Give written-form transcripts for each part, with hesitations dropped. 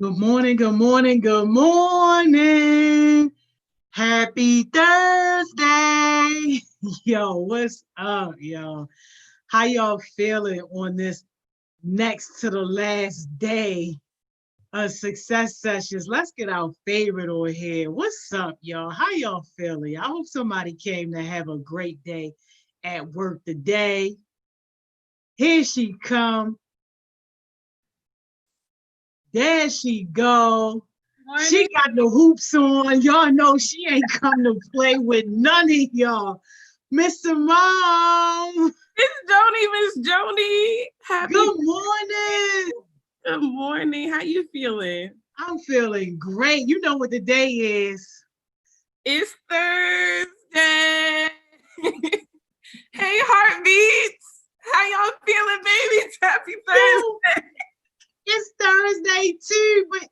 Good morning, good morning, good morning. Happy Thursday. Yo, what's up, y'all? How y'all feeling on this next to the last day of success sessions? Let's get our favorite on here. What's up, y'all? How y'all feeling? I hope somebody came to have a great day at work today. Here she come. There she go. Morning. She got the hoops on. Y'all know she ain't come to play with none of y'all. Mr. Mom, It's Joni, Miss Joni. good morning. Good morning. How you feeling? I'm feeling great. You know what the day is. It's Thursday. Hey, heartbeats. How y'all feeling, babies? Happy Yo, Thursday. it's Thursday too, but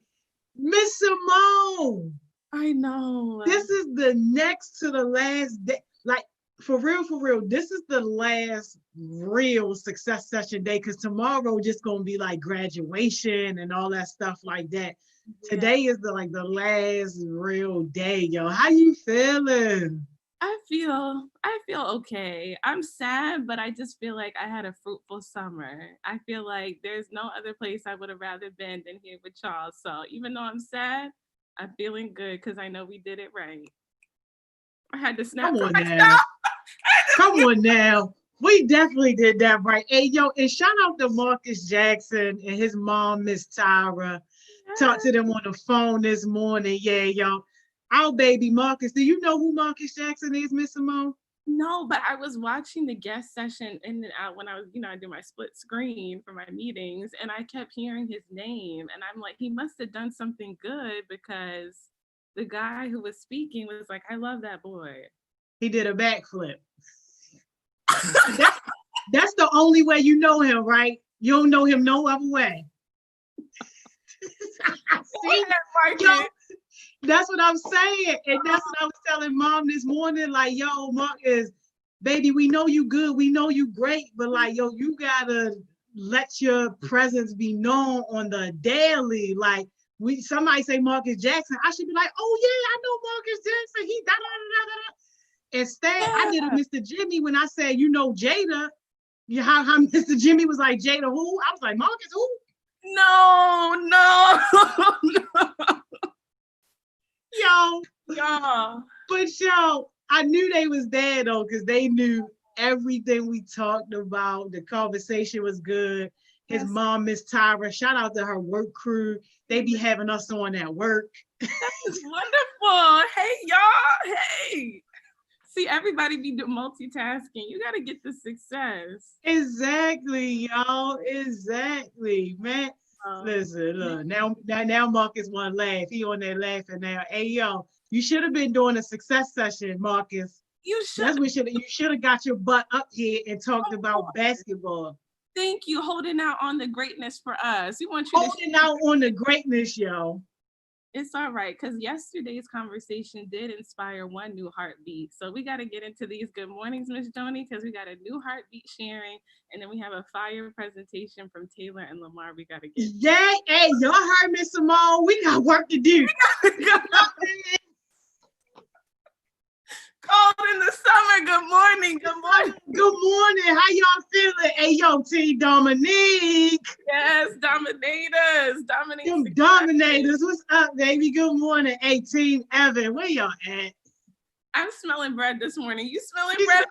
Miss Simone, I know. this is the next to the last day. Like, for real, this is the last real success session day because tomorrow just gonna be like graduation and all that stuff like that. Yeah. Today is the last real day, yo. How you feeling? I feel okay. I'm sad, but I just feel like I had a fruitful summer. I feel like there's no other place I would have rather been than here with y'all. So even though I'm sad, I'm feeling good because I know we did it right. I had to snap Come for on now. myself. Come on now. We definitely did that right. Hey, yo, and shout out to Marcus Jackson and his mom, Miss Tyra. Talked to them on the phone this morning. Yeah, yo. Our baby Marcus. Do you know who Marcus Jackson is, Miss Simone? No, but I was watching the guest session in and out when I was, I do my split screen for my meetings, and I kept hearing his name, and I'm like, he must have done something good because the guy who was speaking was like, I love that boy. He did a backflip. That's the only way you know him, right? You don't know him no other way. See, yo, that's what I'm saying. And that's what I was telling mom this morning. Like, yo, Marcus, baby, we know you good. We know you great. But like, yo, you gotta let your presence be known on the daily. Like, somebody say Marcus Jackson, I should be like, oh yeah, I know Marcus Jackson. He da da da da da. Instead, I did a Mr. Jimmy when I said, you know, Jada. How Mr. Jimmy was like, Jada who? I was like, Marcus who? No. Yo. Yeah. But yo, I knew they was there though, because they knew everything we talked about. The conversation was good. His mom, Miss Tyra, shout out to her work crew. They be having us on at work. That's wonderful. Hey, y'all. Hey. See, everybody be multitasking. You got to get the success. Exactly, y'all. Exactly, man. Listen, look, now Marcus want to laugh. He on there laughing now. Hey, yo, you should have been doing a success session, Marcus. You should. That's what you should have got your butt up here and talked about basketball. Thank you, holding out on the greatness for us. We want you holding out on the greatness, yo. It's all right, because yesterday's conversation did inspire one new heartbeat. So we got to get into these good mornings, Miss Joni, because we got a new heartbeat sharing, and then we have a fire presentation from Taylor and Lamar. We got to get. Yeah, hey, y'all heard Miss Simone. We got work to do. Cold in the summer. Good morning. Good morning. Good morning. How y'all feeling? Hey, yo, Team Dominique. Yes, Dominators. Dominators. What's up, baby? Good morning. Hey, Team Evan. Where y'all at? I'm smelling bread this morning. You smelling bread?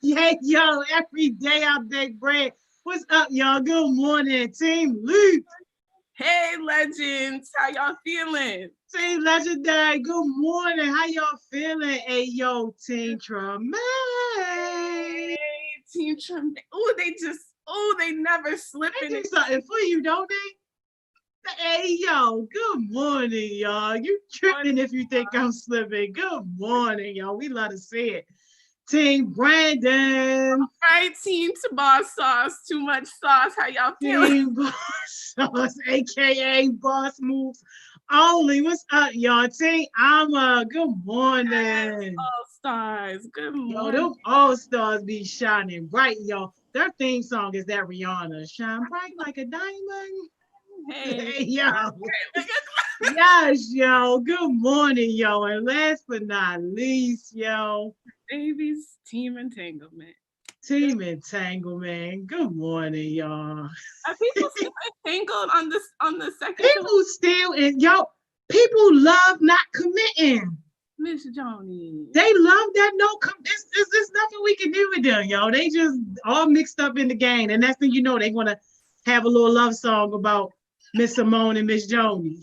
Yeah, yo, every day I bake bread. What's up, y'all? Good morning, Team Luke. Hey, legends. How y'all feeling? Team Legendary, good morning. How y'all feeling? Hey, yo, Team Tremaine. Hey, Team Tremaine. They never slip in. They do something for you, don't they? Hey, yo, good morning, y'all. You tripping if you think I'm slipping. Good morning, y'all. We love to see it. Team Brandon. All right, Team Boss Sauce. Too much sauce. How y'all feeling? Team Boss Sauce, a.k.a. Boss Moves Only. What's up, y'all? Team Alma, good morning. All-Stars, good morning. Yo, them All-Stars be shining bright, y'all. Their theme song is that Rihanna, Shine Bright Like a Diamond. Hey. Hey, yo. Yes, yo. Good morning, yo. And last but not least, yo, Baby's team entanglement. Team Entanglement. Good morning, y'all. Are people still entangled on the second to People still, and yo, people love not committing. Miss Joni? They love that no, there's nothing we can do with them, yo. They just all mixed up in the game. And next thing you know, they want to have a little love song about Miss Simone and Miss Joni.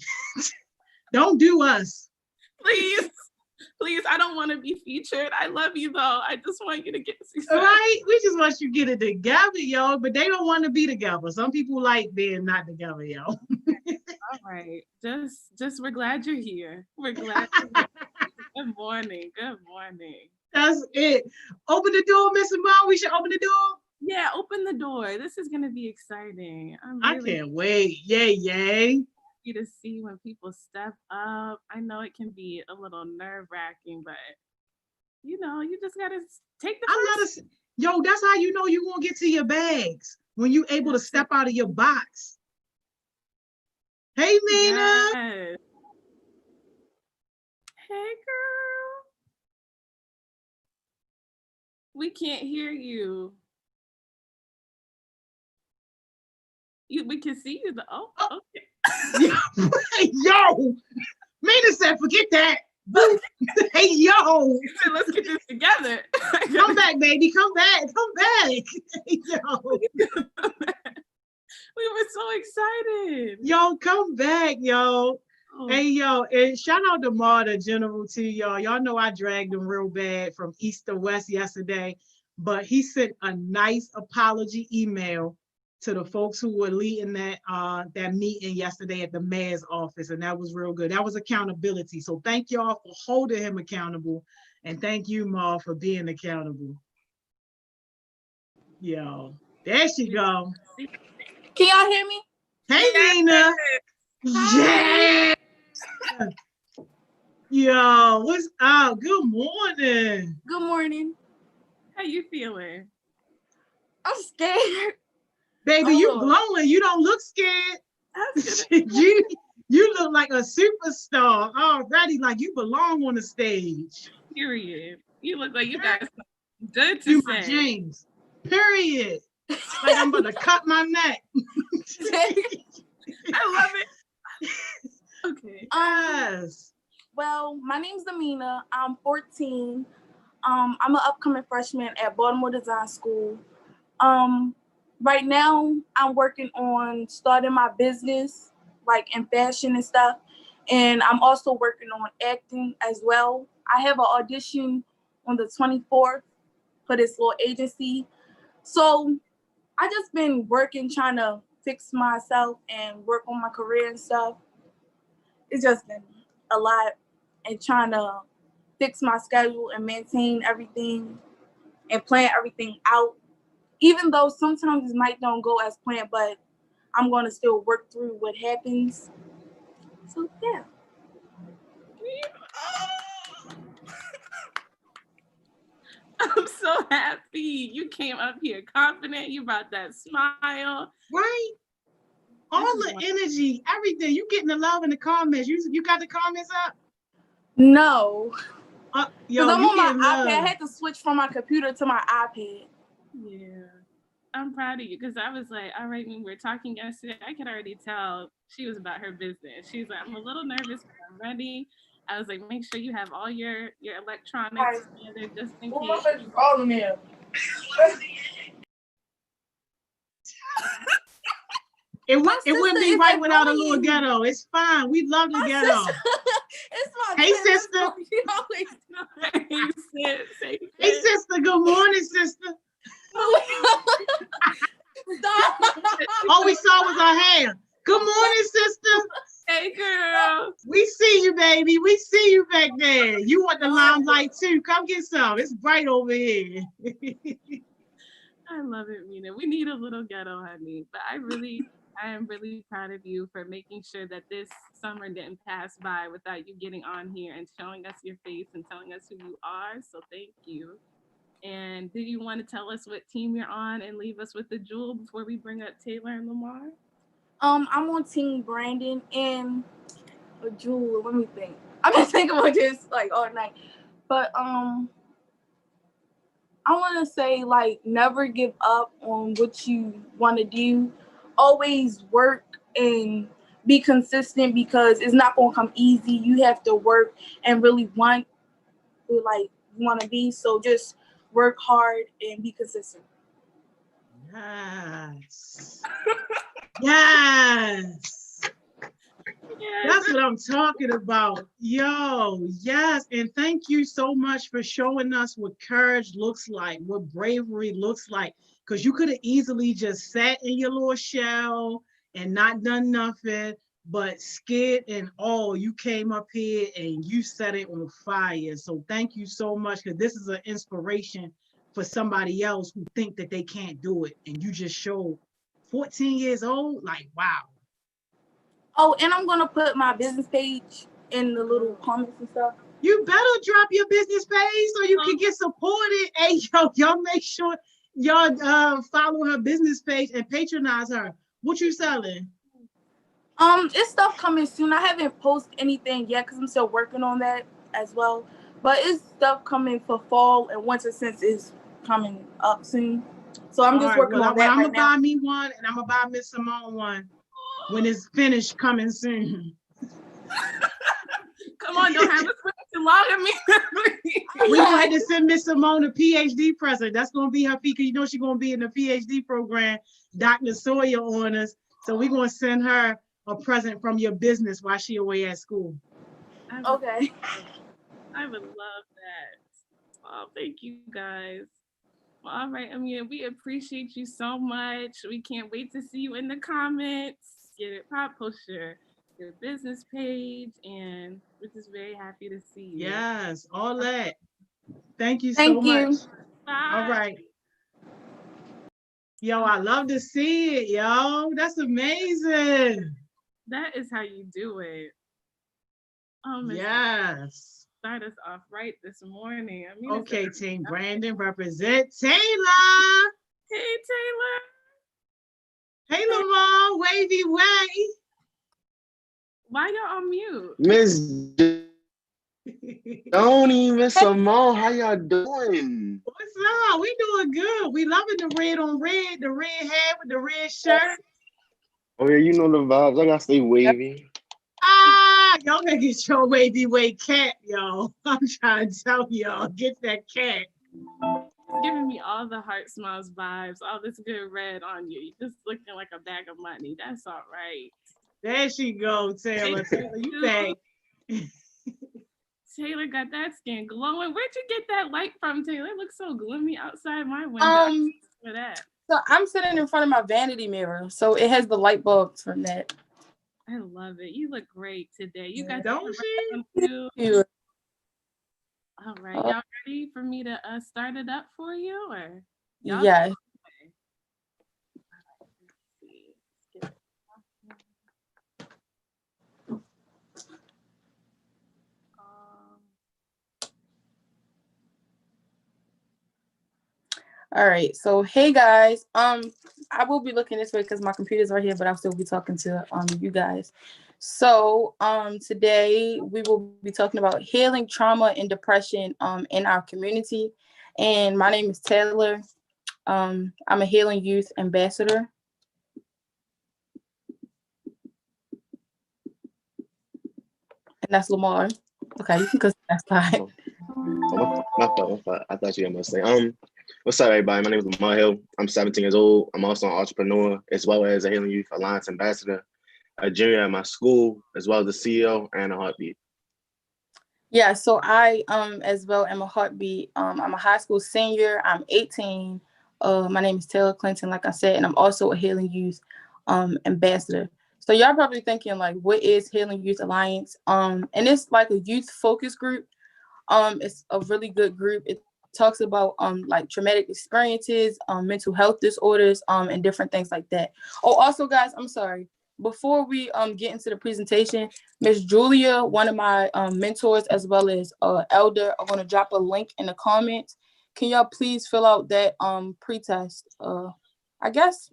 Don't do us. Please, please, I don't want to be featured. I love you though. I just want you to get success. All right? We just want you to get it together, yo. But they don't want to be together. Some people like being not together, yo. All right. Just we're glad you're here. We're glad you're here. Good morning. Good morning. That's it. Open the door, Miss Simone. We should open the door. Yeah, open the door. This is gonna be exciting. I can't wait. Yay, yay. You to see when people step up. I know it can be a little nerve-wracking, but you know, you just gotta take the first. Yo, that's how you know you're gonna get to your bags when you're able to step out of your box. Hey, Nina. Yes. Hey, girl. We can't hear you. We can see you though. Oh, okay. Yo, Mina said, forget that. Hey, yo. Let's get this together. Come back, baby. Come back. Come back. Hey, yo. We were so excited. Yo, come back, yo. Oh. Hey, yo, and shout out to Ma, the general, too, y'all. Y'all know I dragged him real bad from east to west yesterday, but he sent a nice apology email to the folks who were leading that meeting yesterday at the mayor's office, and that was real good. That was accountability. So thank y'all for holding him accountable, and thank you, Ma, for being accountable. Yo, there she go. Can y'all hear me? Hey, Nina. Yeah. Yo, what's up? Good morning. Good morning. How you feeling? I'm scared. Baby, you glowing. You don't look scared. you look like a superstar already, like you belong on the stage. Period. You look like you got something good to do say. My James. Period. Like I'm about to cut my neck. I love it. Okay. Yes. Well, my name's Amina. I'm 14. I'm an upcoming freshman at Baltimore Design School. Right now, I'm working on starting my business, like in fashion and stuff. And I'm also working on acting as well. I have an audition on the 24th for this little agency. So I just been working, trying to fix myself and work on my career and stuff. It's just been a lot, and trying to fix my schedule and maintain everything and plan everything out. Even though sometimes it might don't go as planned, but I'm going to still work through what happens. So, yeah. I'm so happy. You came up here confident. You brought that smile. Right? All the energy, everything. You getting the love in the comments. You got the comments up? No. Yo, I'm you on my iPad. I had to switch from my computer to my iPad. Yeah. I'm proud of you because I was like, all right, when we were talking yesterday, I could already tell she was about her business. She's like, I'm a little nervous, but I'm ready. I was like, make sure you have all your electronics together just in case. All in there. It wouldn't be right without a little ghetto. It's fine. We love the ghetto. It's my hey, sister. Hey, sister. Good morning, sister. All we saw was our hair. Good morning, sister. Hey, girl. We see you, baby. We see you back there. You want the limelight too. Come get some. It's bright over here. I love it, Mina. We need a little ghetto, honey. But I am really proud of you for making sure that this summer didn't pass by without you getting on here and showing us your face and telling us who you are. So thank you. And do you want to tell us what team you're on and leave us with the jewel before we bring up Taylor and Lamar? I'm on Team Brandon and Jewel. Let me think. I've been thinking about this like all night, but I want to say like never give up on what you want to do. Always work and be consistent because it's not going to come easy. You have to work and really want to like want to be. So just work hard and be consistent. Yes. Yes. That's what I'm talking about. Yo, yes. And thank you so much for showing us what courage looks like, what bravery looks like. Because you could have easily just sat in your little shell and not done nothing, but scared and all, you came up here and you set it on fire. So thank you so much, because this is an inspiration for somebody else who think that they can't do it. And you just showed 14 years old, like, wow. Oh, and I'm going to put my business page in the little comments and stuff. You better drop your business page so you can get supported. Hey, y'all make sure y'all follow her business page and patronize her. What you selling? It's stuff coming soon. I haven't posted anything yet because I'm still working on that as well. But it's stuff coming for fall and winter since it's coming up soon. So I'm just working on that I'm right gonna now. buy me one, and I'm gonna buy Miss Simone one when it's finished coming soon. Come on, don't have us too long at me. We gonna have to send Miss Simone a PhD present. That's gonna be her fee, because you know she's gonna be in the PhD program, Dr. Sawyer on us. So we're gonna send her a present from your business while she away at school. Okay. I would love that. Oh, thank you guys. Well, all right, Amir, we appreciate you so much. We can't wait to see you in the comments. Get it pop, post your business page, and we're just very happy to see you. Yes, all that. Thank you so much. Bye. All right. Yo, I love to see it, yo. That's amazing. That is how you do it. Oh, yes. Start us off right this morning. I mean, okay, Team Brandon, represent Taylor. Hey, Taylor. Hey, Lamar, wavy way. Why y'all on mute? Miss Donnie, Miss Simone, how y'all doing? What's up? We doing good. We loving the red on red, the red hat with the red shirt. Oh yeah, you know the vibes. I gotta stay wavy. Y'all gotta get your wavy way cat, y'all. I'm trying to tell y'all, get that cat. Giving me all the HeartSmiles vibes, all this good red on you. You're just looking like a bag of money. That's all right. There she go, Taylor. Taylor, you back. Taylor got that skin glowing. Where'd you get that light from, Taylor? It looks so gloomy outside my window. For that. So I'm sitting in front of my vanity mirror, so it has the light bulbs from that. I love it. You look great today. You got don't she? Yeah. All right, y'all ready for me to start it up for you, or y'all? Yeah. All right. So hey guys, I will be looking this way because my computer's right here, but I'll still be talking to you guys. So today we will be talking about healing trauma and depression in our community. And my name is Taylor. I'm a healing youth ambassador. And that's Lamar. Okay, you can go to that side. My fault. I thought you were gonna say, what's up, everybody? My name is Lamar Hill. I'm 17 years old. I'm also an entrepreneur, as well as a Healing Youth Alliance ambassador, a junior at my school, as well as a CEO and a Heartbeat. Yeah, so I as well am a Heartbeat. I'm a high school senior. I'm 18. My name is Taylor Clinton, like I said, and I'm also a Healing Youth ambassador. So y'all probably thinking like, what is Healing Youth Alliance? And it's like a youth focus group. It's a really good group. It talks about like traumatic experiences, mental health disorders, and different things like that. Oh, also guys, I'm sorry. Before we get into the presentation, Miss Julia, one of my mentors, as well as Elder, are going to drop a link in the comments. Can y'all please fill out that pretest? I guess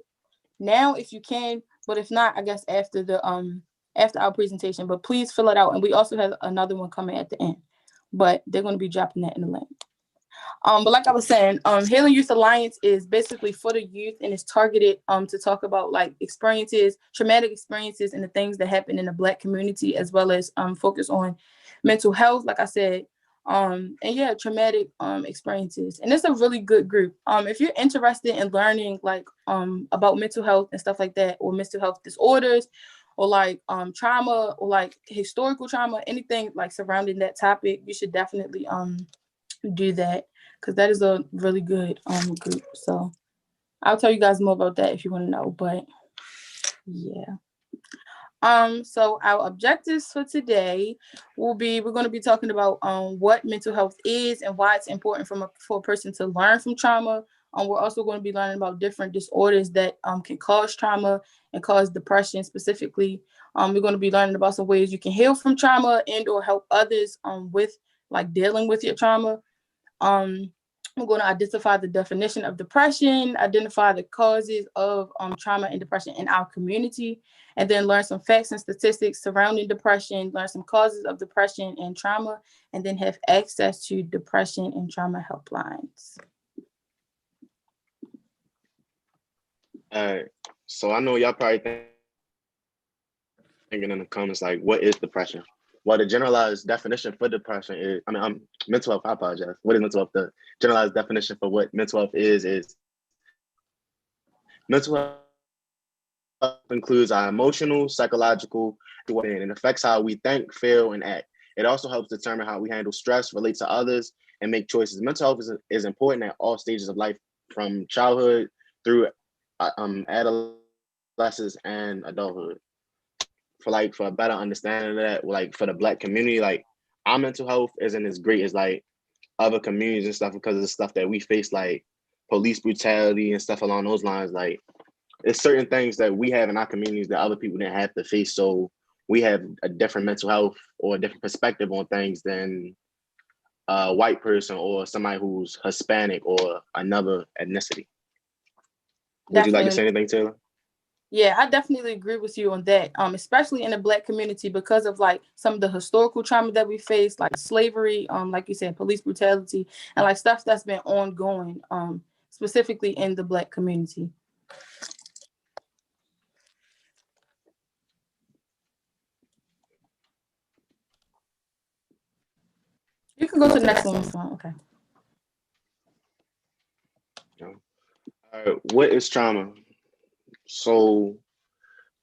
now, if you can, But if not, I guess after our presentation. But please fill it out. And we also have another one coming at the end. But they're going to be dropping that in the link. But like I was saying, Healing Youth Alliance is basically for the youth, and it's targeted to talk about like experiences, traumatic experiences, and the things that happen in the Black community, as well as focus on mental health, like I said, and yeah, traumatic experiences. And it's a really good group. If you're interested in learning like about mental health and stuff like that, or mental health disorders, or like trauma, or like historical trauma, anything like surrounding that topic, you should definitely do that, because that is a really good group. So I'll tell you guys more about that if you want to know. But yeah. So our objectives for today will be, we're going to be talking about what mental health is and why it's important for a person to learn from trauma. We're also going to be learning about different disorders that can cause trauma and cause depression specifically. We're going to be learning about some ways you can heal from trauma and or help others with like dealing with your trauma. We're going to identify the definition of depression, identify the causes of trauma and depression in our community, and then learn some facts and statistics surrounding depression, learn some causes of depression and trauma, and then have access to depression and trauma helplines. All right. So I know y'all probably thinking in the comments, like, what is depression? Well, the generalized definition for depression is, mental health, I apologize. What is mental health? The generalized definition for what mental health is mental health includes our emotional, psychological, and affects how we think, feel, and act. It also helps determine how we handle stress, relate to others, and make choices. Mental health is important at all stages of life, from childhood through adolescence and adulthood. For a better understanding of that, like for the Black community, like our mental health isn't as great as like other communities and stuff, because of the stuff that we face, like police brutality and stuff along those lines. Like it's certain things that we have in our communities that other people didn't have to face. So we have a different mental health or a different perspective on things than a white person or somebody who's Hispanic or another ethnicity. Would you like to say anything, Taylor? Yeah, I definitely agree with you on that, especially in the Black community, because of like some of the historical trauma that we face, like slavery, like you said, police brutality, and like stuff that's been ongoing, specifically in the Black community. You can go to the next one. Okay. All right, what is trauma? So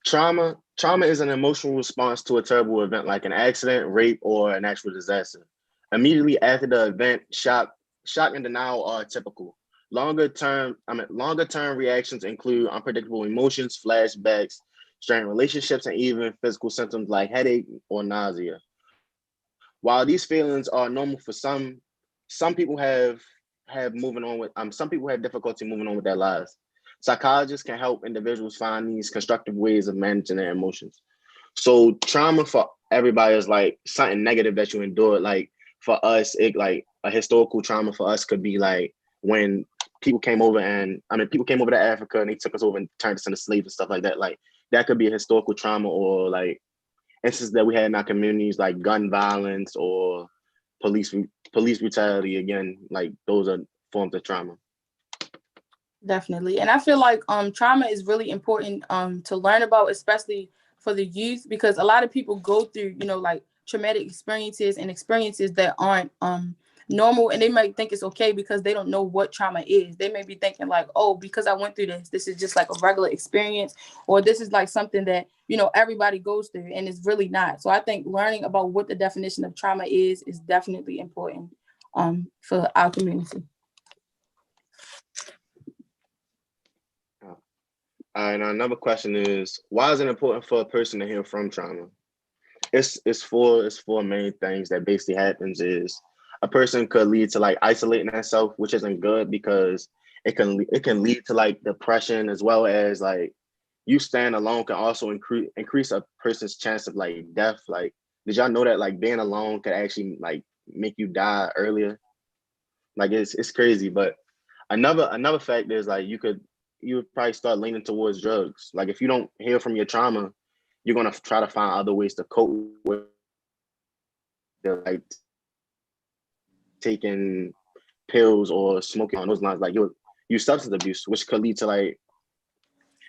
trauma is an emotional response to a terrible event like an accident, rape, or a natural disaster. Immediately after the event, shock and denial are typical. Longer term reactions include unpredictable emotions, flashbacks, strained relationships, and even physical symptoms like headache or nausea. While these feelings are normal for some people have some people have difficulty moving on with their lives. Psychologists can help individuals find these constructive ways of managing their emotions. So trauma for everybody is like something negative that you endured. Like for us, it like a historical trauma for us could be like when people came over to Africa and they took us over and turned us into slaves and stuff like that. Like that could be a historical trauma, or like instances that we had in our communities, like gun violence or police brutality. Again, like those are forms of trauma. Definitely. And I feel like trauma is really important to learn about, especially for the youth, because a lot of people go through, like traumatic experiences and experiences that aren't normal, and they might think it's okay because they don't know what trauma is. They may be thinking like, oh, because I went through this is just like a regular experience, or this is like something that everybody goes through, and it's really not. So I think learning about what the definition of trauma is definitely important for our community. All right, now another question is, why is it important for a person to heal from trauma? It's four main things that basically happens is a person could lead to like isolating themselves, which isn't good, because it can lead to like depression, as well as like you staying alone can also increase a person's chance of like death. Like, did y'all know that like being alone could actually like make you die earlier? Like it's crazy. But another fact is like you could you would probably start leaning towards drugs. Like if you don't heal from your trauma, you're gonna try to find other ways to cope with it, like taking pills or smoking on those lines. Like you use substance abuse, which could lead to like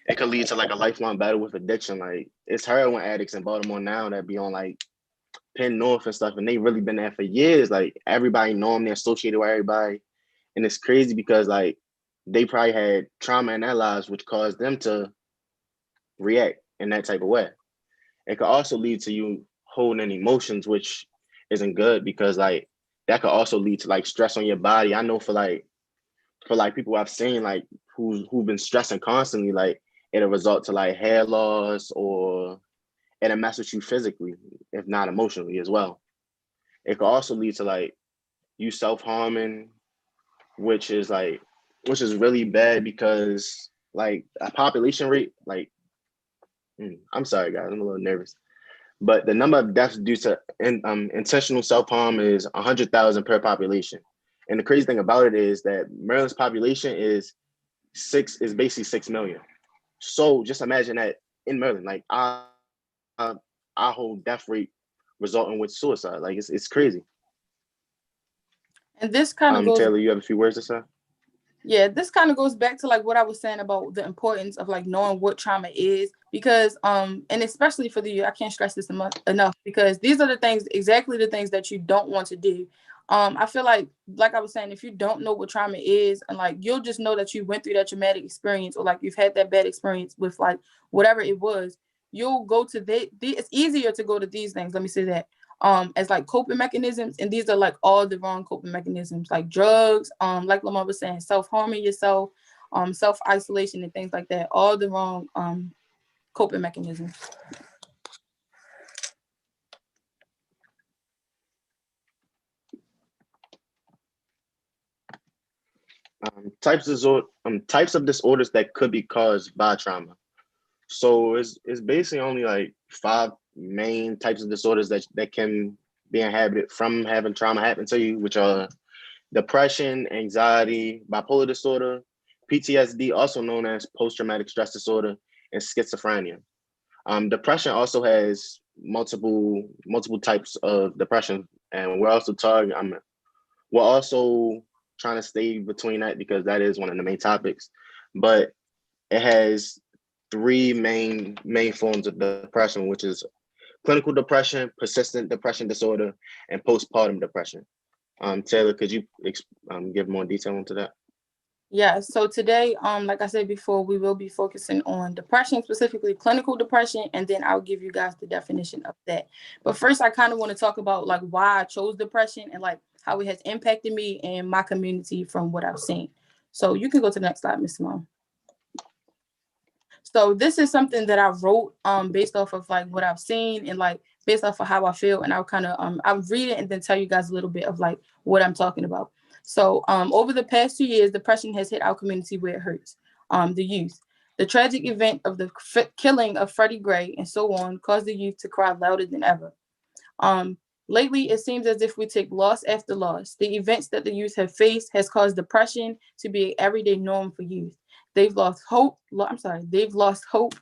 a lifelong battle with addiction. Like it's heroin addicts in Baltimore now that be on like Penn North and stuff, and they really been there for years. Like everybody know them, they're associated with everybody, and it's crazy because like they probably had trauma in their lives which caused them to react in that type of way. It could also lead to you holding emotions, which isn't good because like that could also lead to like stress on your body. I know for people I've seen like who've been stressing constantly, like it'll result to like hair loss or it'll mess with you physically, if not emotionally as well. It could also lead to like you self-harming, which is really bad because like a population rate, like I'm sorry guys, I'm a little nervous. But the number of deaths due to intentional self-harm is 100,000 per population. And the crazy thing about it is that Maryland's population is basically 6 million. So just imagine that in Maryland, like our whole death rate resulting with suicide. Like it's crazy. And this kind of goes, Taylor, you have a few words to say? yeah, this kind of goes back to like what I was saying about the importance of like knowing what trauma is, because and especially for the youth, I can't stress this enough, because these are exactly the things that you don't want to do. I feel like I was saying, if you don't know what trauma is, and like you'll just know that you went through that traumatic experience, or like you've had that bad experience with like whatever it was, you'll go to it's easier to go to these things, let me say that, as like coping mechanisms. And these are like all the wrong coping mechanisms, like drugs, like Lamar was saying, self-harming yourself, self-isolation and things like that, all the wrong coping mechanisms. Types of disorders that could be caused by trauma. So it's basically only like 5 main types of disorders that can be inhabited from having trauma happen to you, which are depression, anxiety, bipolar disorder, PTSD, also known as post-traumatic stress disorder, and schizophrenia. Depression also has multiple types of depression, and we're also trying to stay between that because that is one of the main topics. But it has 3 main forms of depression, which is clinical depression, persistent depression disorder, and postpartum depression. Taylor, could you give more detail into that? Yeah, so today, like I said before, we will be focusing on depression, specifically clinical depression, and then I'll give you guys the definition of that. But first, I kind of want to talk about like why I chose depression and like how it has impacted me and my community from what I've seen. So you can go to the next slide, Ms. Simone. So this is something that I wrote based off of like what I've seen and like based off of how I feel, and I'll kind of I'll read it and then tell you guys a little bit of like what I'm talking about. So over the past 2 years, depression has hit our community where it hurts, the youth. The tragic event of the killing of Freddie Gray and so on caused the youth to cry louder than ever. Lately, it seems as if we take loss after loss. The events that the youth have faced has caused depression to be an everyday norm for youth. They've lost hope. They've lost hope.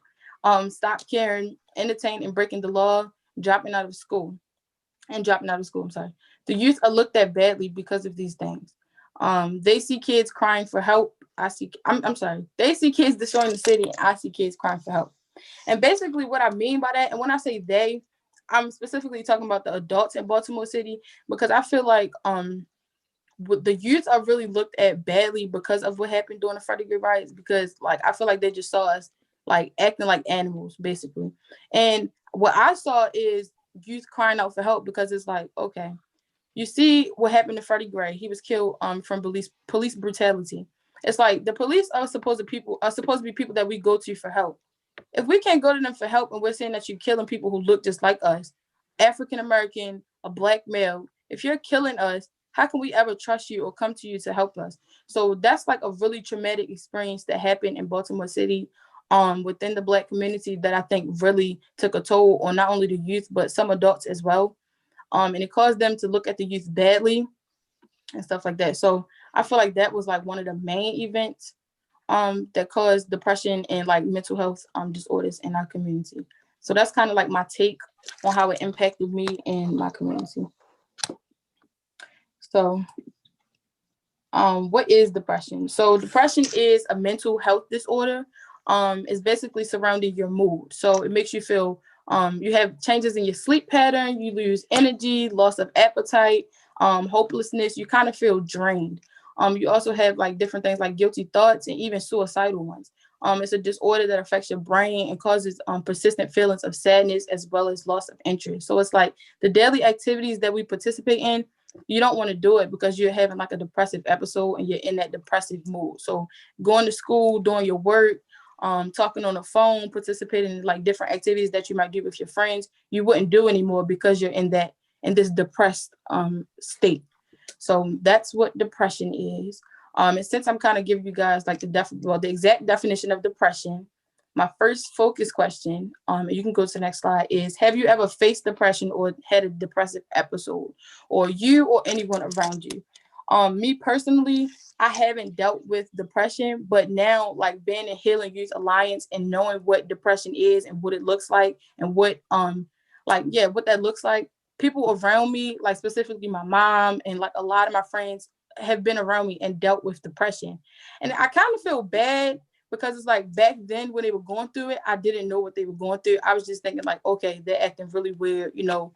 Stopped caring, entertained, and breaking the law, dropping out of school. The youth are looked at badly because of these things. They see kids crying for help. They see kids destroying the city, and I see kids crying for help. And basically what I mean by that, and when I say they, I'm specifically talking about the adults in Baltimore City, because I feel like the youth are really looked at badly because of what happened during the Freddie Gray riots, because like I feel like they just saw us like acting like animals, basically. And what I saw is youth crying out for help, because it's like, okay, you see what happened to Freddie Gray. He was killed from police brutality. It's like the police are supposed to be people that we go to for help. If we can't go to them for help and we're saying that you're killing people who look just like us, African American, a Black male, if you're killing us, how can we ever trust you or come to you to help us? So that's like a really traumatic experience that happened in Baltimore City within the Black community that I think really took a toll on not only the youth, but some adults as well. And it caused them to look at the youth badly and stuff like that. So I feel like that was like one of the main events. that cause depression and like mental health disorders in our community. So that's kind of like my take on how it impacted me and my community. So what is depression? So depression is a mental health disorder. It's basically surrounding your mood. So it makes you feel you have changes in your sleep pattern, you lose energy, loss of appetite, hopelessness, you kind of feel drained. You also have like different things like guilty thoughts and even suicidal ones. It's a disorder that affects your brain and causes persistent feelings of sadness as well as loss of interest. So it's like the daily activities that we participate in, you don't want to do it because you're having like a depressive episode and you're in that depressive mood. So going to school, doing your work, talking on the phone, participating in like different activities that you might do with your friends, you wouldn't do anymore because you're in this depressed state. So that's what depression is. And since I'm kind of giving you guys like the exact definition of depression, my first focus question, and you can go to the next slide, is have you ever faced depression or had a depressive episode, or you or anyone around you? Me personally, I haven't dealt with depression, but now like being in Healing Youth Alliance and knowing what depression is and what it looks like and what what that looks like, people around me, like specifically my mom and like a lot of my friends have been around me and dealt with depression. And I kind of feel bad because it's like back then when they were going through it, I didn't know what they were going through. I was just thinking like, okay, they're acting really weird, you know.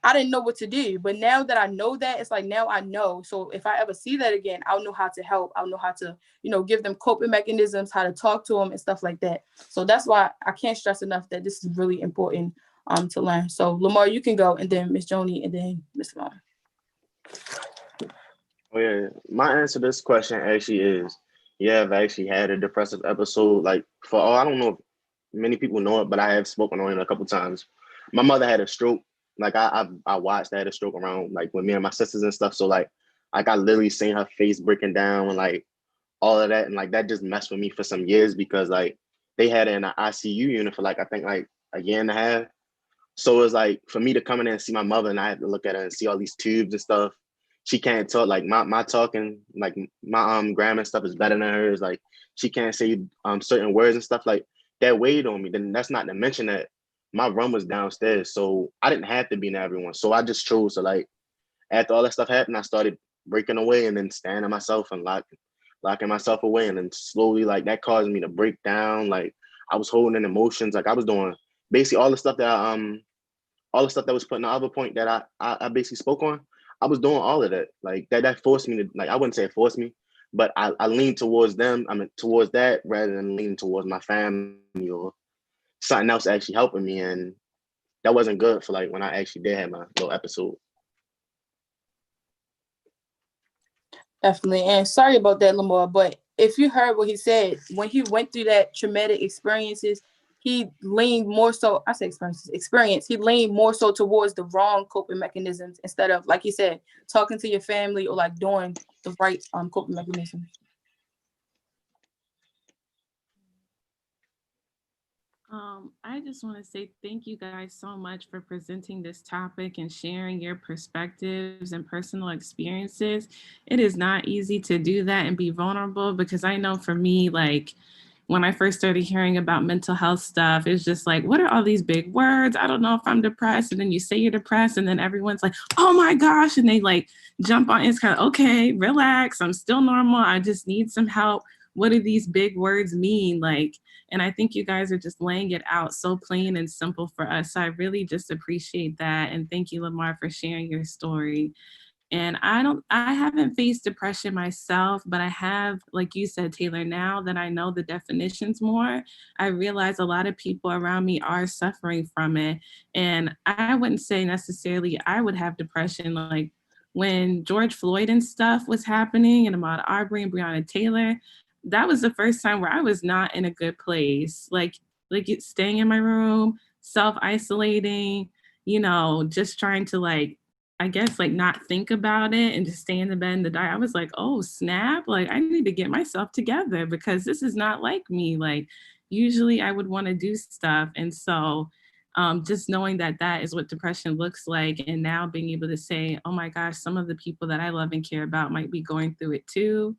I didn't know what to do. But now that I know that, it's like now I know. So if I ever see that again, I'll know how to help. I'll know how to, give them coping mechanisms, how to talk to them and stuff like that. So that's why I can't stress enough that this is really important to learn. So Lamar, you can go, and then Miss Joni, and then Miss Long. Oh yeah, my answer to this question actually is, yeah, I've actually had a depressive episode. Like I don't know if many people know it, but I have spoken on it a couple times. My mother had a stroke. Like I watched her had a stroke around like with me and my sisters and stuff. So like I literally seen her face breaking down and like all of that, and like that just messed with me for some years because like they had her in an ICU unit for like I think like a year and a half. So it was like for me to come in there and see my mother, and I had to look at her and see all these tubes and stuff. She can't talk. Like my talking, like my grammar and stuff is better than hers. Like she can't say certain words and stuff. Like that weighed on me. Then that's not to mention that my room was downstairs, so I didn't have to be near everyone. So I just chose to like after all that stuff happened, I started breaking away and then standing myself and locking myself away, and then slowly like that caused me to break down. Like I was holding in emotions. Like I was doing basically all the stuff that was put in the other point that I basically spoke on. I was doing all of that. Like that forced me to, like, I wouldn't say it forced me, but I leaned towards them. I mean, towards that rather than leaning towards my family or something else actually helping me. And that wasn't good for like when I actually did have my little episode. Definitely. And sorry about that, Lamar, but if you heard what he said, when he went through that traumatic experiences, he leaned more so, experience, he leaned more so towards the wrong coping mechanisms instead of, like he said, talking to your family or like doing the right coping mechanisms. I just want to say thank you guys so much for presenting this topic and sharing your perspectives and personal experiences. It is not easy to do that and be vulnerable, because I know for me, like when I first started hearing about mental health stuff, it's just like, what are all these big words? I don't know if I'm depressed. And then you say you're depressed and then everyone's like, oh my gosh. And they like jump on. It's kind of, okay, relax. I'm still normal. I just need some help. What do these big words mean? Like, and I think you guys are just laying it out so plain and simple for us. So I really just appreciate that. And thank you, Lamar, for sharing your story. And I haven't faced depression myself, but I have, like you said, Taylor, now that I know the definitions more, I realize a lot of people around me are suffering from it. And I wouldn't say necessarily I would have depression. Like when George Floyd and stuff was happening and Ahmaud Arbery and Breonna Taylor, that was the first time where I was not in a good place. Like staying in my room, self-isolating, just trying to like, I guess like not think about it and just stay in the bed in the dark. I was like, oh snap, like I need to get myself together because this is not like me. Like usually I would want to do stuff. And so just knowing that that is what depression looks like, and now being able to say, oh my gosh, some of the people that I love and care about might be going through it too.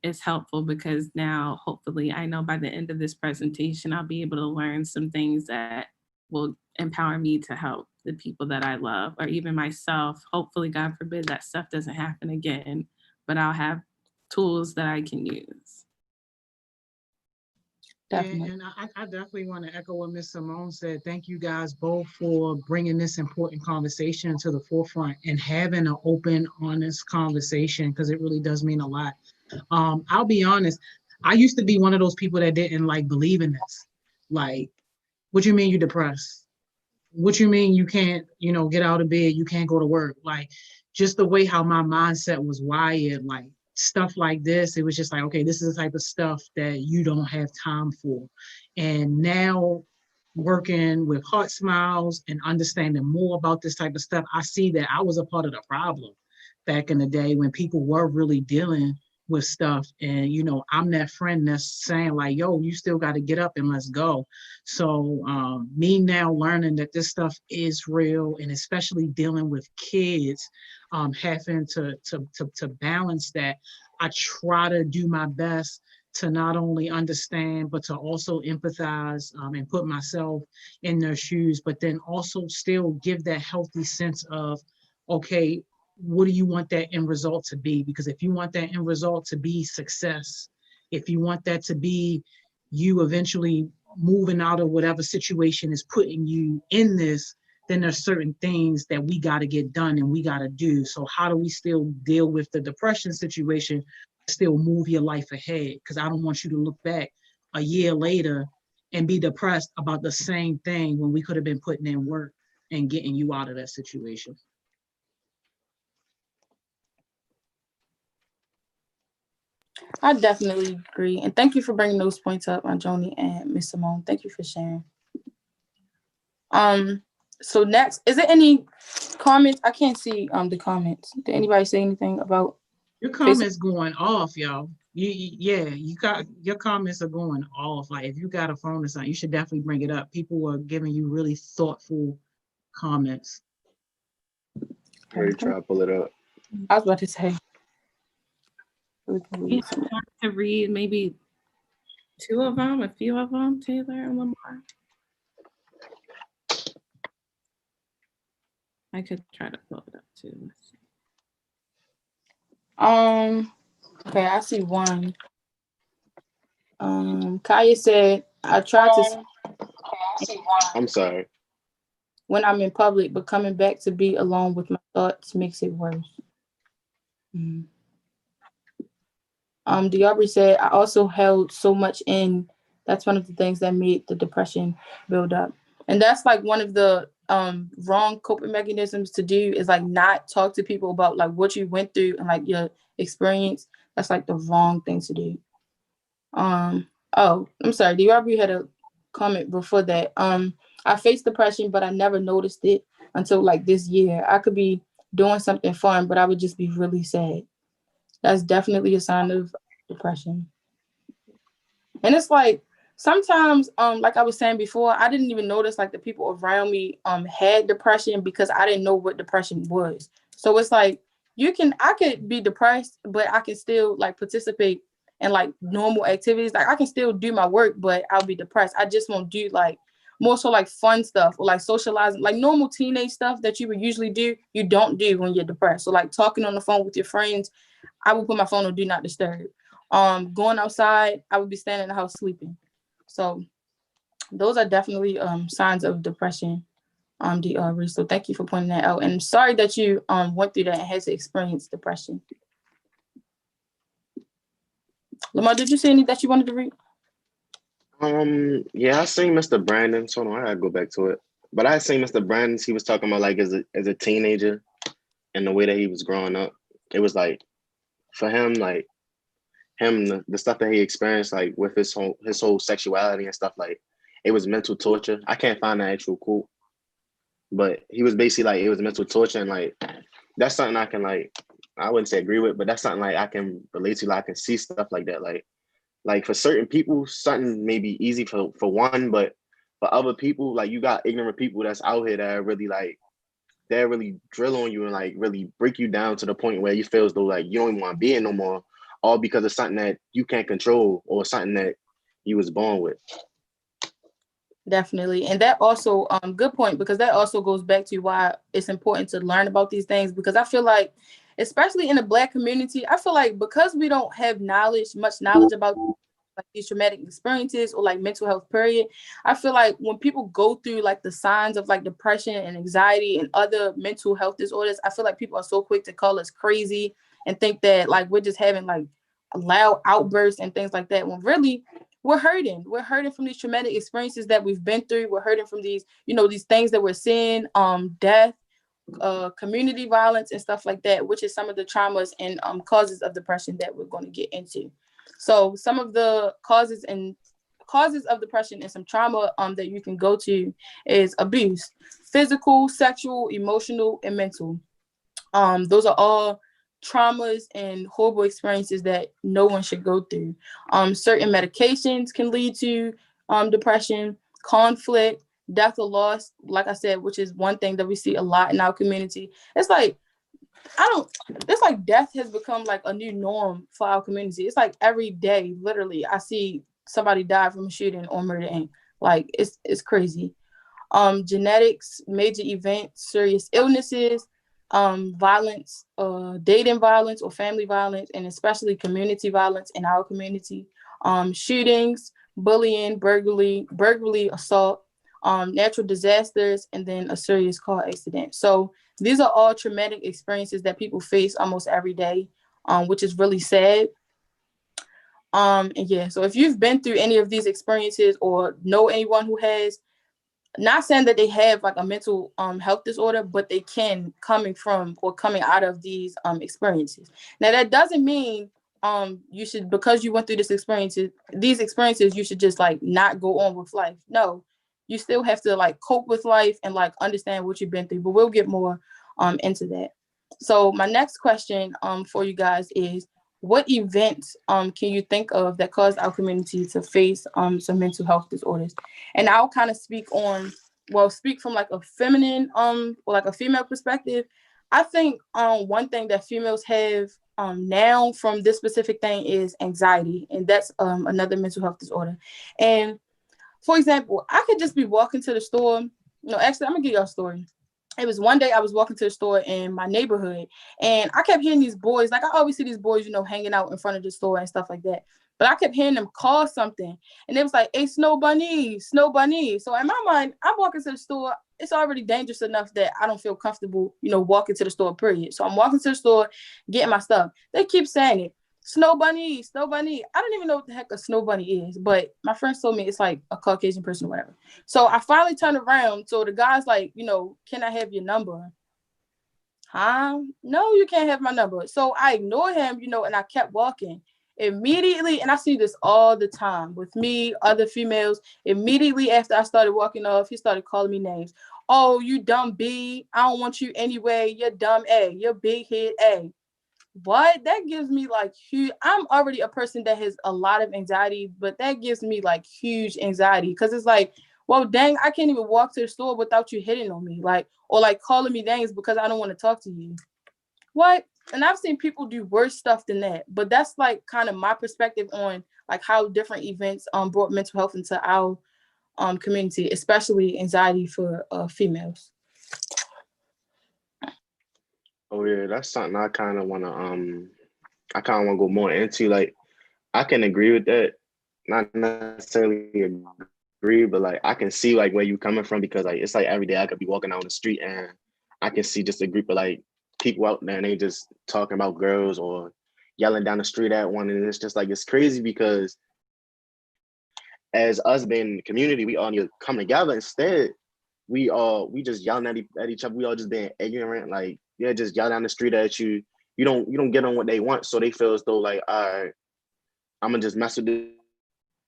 is helpful, because now hopefully I know by the end of this presentation, I'll be able to learn some things that will empower me to help the people that I love, or even myself. Hopefully, God forbid, that stuff doesn't happen again, but I'll have tools that I can use. Definitely. Yeah, and I definitely want to echo what Ms. Simone said. Thank you guys both for bringing this important conversation to the forefront and having an open, honest conversation, because it really does mean a lot. I'll be honest, I used to be one of those people that didn't like believe in this. Like, what you mean you're depressed? What you mean you can't, get out of bed, you can't go to work? Like, just the way how my mindset was wired, like stuff like this, it was just like, okay, this is the type of stuff that you don't have time for. And now working with HeartSmiles and understanding more about this type of stuff, I see that I was a part of the problem back in the day when people were really dealing with stuff. And, I'm that friend that's saying like, yo, you still got to get up and let's go. So me now learning that this stuff is real, and especially dealing with kids, having to balance that, I try to do my best to not only understand, but to also empathize, and put myself in their shoes, but then also still give that healthy sense of, okay, what do you want that end result to be? Because if you want that end result to be success, if you want that to be you eventually moving out of whatever situation is putting you in this, then there's certain things that we got to get done and we got to do. So how do we still deal with the depression situation, still move your life ahead? Because I don't want you to look back a year later and be depressed about the same thing when we could have been putting in work and getting you out of that situation. I definitely agree. And thank you for bringing those points up, Joni and Miss Simone. Thank you for sharing. So next, is there any comments? I can't see the comments. Did anybody say anything about your comments going off, y'all? You got your comments are going off. Like if you got a phone or something, you should definitely bring it up. People are giving you really thoughtful comments. Ready, try to pull it up. I was about to say. To read maybe two of them, a few of them, Taylor and Lamar. I could try to pull it up too. Let's see. Okay, I see one. Kaya said, I tried to. I'm sorry. When I'm in public, but coming back to be alone with my thoughts makes it worse. Diabri said, I also held so much in. That's one of the things that made the depression build up. And that's like one of the wrong coping mechanisms to do, is like not talk to people about like what you went through and like your experience. That's like the wrong thing to do. Oh, I'm sorry. Diabri had a comment before that. I faced depression, but I never noticed it until like this year. I could be doing something fun, but I would just be really sad. That's definitely a sign of depression. And it's like sometimes, like I was saying before, I didn't even notice like the people around me had depression because I didn't know what depression was. So it's like I could be depressed, but I can still like participate in like normal activities. Like I can still do my work, but I'll be depressed. I just won't do like more so like fun stuff or like socializing, like normal teenage stuff that you would usually do, you don't do when you're depressed. So like talking on the phone with your friends, I would put my phone on do not disturb. Going outside, I would be standing in the house sleeping. So those are definitely signs of depression. So thank you for pointing that out. And sorry that you went through that and had to experience depression. Lamar, did you see any that you wanted to read? Yeah, I seen Mr. Brandon. So I gotta go back to it. But I seen Mr. Brandon. He was talking about like as a teenager and the way that he was growing up. It was like for him, like the stuff that he experienced, like with his whole sexuality and stuff, like it was mental torture. I can't find the actual quote, but he was basically like it was mental torture, and like that's something I can like I wouldn't say agree with, but that's something like I can relate to. Like I can see stuff like that, like for certain people, something may be easy for one, but for other people, like you got ignorant people that's out here that are really like they really drill on you and like really break you down to the point where you feel as though like you don't even want to be in no more. all because of something that you can't control or something that you was born with. Definitely. And that also, good point, because that also goes back to why it's important to learn about these things, because I feel like, especially in the Black community, I feel like because we don't have much knowledge about like these traumatic experiences or like mental health period, I feel like when people go through like the signs of like depression and anxiety and other mental health disorders, I feel like people are so quick to call us crazy and think that like we're just having like loud outbursts and things like that, when really we're hurting from these traumatic experiences that we've been through. We're hurting from these, these things that we're seeing, death, community violence and stuff like that, which is some of the traumas and causes of depression that we're going to get into. So some of the causes of depression and some trauma that you can go to is abuse, physical, sexual, emotional, and mental. Those are all traumas and horrible experiences that no one should go through. Certain medications can lead to depression, conflict, death or loss, like I said, which is one thing that we see a lot in our community. It's like death has become like a new norm for our community. It's like every day, literally, I see somebody die from a shooting or murder. And like it's crazy. Genetics, major events, serious illnesses, violence, dating violence or family violence, and especially community violence in our community, shootings, bullying, burglary, assault, natural disasters, and then a serious car accident. So these are all traumatic experiences that people face almost every day, which is really sad. And yeah, so if you've been through any of these experiences or know anyone who has, not saying that they have like a mental health disorder, but they can coming out of these experiences. Now that doesn't mean you should, because you went through these experiences, you should just like not go on with life. No, you still have to like cope with life and like understand what you've been through. But we'll get more into that. So my next question for you guys is, what events can you think of that caused our community to face some mental health disorders? And I'll kind of speak from like a feminine or like a female perspective. I think one thing that females have now from this specific thing is anxiety, and that's another mental health disorder. And for example, I could just be walking to the store. No, actually, I'm gonna give y'all a story. It was one day I was walking to the store in my neighborhood, and I kept hearing these boys, like I always see these boys, hanging out in front of the store and stuff like that. But I kept hearing them call something, and it was like, "Hey, Snow Bunny, Snow Bunny." So in my mind, I'm walking to the store. It's already dangerous enough that I don't feel comfortable, walking to the store, period. So I'm walking to the store, getting my stuff. They keep saying it. Snow Bunny, Snow Bunny. I don't even know what the heck a Snow Bunny is, but my friends told me it's like a Caucasian person or whatever. So I finally turned around. So the guy's like, can I have your number? Huh? No, you can't have my number. So I ignored him, and I kept walking. Immediately, and I see this all the time with me, other females. Immediately after I started walking off, he started calling me names. Oh, you dumb B. I don't want you anyway. You're dumb A. You're big head A. What? That gives me like huge. I'm already a person that has a lot of anxiety, but that gives me like huge anxiety, because it's like, well, dang, I can't even walk to the store without you hitting on me, like, or like calling me names because I don't want to talk to you. What? And I've seen people do worse stuff than that, but that's like kind of my perspective on like how different events brought mental health into our community, especially anxiety for females. Oh yeah, that's something I kind of want to go more into. Like, I can agree with that, not necessarily agree, but like I can see like where you coming from, because like it's like every day I could be walking down the street and I can see just a group of like people out there and they just talking about girls or yelling down the street at one, and it's just like, it's crazy because as us being in the community, we all need to come together. Instead, we just yelling at each other. We all just being ignorant, like, yeah, just yell down the street at you. You don't get on what they want, so they feel as though like, all right, I'm gonna just mess with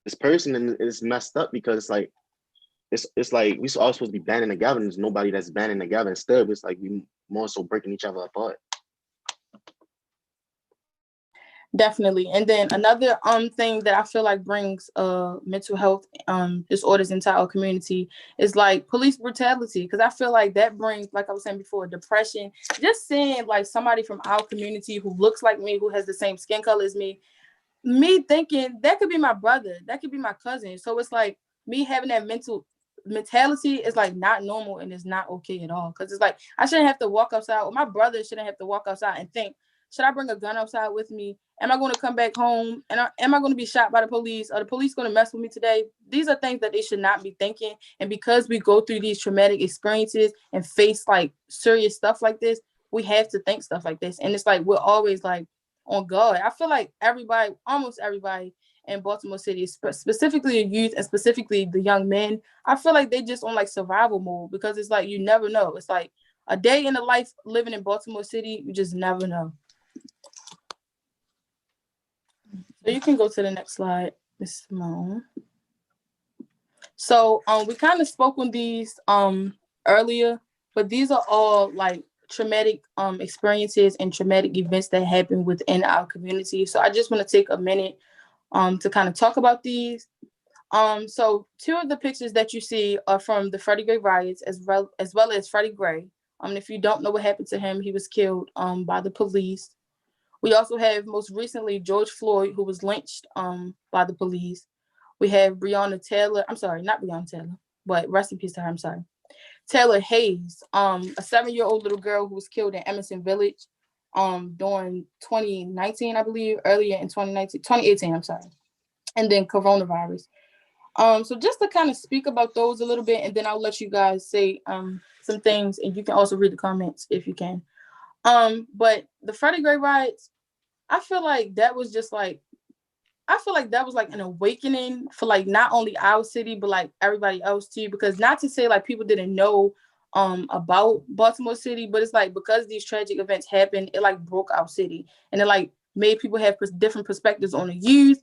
this person, and it's messed up because it's like it's like we all supposed to be banding together, and there's nobody that's banding together. Instead, it's like we more so breaking each other apart. Definitely. And then another thing that I feel like brings mental health disorders into our community is like police brutality, because I feel like that brings, like I was saying before, depression. Just seeing like somebody from our community who looks like me, who has the same skin color as me thinking that could be my brother, that could be my cousin. So it's like me having that mentality is like not normal, and it's not okay at all. Because it's like I shouldn't have to walk outside, or my brother shouldn't have to walk outside and think, should I bring a gun outside with me? Am I going to come back home? And am I going to be shot by the police? Are the police going to mess with me today? These are things that they should not be thinking. And because we go through these traumatic experiences and face like serious stuff like this, we have to think stuff like this. And it's like we're always like on guard. I feel like everybody, almost everybody in Baltimore City, specifically the youth and specifically the young men, I feel like they just on like survival mode, because it's like you never know. It's like a day in the life living in Baltimore City, you just never know. So you can go to the next slide, Ms. Simone. So we kind of spoke on these earlier, but these are all like traumatic experiences and traumatic events that happen within our community. So I just want to take a minute to kind of talk about these. So two of the pictures that you see are from the Freddie Gray riots, as well as Freddie Gray. If you don't know what happened to him, he was killed by the police. We also have most recently George Floyd, who was lynched by the police. We have Breonna Taylor. I'm sorry, not Breonna Taylor, but rest in peace to her. I'm sorry. Taylor Hayes, a 7-year-old little girl who was killed in Emerson Village during 2019, I believe, earlier in 2018, I'm sorry. And then coronavirus. So just to kind of speak about those a little bit, and then I'll let you guys say some things, and you can also read the comments if you can. But the Freddie Gray riots, I feel like that was like an awakening for like not only our city, but like everybody else too. Because not to say like people didn't know about Baltimore City, but it's like because these tragic events happened, it like broke our city, and it like made people have different perspectives on the youth,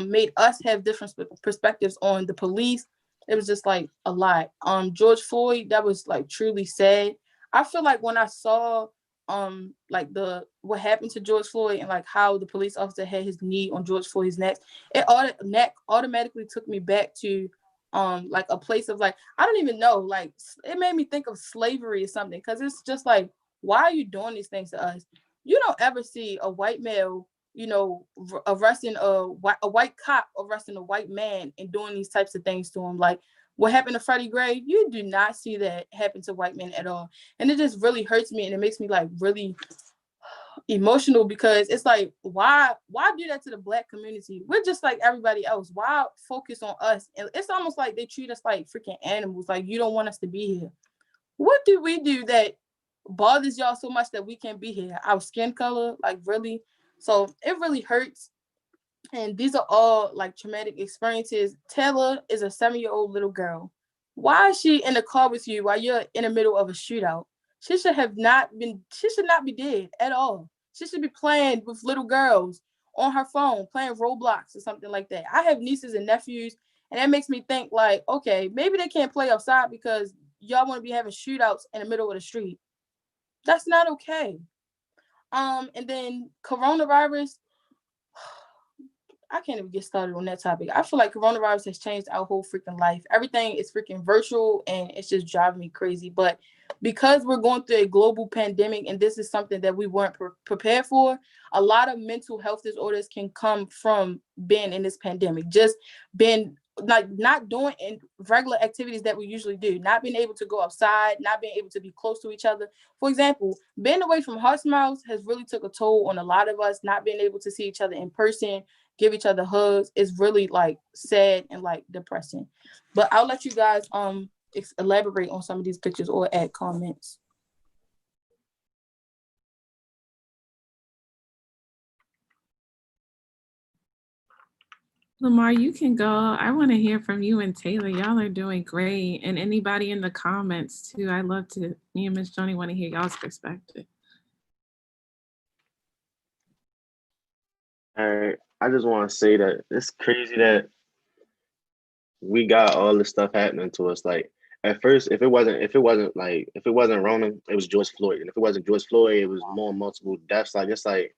made us have different perspectives on the police. It was just like a lot. George Floyd, that was like truly sad. I feel like when I saw like what happened to George Floyd and like how the police officer had his knee on George Floyd's neck, it automatically took me back to like a place of like, I don't even know, like it made me think of slavery or something, because it's just like, why are you doing these things to us? You don't ever see a white male, arresting a white cop arresting a white man and doing these types of things to him. Like what happened to Freddie Gray, you do not see that happen to white men at all. And it just really hurts me, and it makes me like really emotional, because it's like, why do that to the Black community? We're just like everybody else. Why focus on us? And it's almost like they treat us like freaking animals. Like, you don't want us to be here. What do we do that bothers y'all so much that we can't be here? Our skin color, like really? So it really hurts. And these are all like traumatic experiences. Taylor is a 7-year-old little girl. Why is she in the car with you while you're in the middle of a shootout? She should not be dead at all. She should be playing with little girls on her phone, playing Roblox or something like that. I have nieces and nephews, and that makes me think like, okay, maybe they can't play outside because y'all want to be having shootouts in the middle of the street. That's not okay. And then coronavirus, I can't even get started on that topic. I feel like coronavirus has changed our whole freaking life. Everything is freaking virtual, and it's just driving me crazy. But because we're going through a global pandemic, and this is something that we weren't prepared for, a lot of mental health disorders can come from being in this pandemic. Just being like not doing regular activities that we usually do, not being able to go outside, not being able to be close to each other. For example, being away from HeartSmiles has really took a toll on a lot of us. Not being able to see each other in person, give each other hugs, is really like sad and like depressing. But I'll let you guys elaborate on some of these pictures or add comments. Lamar, you can go. I want to hear from you and Taylor. Y'all are doing great. And anybody in the comments too. I love to, me and Miss Joni want to hear y'all's perspective. All right. I just want to say that it's crazy that we got all this stuff happening to us. Like at first, if it wasn't Rona, it was George Floyd. And if it wasn't George Floyd, it was multiple deaths. Like it's like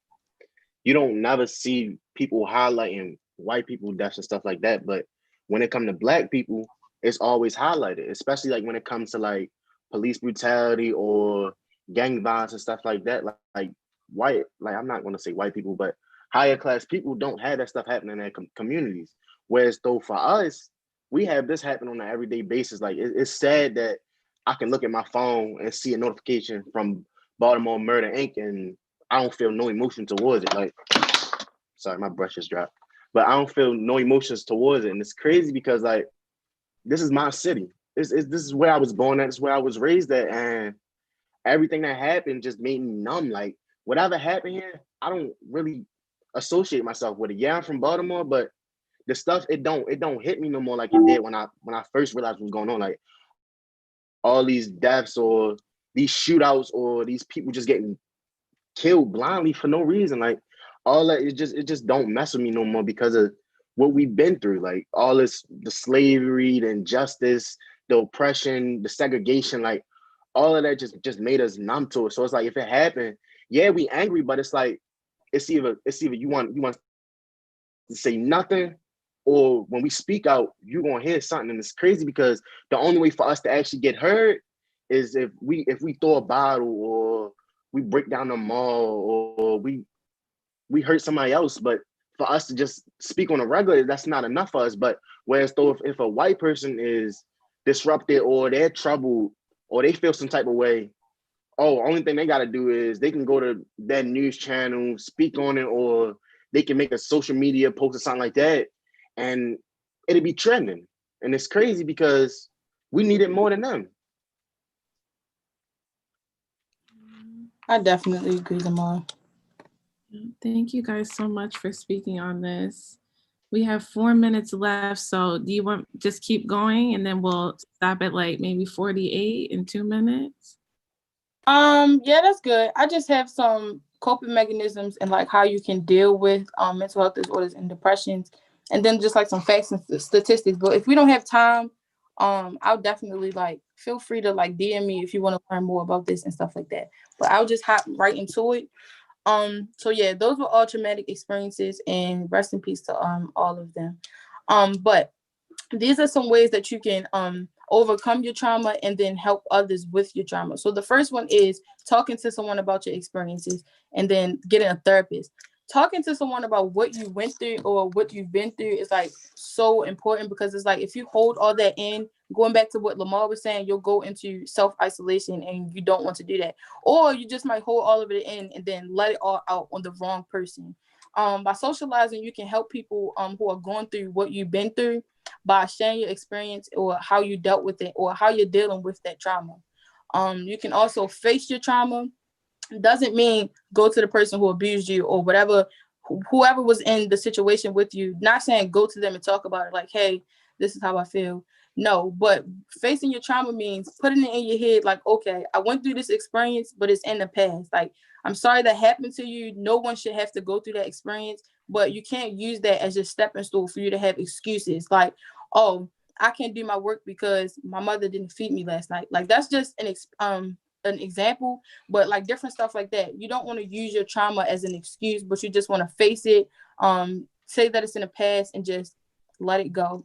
you don't never see people highlighting white people deaths and stuff like that. But when it comes to Black people, it's always highlighted, especially like when it comes to like police brutality or gang violence and stuff like that. Like white, like I'm not going to say white people, but higher class people don't have that stuff happening in their communities. Whereas though for us, we have this happen on an everyday basis. Like it's sad that I can look at my phone and see a notification from Baltimore Murder Inc. and I don't feel no emotion towards it. Like, sorry, my brush just dropped. But I don't feel no emotions towards it. And it's crazy because like, this is my city. This is where I was born at. This is where I was raised at. And everything that happened just made me numb. Like whatever happened here, I don't really associate myself with it. Yeah, I'm from Baltimore, but the stuff, it don't hit me no more like it did when I first realized what was going on. Like all these deaths or these shootouts or these people just getting killed blindly for no reason. Like all that, it just don't mess with me no more because of what we've been through. Like all this, the slavery, the injustice, the oppression, the segregation, like all of that just made us numb to it. So it's like if it happened, yeah, we angry, but it's like it's either you want to say nothing, or when we speak out, you're gonna hear something. And it's crazy because the only way for us to actually get heard is if we throw a bottle or we break down the mall or we hurt somebody else. But for us to just speak on a regular, that's not enough for us. But whereas though if a white person is disrupted or they're troubled or they feel some type of way, only thing they got to do is they can go to that news channel, speak on it, or they can make a social media post or something like that, and it'll be trending. And it's crazy because we need it more than them. I definitely agree, Jamal. Thank you guys so much for speaking on this. We have 4 minutes left, so do you want just keep going and then we'll stop at like maybe 48 in 2 minutes? Yeah, that's good. I just have some coping mechanisms and like how you can deal with mental health disorders and depressions, and then just like some facts and statistics. But if we don't have time, I'll definitely like feel free to like DM me if you want to learn more about this and stuff like that. But I'll just hop right into it. So yeah, those were all traumatic experiences, and rest in peace to all of them. But these are some ways that you can overcome your trauma and then help others with your trauma. So the first one is talking to someone about your experiences and then getting a therapist. Talking to someone about what you went through or what you've been through is like so important, because it's like if you hold all that in, going back to what Lamar was saying, you'll go into self-isolation and you don't want to do that. Or you just might hold all of it in and then let it all out on the wrong person. By socializing, you can help people who are going through what you've been through by sharing your experience or how you dealt with it or how you're dealing with that trauma. You can also face your trauma. Doesn't mean go to the person who abused you or whatever, whoever was in the situation with you. Not saying go to them and talk about it like, hey, this is how I feel. No, but facing your trauma means putting it in your head like, okay, I went through this experience, but it's in the past. Like, I'm sorry that happened to you. No one should have to go through that experience, but you can't use that as your stepping stool for you to have excuses like, oh, I can't do my work because my mother didn't feed me last night. Like, that's just an example, but like different stuff like that. You don't want to use your trauma as an excuse, but you just want to face it, say that it's in the past and just let it go.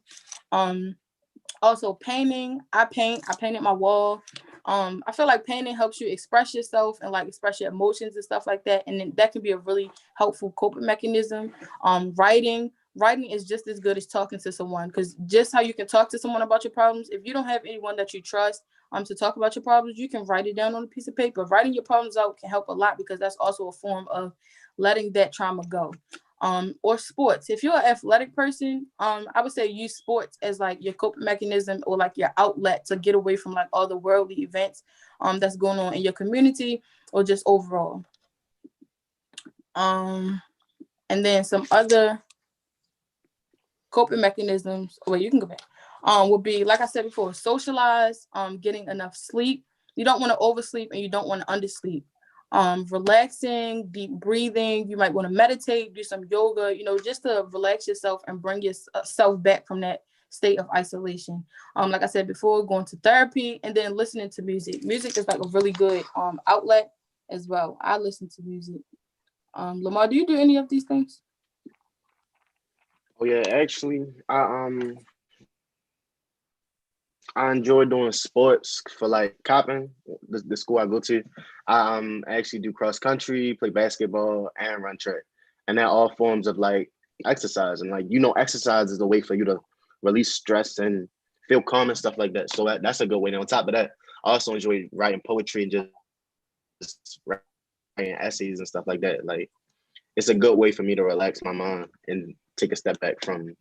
Also painting. I painted my wall. I feel like painting helps you express yourself and like express your emotions and stuff like that, and then that can be a really helpful coping mechanism. Writing is just as good as talking to someone, because just how you can talk to someone about your problems, if you don't have anyone that you trust to talk about your problems, you can write it down on a piece of paper. Writing your problems out can help a lot, because that's also a form of letting that trauma go. Or sports. If you're an athletic person, I would say use sports as like your coping mechanism or like your outlet to get away from like all the worldly events that's going on in your community or just overall. And then some other coping mechanisms, wait, you can go back, would be, like I said before, socialize, getting enough sleep. You don't want to oversleep and you don't want to undersleep. Relaxing, deep breathing. You might want to meditate, do some yoga, just to relax yourself and bring yourself back from that state of isolation. Like I said before, going to therapy and then listening to music. Music is like a really good outlet as well. I listen to music. Lamar, do you do any of these things? Oh yeah, actually, I enjoy doing sports for like copping, the school I go to. I actually do cross country, play basketball, and run track, and they're all forms of like exercise. And like exercise is a way for you to release stress and feel calm and stuff like that. So that's a good way. And on top of that, I also enjoy writing poetry and just writing essays and stuff like that. Like it's a good way for me to relax my mind and take a step back from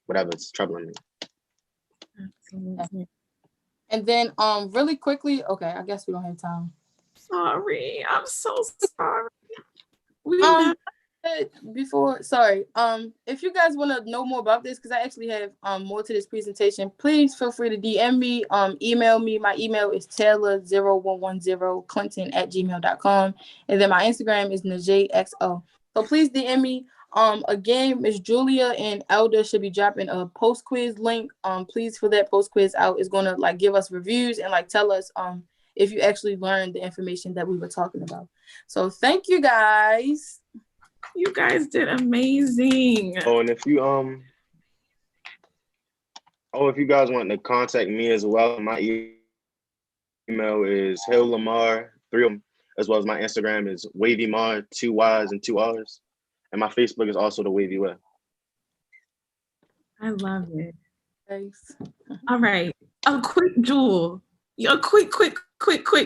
whatever's troubling me. Absolutely. And then really quickly, okay, I guess we don't have time. Sorry, I'm so sorry. Before, sorry. If you guys want to know more about this, because I actually have more to this presentation, please feel free to DM me, email me. My email is taylor0110clinton@gmail.com. And then my Instagram is najayxo. So please DM me. Again, Miss Julia and Elder should be dropping a post quiz link. Please fill that post quiz out. It's gonna like give us reviews and like tell us if you actually learned the information that we were talking about. So thank you guys. You guys did amazing. Oh, and if you guys want to contact me as well, my email is hilllamar3, as well as my Instagram is wavymar, 2 Y's and 2 R's, and my Facebook is also the Wavy Way. I love it. Thanks. All right, a quick jewel. A quick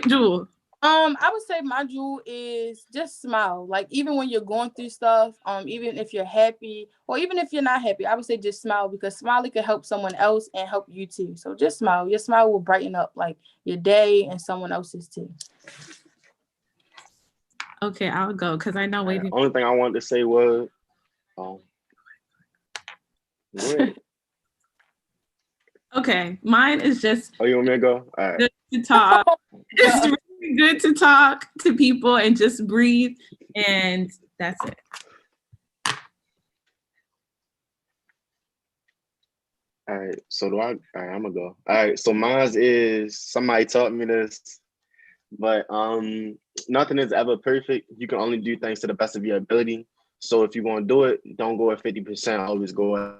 jewel. I would say my jewel is just smile. Like even when you're going through stuff, even if you're happy or even if you're not happy, I would say just smile, because smiling can help someone else and help you too. So just smile. Your smile will brighten up like your day and someone else's too. Okay, I'll go because I know Wavy. Only thing I wanted to say was, go ahead. Okay, mine is just. Oh, you want me to go? All right. Good to talk. It's really good to talk to people and just breathe, and that's it. All right, so all right, I'm gonna go. All right, so mine is, somebody taught me this, but nothing is ever perfect. You can only do things to the best of your ability. So if you want to do it, don't go at 50%. Always go at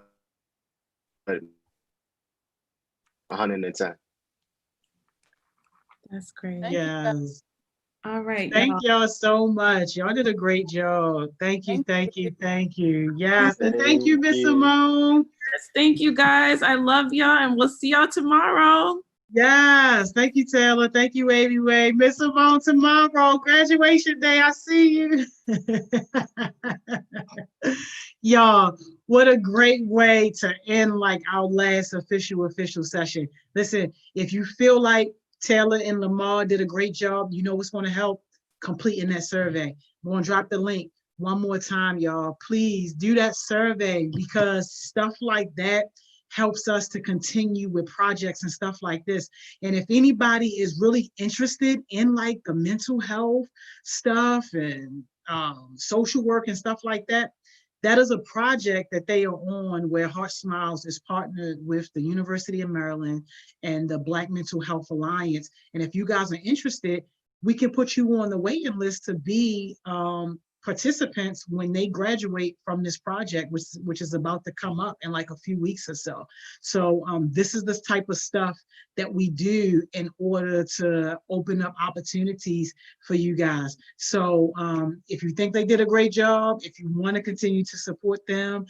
110. That's great. Yes. All right. Thank y'all so much. Y'all did a great job. Thank you. Yes. And thank you, Miss Simone. Yes, thank you guys. I love y'all, and we'll see y'all tomorrow. Yes. Thank you, Taylor. Thank you, Wavy Way. Miss Simone, tomorrow, graduation day. I see you. Y'all, what a great way to end like our last official session. Listen, if you feel like Taylor and Lamar did a great job, you know what's going to help? Completing that survey. I'm going to drop the link one more time, y'all. Please do that survey, because stuff like that helps us to continue with projects and stuff like this. And if anybody is really interested in like the mental health stuff and social work and stuff like that, that is a project that they are on where HeartSmiles is partnered with the University of Maryland and the Black Mental Health Alliance. And if you guys are interested, we can put you on the waiting list to be participants when they graduate from this project, which is about to come up in like a few weeks or so. So this is the type of stuff that we do in order to open up opportunities for you guys. So if you think they did a great job, if you want to continue to support them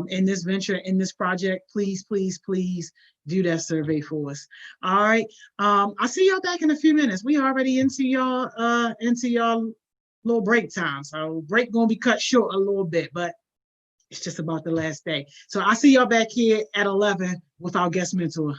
in this venture, in this project, please do that survey for us. All right. I'll see y'all back in a few minutes. We already into y'all little break time. So break gonna be cut short a little bit, but it's just about the last day. So I'll see y'all back here at 11 with our guest mentor.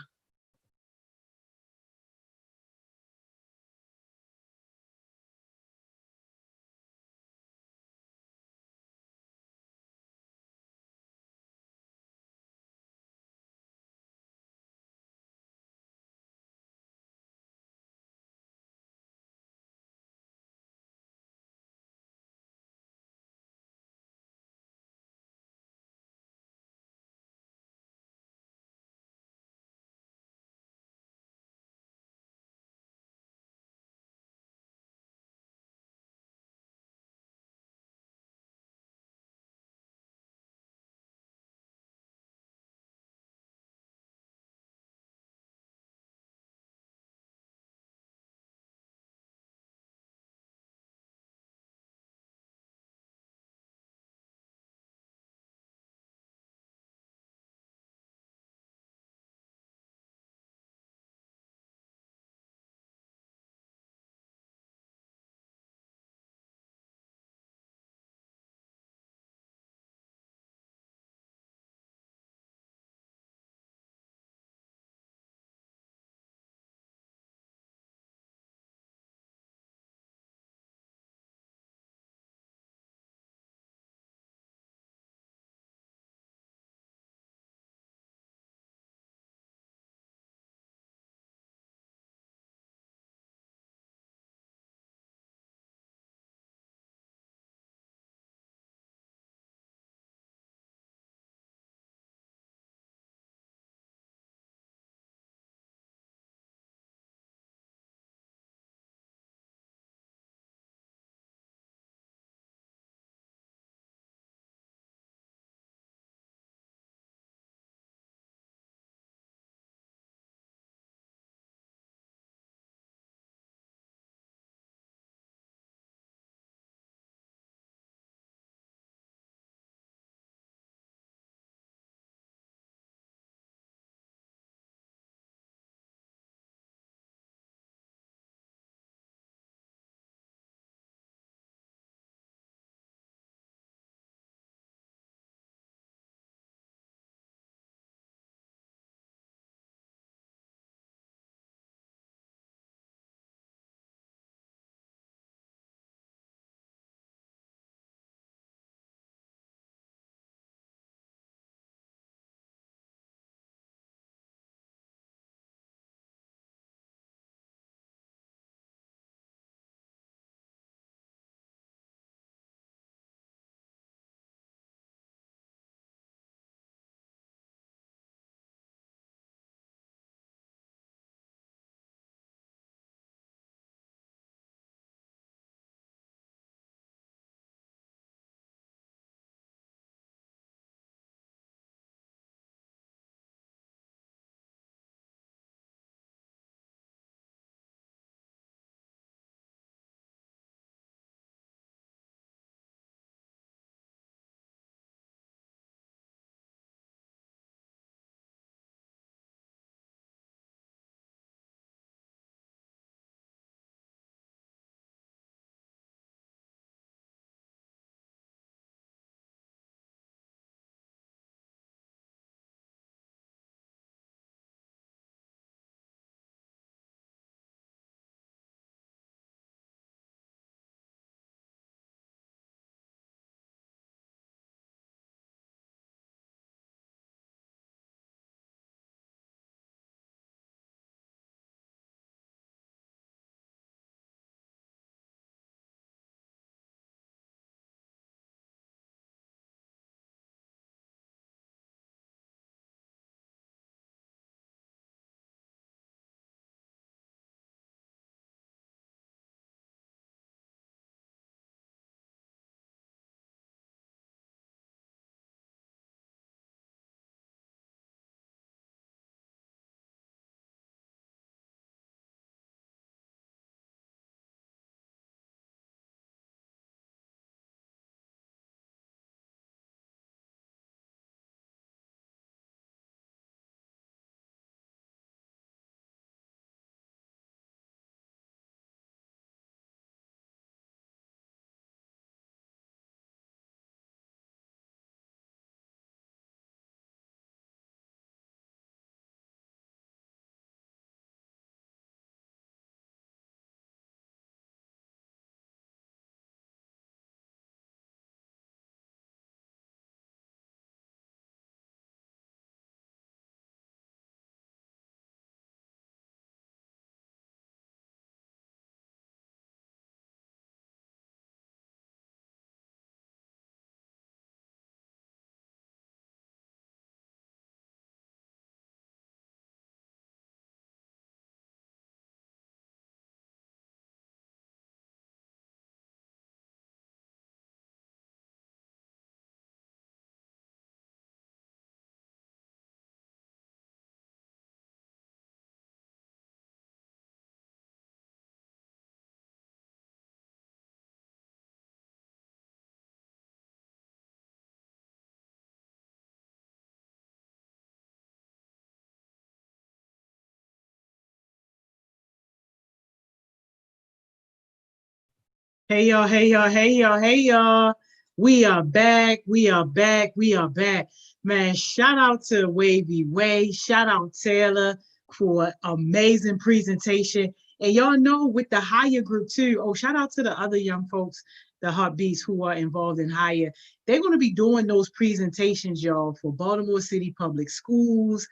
Hey y'all, hey y'all, hey y'all, hey y'all. We are back. We are back. We are back. Man, shout out to Wavy Way. Shout out Taylor for amazing presentation. And y'all know with the higher group too. Oh, shout out to the other young folks, the Heartbeats who are involved in higher. They're going to be doing those presentations, y'all, for Baltimore City Public Schools,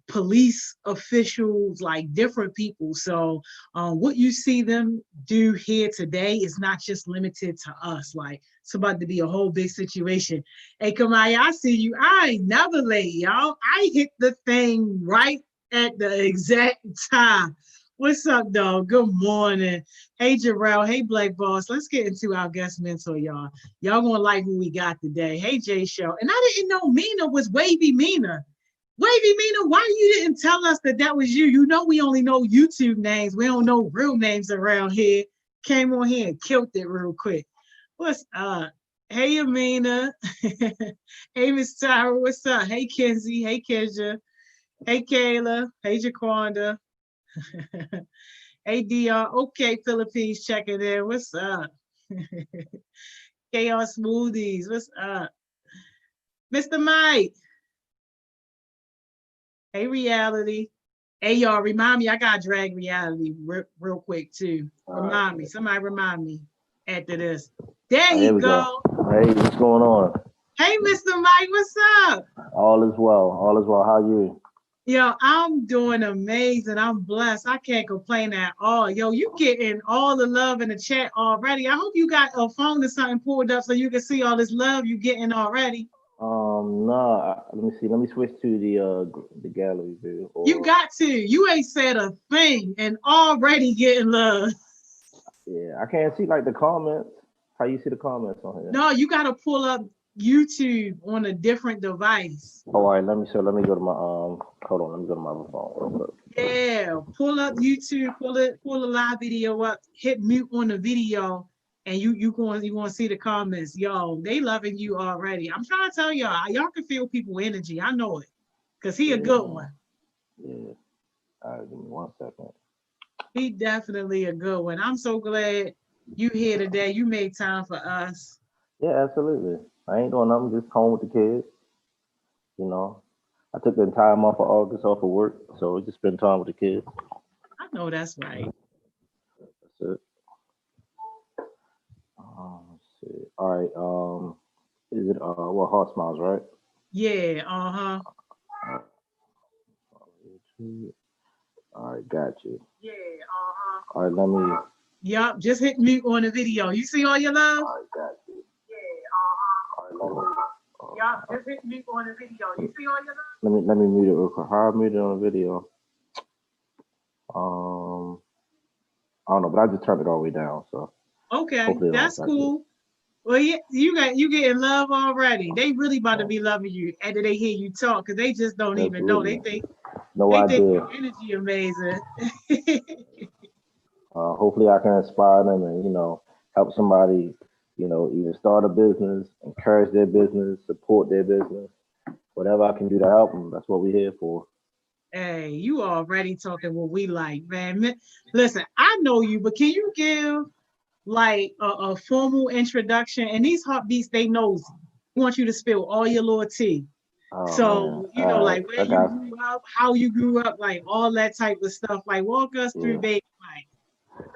police officials, like different people. So what you see them do here today is not just limited to us. Like it's about to be a whole big situation. Hey, Kamaya, I see you. I ain't never late, y'all. I hit the thing right at the exact time. What's up, dog? Good morning. Hey, Jarrell. Hey, Black Boss. Let's get into our guest mentor, y'all. Y'all gonna like who we got today. Hey, Jay Show. And I didn't know Mina was Wavy Mina. Wavy Mina, why you didn't tell us that that was you? You know we only know YouTube names. We don't know real names around here. Came on here and killed it real quick. What's up? Hey, Amina. Hey, Miss Tyra. What's up? Hey, Kenzie. Hey, Kendra. Hey, Kayla. Hey, Jaquanda. Hey, Dion. Okay, Philippines checking in. What's up? Chaos Smoothies. What's up? Mr. Mike. Hey, Reality. Hey, y'all, remind me, I got to drag Reality real quick, too. Remind me. Somebody remind me after this. There you go. Hey, what's going on? Hey, Mr. Mike, what's up? All is well. All is well. How are you? Yo, I'm doing amazing. I'm blessed. I can't complain at all. Yo, you getting all the love in the chat already. I hope you got a phone or something pulled up so you can see all this love you getting already. No. Let me see. Let me switch to the gallery view. You got to. You ain't said a thing and already getting love. Yeah, I can't see like the comments. How you see the comments on here? No, you got to pull up YouTube on a different device. Oh, all right. Let me go to my Hold on. Let me go to my phone real quick. Yeah, pull up YouTube. Pull the live video up. Hit mute on the video, and you going to see the comments. Yo, they loving you already. I'm trying to tell y'all can feel people energy. I know it, cause he a good one. Yeah. All right. Give me 1 second. He definitely a good one. I'm so glad you here today. You made time for us. Yeah, absolutely. I ain't doing nothing. Just home with the kids. You know, I took the entire month of August off of work, so just spend time with the kids. I know that's right. That's it. Let's see. All right. Is it HeartSmiles, right? Yeah. All right, got you. Yeah. All right, let me. Yup. Just hit mute on the video. You see all your love? All right, got you. Yeah. All right, let me. Yup. Just hit mute on the video. You see all your love? Let me mute it real quick. How I mute it on the video? I don't know, but I just turned it all the way down. So okay, that's cool. Well, yeah, you getting love already. They really about to be loving you after they hear you talk, because they just don't even know. They think your energy amazing. Hopefully I can inspire them and help somebody, either start a business, encourage their business, support their business, whatever I can do to help them. That's what we're here for. Hey, you already talking what we like, man. Listen, I know you, but can you give like a formal introduction? And these Heartbeats, they nosy. We want you to spill all your little tea. Oh, so, man. Like where you grew up, how you grew up, like all that type of stuff. Like walk us through, baby.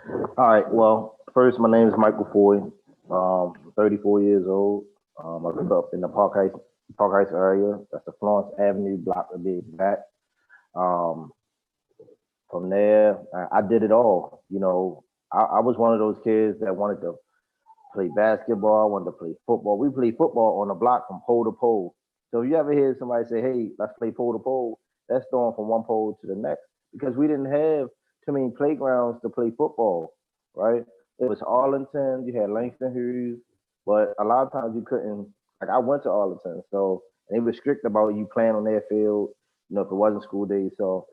All right. Well, first, my name is Michael Foy. I'm 34 years old. I grew up in the Park Heights area. That's the Florence Avenue block to be exact. From there, I did it all. I was one of those kids that wanted to play basketball, wanted to play football. We played football on the block from pole to pole. So if you ever hear somebody say, hey, let's play pole to pole, that's throwing from one pole to the next, because we didn't have too many playgrounds to play football, right? It was Arlington, you had Langston Hughes, but a lot of times you couldn't. Like I went to Arlington, so they were strict about you playing on their field, if it wasn't school days. So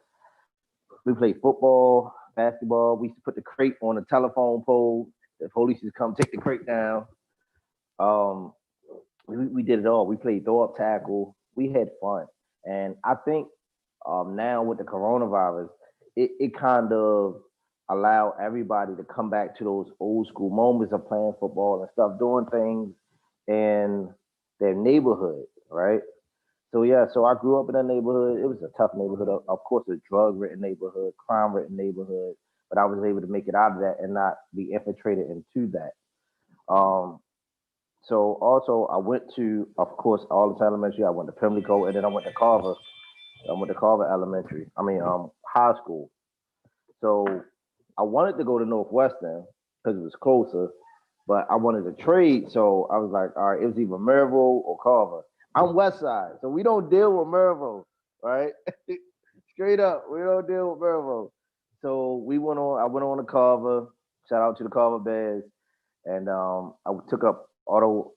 we played football, basketball. We used to put the crate on the telephone pole. The police used to come take the crate down. We did it all. We played throw up tackle. We had fun. And I think now with the coronavirus, it kind of allow everybody to come back to those old school moments of playing football and stuff, doing things in their neighborhood, right? So yeah, so I grew up in a neighborhood. It was a tough neighborhood, of course, a drug-ridden neighborhood, crime-ridden neighborhood. But I was able to make it out of that and not be infiltrated into that. Um, so also I went to, of course, Arlington Elementary. I went to Pimlico, and then I went to Carver. I went to Carver Elementary. High school. So I wanted to go to Northwestern because it was closer, but I wanted to trade. So I was like, all right, it was either Maryville or Carver. I'm West Side, so we don't deal with Maryville, right? Straight up, we don't deal with Maryville. So I went on to Carver. Shout out to the Carver Bears, and I took up auto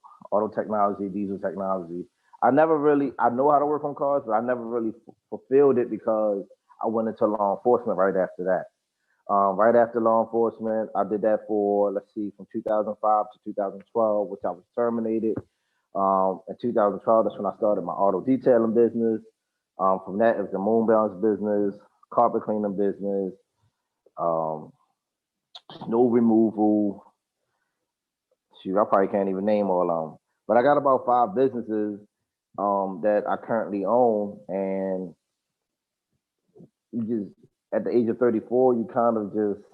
technology, diesel technology. I know how to work on cars, but I never really fulfilled it because I went into law enforcement right after that. Right after law enforcement, I did that for, let's see, from 2005 to 2012, which I was terminated. In 2012, that's when I started my auto detailing business. From that, it was a moon balance business, carpet cleaning business, um, snow removal. Shoot, I probably can't even name all of them. But I got about 5 businesses that I currently own, and you just at the age of 34, you kind of just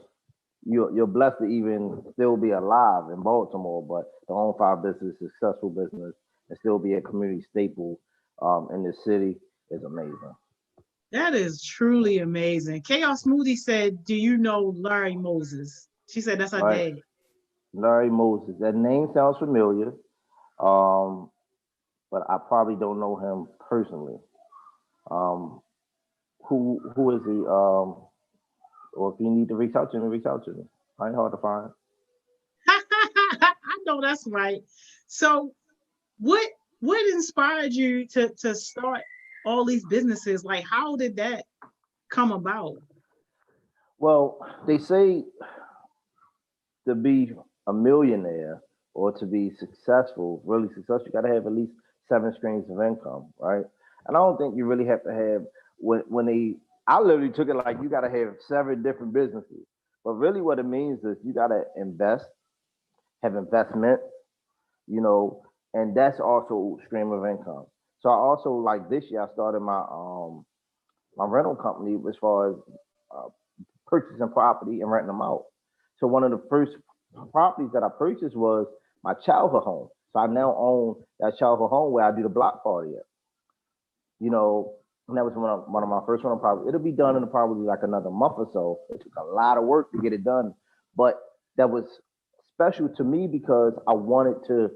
you're blessed to even still be alive in Baltimore, but to own 5 businesses, successful business, and still be a community staple in the city is amazing. That is truly amazing. Chaos Smoothie said, "Do you know Larry Moses?" She said that's her Right, dad. Larry Moses. That name sounds familiar, um, but I probably don't know him personally. Um, who is he? Or if you need to reach out to me, reach out to me. I ain't hard to find. I know that's right. So, what what inspired you to start all these businesses? Like, how did that come about? Well, they say to be a millionaire or to be successful, really successful, you got to have at least 7 streams of income, right? And I don't think you really have to have when they. I literally took it like you got to have 7 different businesses, but really what it means is you got to invest, have investment, you know, and that's also stream of income. So I also like this year I started my rental company as far as uh, purchasing property and renting them out. So one of the first properties that I purchased was my childhood home. So I now own that childhood home where I do the block party at. You know, and that was one of my first rental properties. It'll be done in probably like another month or so. It took a lot of work to get it done, but that was special to me because I wanted to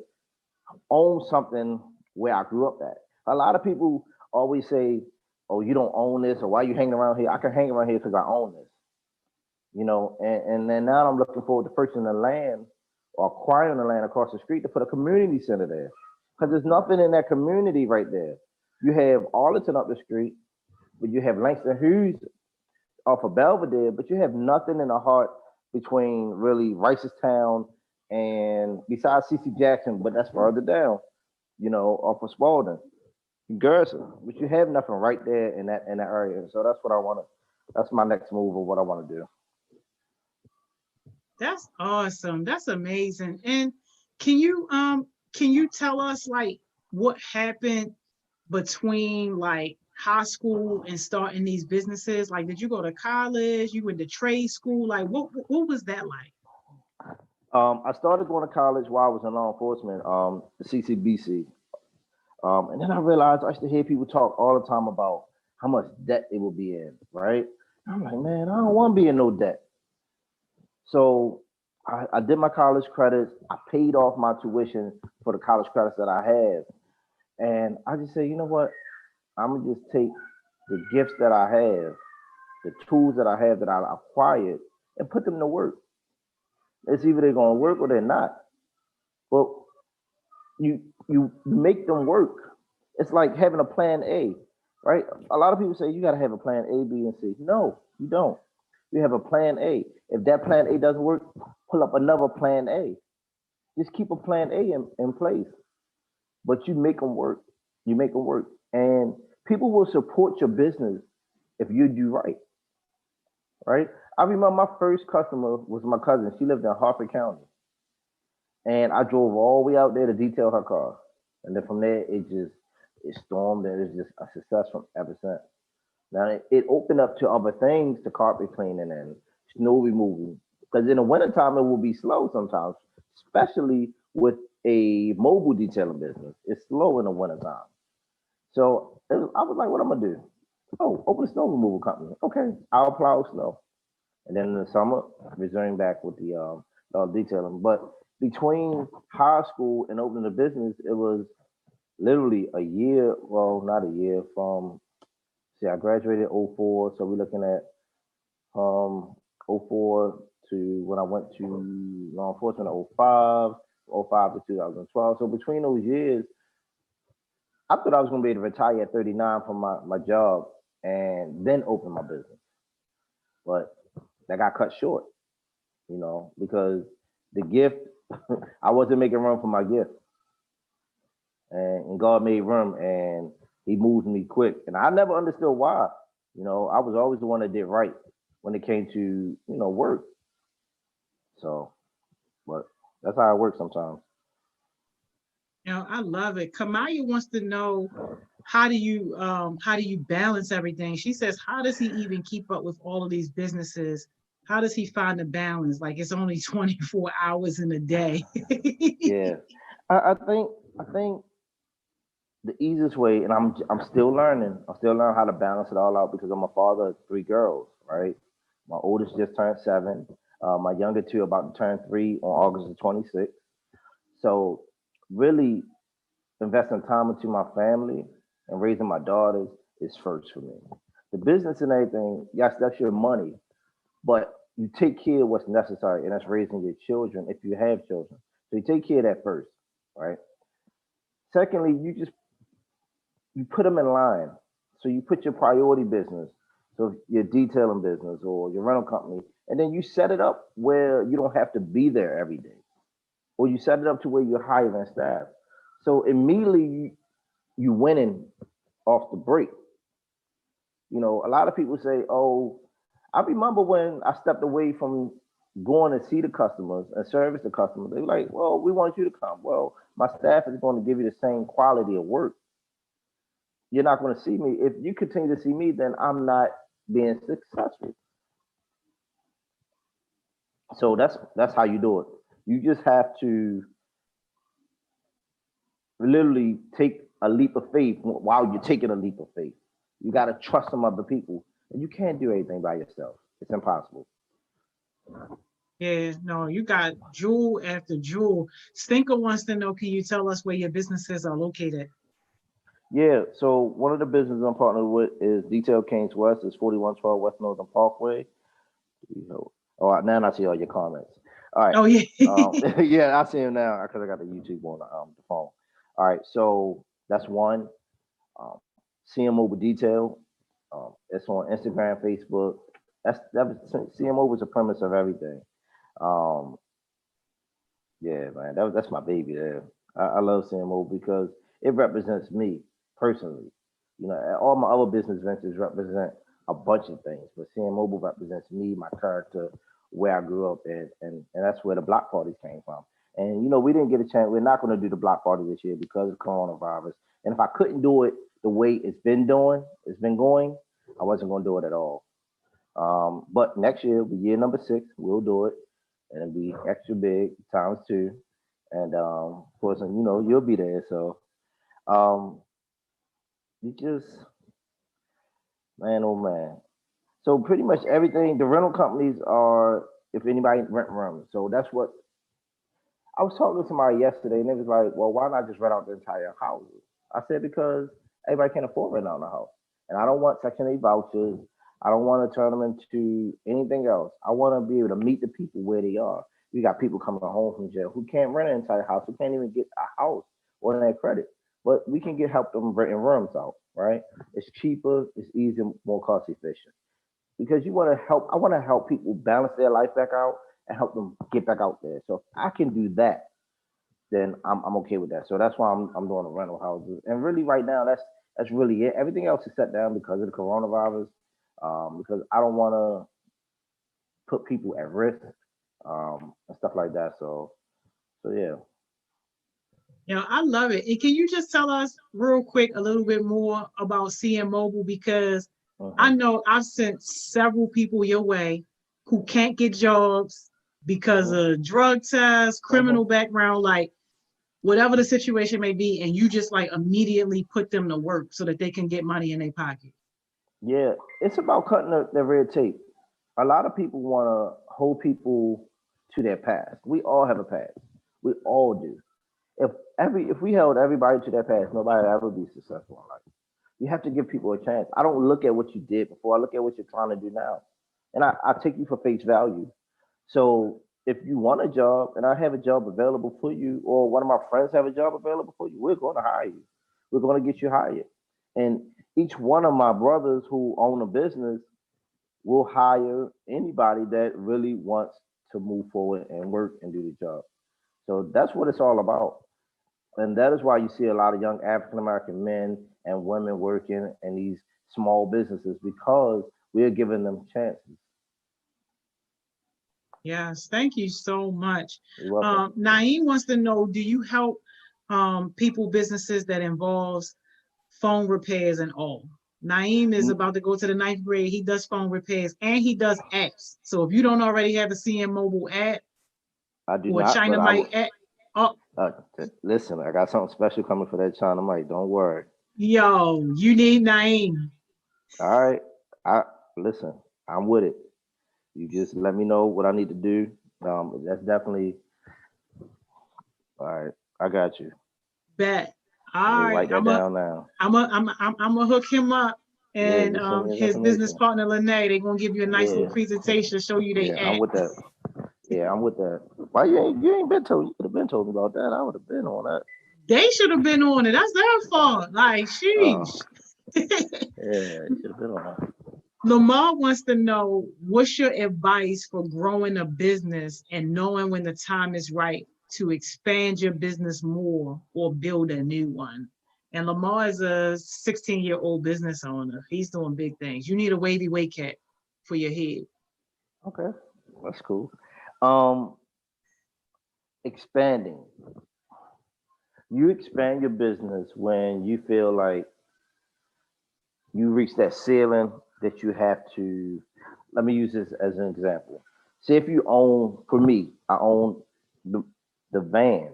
own something where I grew up at. A lot of people always say, "Oh, you don't own this," or "Why are you hanging around here?" I can hang around here because I own this, you know. And then now I'm looking forward to purchasing the land or acquiring the land across the street to put a community center there, because there's nothing in that community right there. You have Arlington up the street, but you have Langston Hughes off of Belvedere, but you have nothing in the heart between really Ricestown and besides CC Jackson, but that's further down, you know, off of Spalding, Garrison, but you have nothing right there in that area. So that's what I want to. That's my next move of what I want to do. That's awesome. That's amazing. And can you tell us like what happened between like high school and starting these businesses? Like, did you go to college? You went to trade school? Like, what was that like? I started going to college while I was in law enforcement, the CCBC, and then I realized I used to hear people talk all the time about how much debt they will be in, right? I'm like, man, I don't want to be in no debt. So I did my college credits. I paid off my tuition for the college credits that I have. And I just say, you know what? I'm gonna just take the gifts that I have, the tools that I have that I acquired, and put them to work. It's either they're gonna work or they're not. But you make them work. It's like having a plan A, right? A lot of people say you gotta have a plan A, B, and C. No, you don't. You have a plan A. If that plan A doesn't work, pull up another plan A. Just keep a plan A in place. But you make them work. You make them work. And people will support your business if you do right. Right? I remember my first customer was my cousin. She lived in Harford County, and I drove all the way out there to detail her car, and then from there it stormed, and it's just a success from ever since. Now it opened up to other things, to carpet cleaning and snow removal, because in the wintertime it will be slow sometimes, especially with a mobile detailing business. It's slow in the wintertime. So I was like, what I'm gonna do? Oh, open a snow removal company. Okay, I'll plow snow. And then in the summer, resume back with the detailing. But between high school and opening the business, it was literally a year. Well, not a year. From see, I graduated '04, so we're looking at '04 to when I went to law enforcement '05, '05 to 2012. So between those years, I thought I was going to be able to retire at 39 from my job and then open my business. But that got cut short, because the gift, I wasn't making room for my gift. And God made room, and he moved me quick. And I never understood why. I was always the one that did right when it came to, work. So, but that's how it works sometimes. I love it. Kamaya wants to know, how do you balance everything? She says, how does he even keep up with all of these businesses? How does he find the balance? Like, it's only 24 hours in a day. Yeah. I think the easiest way, and I'm still learning. I'm still learning how to balance it all out, because I'm a father of three girls, right? My oldest just turned 7. My younger two about to turn 3 on August the 26th. So really investing time into my family and raising my daughters is first for me. The business and everything, yes, that's your money, but you take care of what's necessary, and that's raising your children if you have children. So you take care of that first, right? Secondly, you put them in line. So you put your priority business, so your detailing business or your rental company, and then you set it up where you don't have to be there every day, or you set it up to where you're hiring staff. So immediately you winning off the break. A lot of people say, "Oh, I remember when I stepped away from going to see the customers and service the customers." They're like, "Well, we want you to come." Well, my staff is going to give you the same quality of work. You're not going to see me. If you continue to see me, then I'm not being successful. So that's how you do it. You just have to literally take a leap of faith while you're taking a leap of faith. You got to trust some other people, and you can't do anything by yourself. It's impossible. Yeah, no, you got jewel after jewel. Stinker wants to know, can you tell us where your businesses are located? Yeah, so one of the businesses I'm partnered with is Detail Kings West. It's 4112 West Northern Parkway. Oh, now I see all your comments. All right. Oh, yeah. Yeah, I see them now because I got the YouTube on the phone. All right, so that's one. Um, CMO with Detail. It's on Instagram, Facebook. CMO was the premise of everything. Um, yeah, man, that's my baby there. I love CMO because it represents me personally. All my other business ventures represent a bunch of things, but CMO represents me, my character, where I grew up, and that's where the block parties came from. And we didn't get a chance. We're not going to do the block party this year because of coronavirus. And if I couldn't do it the way it's been going, I wasn't going to do it at all. But next year, year number 6, we'll do it, and it'll be extra big times 2. And of course, you'll be there. So you just, man, oh man. So pretty much everything. The rental companies are, if anybody rent rooms. So that's what I was talking to somebody yesterday, and it was like, well, why not just rent out the entire house? I said, because everybody can't afford rent out the house. And I don't want Section 8 vouchers. I don't want to turn them into anything else. I want to be able to meet the people where they are. We got people coming home from jail who can't rent an entire house, who can't even get a house on their credit. But we can help them renting rooms out, right? It's cheaper, it's easier, more cost efficient. Because I want to help people balance their life back out and help them get back out there. So if I can do that, then I'm okay with that. So that's why I'm doing the rental houses. And really right now, that's really it. Everything else is set down because of the coronavirus. Because I don't want to put people at risk, and stuff like that. So yeah. I love it. And can you just tell us real quick a little bit more about CM Mobile? Because I Mhm, know I've sent several people your way who can't get jobs because mhm, of drug tests, mhm. criminal background, like whatever the situation may be, and you just like immediately put them to work so that they can get money in their pocket. Yeah, it's about cutting the red tape. A lot of people want to hold people to their past. We all have a past. We all do. If we held everybody to their past, nobody would ever be successful in life. You have to give people a chance. I don't look at what you did before. I look at what you're trying to do now, and I take you for face value. So if you want a job and I have a job available for you, or one of my friends have a job available for you, we're going to hire you. We're going to get you hired. And each one of my brothers who own a business will hire anybody that really wants to move forward and work and do the job. So that's what it's all about. And that is why you see a lot of young African American men and women working in these small businesses because we're giving them chances. Yes, thank you so much. You're welcome. Naeem wants to know, do you help people, businesses that involves phone repairs and all? Naeem is Mm, about to go to the ninth grade. He does phone repairs and he does apps. So if you don't already have a CM mobile app I do or a not, but China I Mite will. app, oh, Listen, I got something special coming for that China Mike. Don't worry. yo, you need Naeem. All right. I listen. I'm with it. You just let me know what I need to do. That's definitely all right. I got you. Bet. Let All me right, write that down now. I'm gonna hook him up Yeah, and just send me his his business information. partner Lene. They're gonna give you a nice little Yeah, presentation, show you they yeah. I'm app. with that. Yeah, I'm with that. Why you ain't been told? You could have been told me about that. I would have been on that. They should have been on it. That's their fault. Like, Oh, sheesh. yeah, you should have been on that. Lamar wants to know what's your advice for growing a business and knowing when the time is right to expand your business more or build a new one. And Lamar is a 16-year-old business owner. He's doing big things. You need a wavy weight cap for your head. Okay, that's cool. Um, Expanding. You expand your business when you feel like you reach that ceiling that you have to. Let me use this as an example. Say if you own, for me, I own the, the van,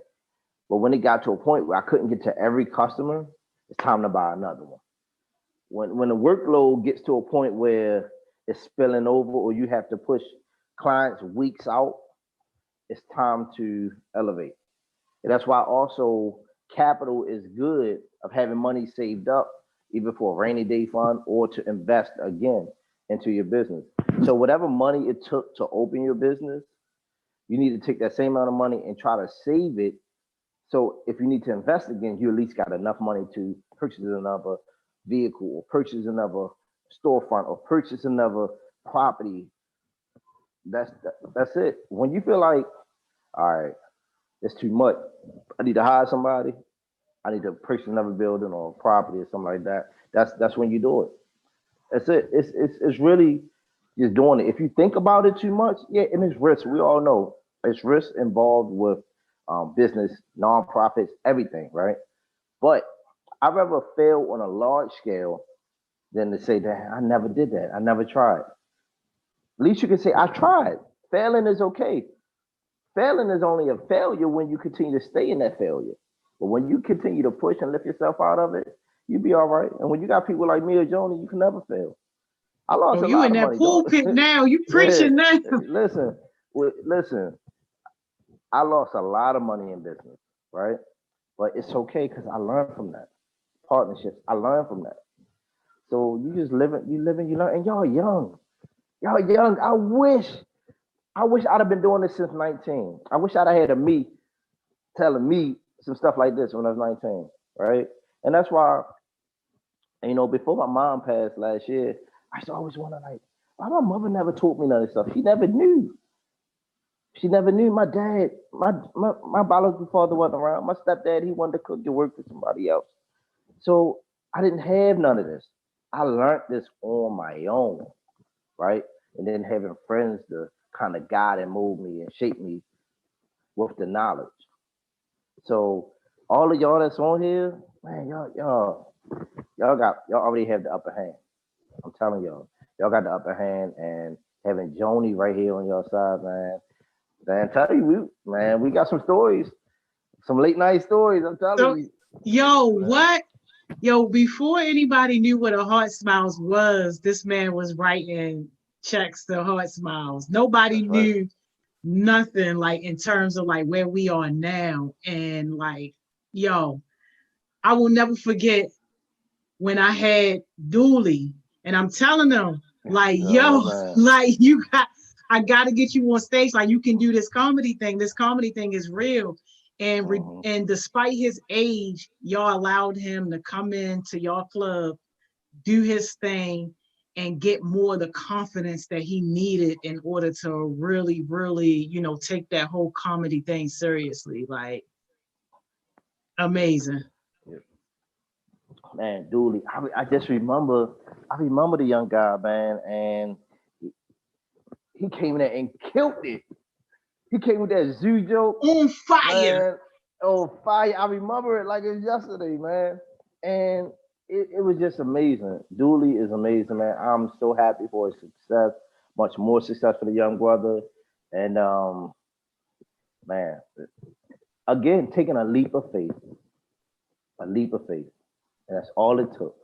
but when it got to a point where I couldn't get to every customer, it's time to buy another one. When the workload gets to a point where it's spilling over or you have to push clients weeks out, it's time to elevate. And that's why also capital is good of having money saved up, either for a rainy day fund or to invest again into your business. So whatever money it took to open your business, you need to take that same amount of money and try to save it. So if you need to invest again, you at least got enough money to purchase another vehicle or purchase another storefront or purchase another property. That's it. When you feel like, all right, it's too much, I need to hire somebody, I need to purchase another building or property or something like that. That's when you do it. That's it. It's really just doing it. If you think about it too much, yeah, and it's risk. We all know it's risk involved with business, nonprofits, everything, right? But I'd rather fail on a large scale than to say that I never did that. I never tried. At least you can say I tried. Failing is okay. Failing is only a failure when you continue to stay in that failure. But when you continue to push and lift yourself out of it, you be all right. And when you got people like me or Joni, you can never fail. I lost Oh, a you lot in of that money, don't pulpit now. You yeah. preaching now. Listen, listen. I lost a lot of money in business, right? But it's okay because I learned from that. Partnerships, I learned from that. So you just living, you learn, and y'all young. Y'all young. I wish I'd have been doing this since 19. I wish I'd have had a me telling me some stuff like this when I was 19, right? And that's why, before my mom passed last year, I used to always wonder, like, why my mother never taught me none of this stuff? She never knew. She never knew. My dad, my biological father wasn't around. My stepdad, he wanted to cook and work for somebody else. So I didn't have none of this. I learned this on my own, right? And then having friends to kind of guide and mold me and shape me with the knowledge. So all of y'all that's on here, man, y'all already have the upper hand. I'm telling y'all got the upper hand, and having Joni right here on your side, man. Man, tell you, we got some stories, some late night stories. I'm So, telling you. yo, what? Yo, before anybody knew what a Heart Smiles was, this man was writing checks to Heart Smiles. Nobody That's right. knew nothing like in terms of like where we are now. And like, yo, I will never forget when I had Dooley, and I'm telling them, like, Oh yo, man. like I gotta get you on stage. Like, you can do this comedy thing. This comedy thing is real. And despite his age, y'all allowed him to come into y'all club, do his thing, and get more of the confidence that he needed in order to really, really, take that whole comedy thing seriously. Like, amazing. Man, Dooley, I just remember, I remember the young guy, man, and he came in there and killed it. He came with that zoo joke, On fire. man. Oh, fire! I remember it like it was yesterday, man. And it was just amazing. Dooley is amazing, man. I'm so happy for his success. Much more success for the young brother. And man, again, taking a leap of faith, a leap of faith, and that's all it took.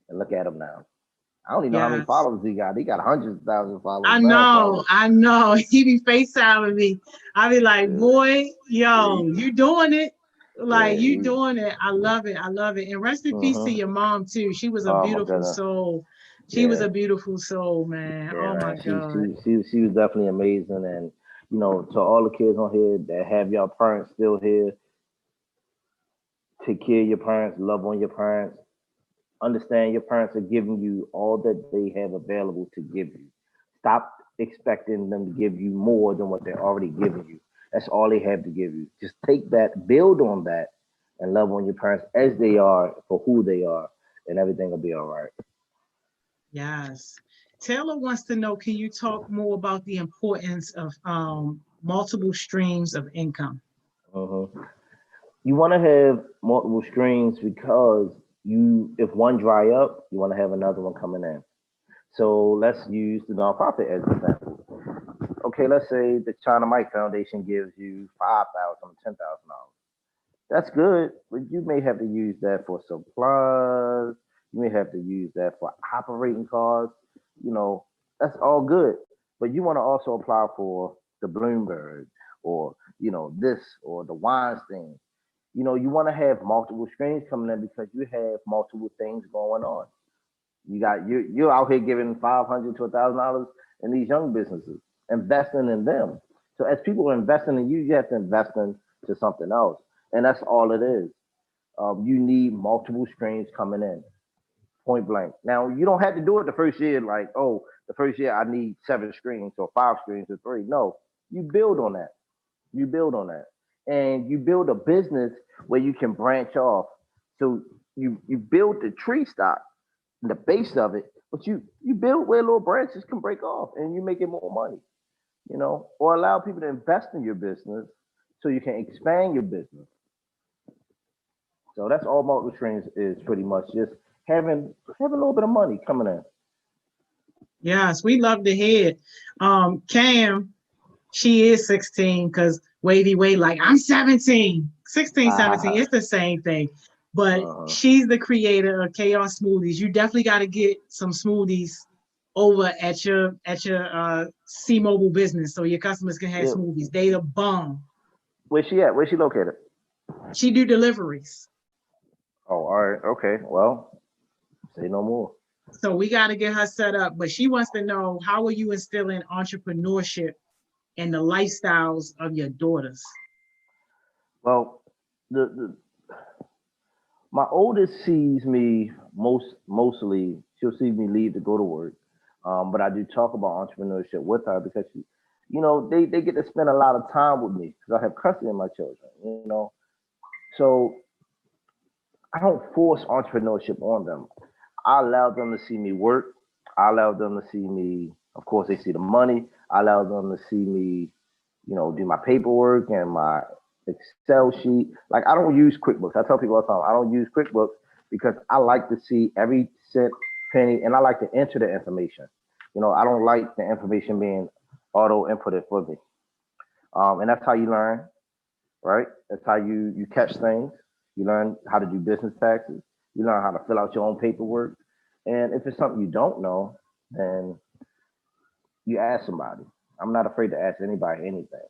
And look at him now. I don't even know how many Yes. followers he got. He got hundreds of thousands of followers I now, know, probably. I know. He be FaceTiming me. I be like, Yeah, boy, yo, yeah, you doing it. Like, yeah. you doing it. I love it. I love it. And rest in peace to Mm-hmm. your mom, too. She was a Oh my beautiful goodness. soul. She was Yeah, a beautiful soul, man. yeah, Oh, my man. God. She was definitely amazing. And to all the kids on here that have your parents still here, take care of your parents, love on your parents, understand your parents are giving you all that they have available to give you. Stop expecting them to give you more than what they're already giving you. That's all they have to give you. Just take that, build on that, and love on your parents as they are for who they are, and everything will be all right. Yes. Taylor wants to know, can you talk more about the importance of multiple streams of income? Mhm. You want to have multiple streams because if one dry up, you want to have another one coming in. So let's use the nonprofit as an example. Okay, let's say the China Mike Foundation gives you $5,000, $10,000. That's good, but you may have to use that for supplies. You may have to use that for operating costs. You know, that's all good. But you want to also apply for the Bloomberg or, this or the Weinstein. You want to have multiple streams coming in because you have multiple things going on. You're out here giving $500 to $1,000 in these young businesses, investing in them. So as people are investing in you, you have to invest into something else, and that's all it is. You need multiple streams coming in, point blank. Now you don't have to do it the first year, like, oh, the first year I need 7 streams or 5 streams or 3. No, you build on that. You build on that, and you build a business where you can branch off. So you build the tree stock, the base of it, but you build where little branches can break off, and you make it more money. Or allow people to invest in your business so you can expand your business. So that's all multiple streams is pretty much just having a little bit of money coming in. Yes, we love to hear it. Cam, she is 16 because Wavy Way, like, I'm 17, 16, 17. It's the same thing. But Uh-huh. she's the creator of Chaos Smoothies. You definitely got to get some smoothies over at your C-Mobile business so your customers can have Yeah. smoothies. They the bomb. Where's she at? Where's she located? She do deliveries. Oh, all right. Okay. Well, say no more. So we got to get her set up. But she wants to know, how are you instilling entrepreneurship in the lifestyles of your daughters? Well, the my oldest sees me mostly. She'll see me leave to go to work, but I do talk about entrepreneurship with her because they get to spend a lot of time with me because I have custody of my children. So I don't force entrepreneurship on them. I allow them to see me work. I allow them to see me Of course, they see the money. I allow them to see me, do my paperwork and my Excel sheet. Like I don't use QuickBooks. I tell people all the time, I don't use QuickBooks because I like to see every cent, penny, and I like to enter the information. I don't like the information being auto inputted for me. And that's how you learn, right? That's how you catch things. You learn how to do business taxes. You learn how to fill out your own paperwork. And if it's something you don't know, then you ask somebody. I'm not afraid to ask anybody anything.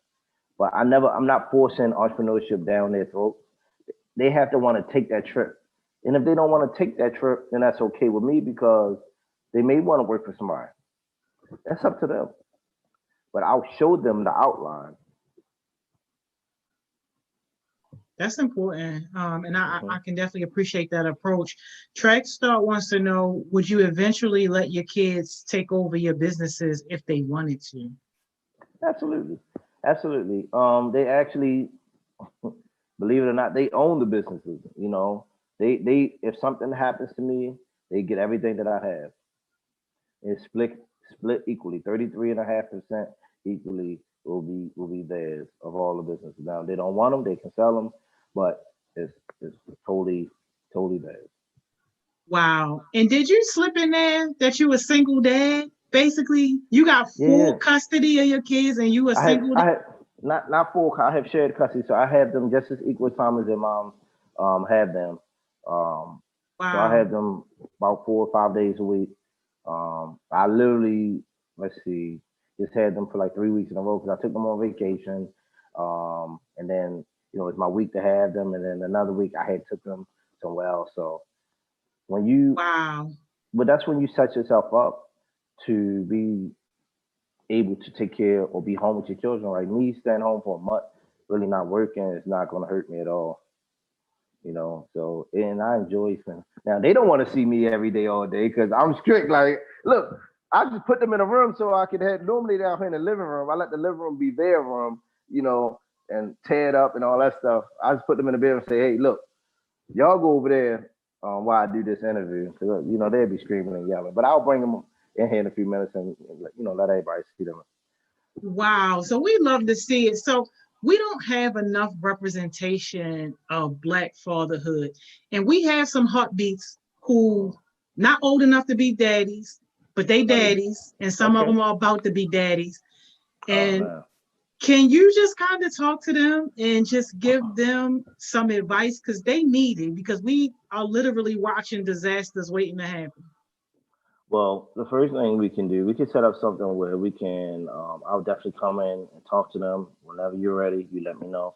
But I'm not forcing entrepreneurship down their throat. They have to want to take that trip. And if they don't want to take that trip, then that's okay with me because they may want to work for somebody. That's up to them. But I'll show them the outline. That's important. And I can definitely appreciate that approach. Trackstar wants to know, would you eventually let your kids take over your businesses if they wanted to? Absolutely. Absolutely. They actually, believe it or not, they own the businesses. They if something happens to me, they get everything that I have. It's split equally. 33.5% equally will be theirs of all the businesses. Now they don't want them, they can sell them, but it's totally theirs. Wow. And did you slip in there that you a single dad? Basically, you got full custody of your kids and you a single dad? I have not full. I have shared custody, so I have them just as equal time as their moms have them. So I have them about 4 or 5 days a week. I literally, let's see, just had them for like 3 weeks in a row because I took them on vacation. And then, it's my week to have them. And then another week I had took them somewhere else. So but that's when you set yourself up to be able to take care or be home with your children. Like me staying home for a month, really not working, is not going to hurt me at all. So, and I enjoy spending. Now they don't want to see me every day, all day, because I'm strict. Like, look, I just put them in a room so I could have. Normally they're out here in the living room. I let the living room be their room, and tear it up and all that stuff. I just put them in the bed and say, hey, look, y'all go over there while I do this interview. Cause, they'll be screaming and yelling. But I'll bring them in here in a few minutes and let everybody see them. Wow. So we love to see it. So we don't have enough representation of Black fatherhood. And we have some heartbeats who not old enough to be daddies, but they daddies, and some of them are about to be daddies. And can you just kind of talk to them and just give them some advice? Because they need it, because we are literally watching disasters waiting to happen. Well, the first thing we can do, we can set up something where we can, I'll definitely come in and talk to them. Whenever you're ready, you let me know.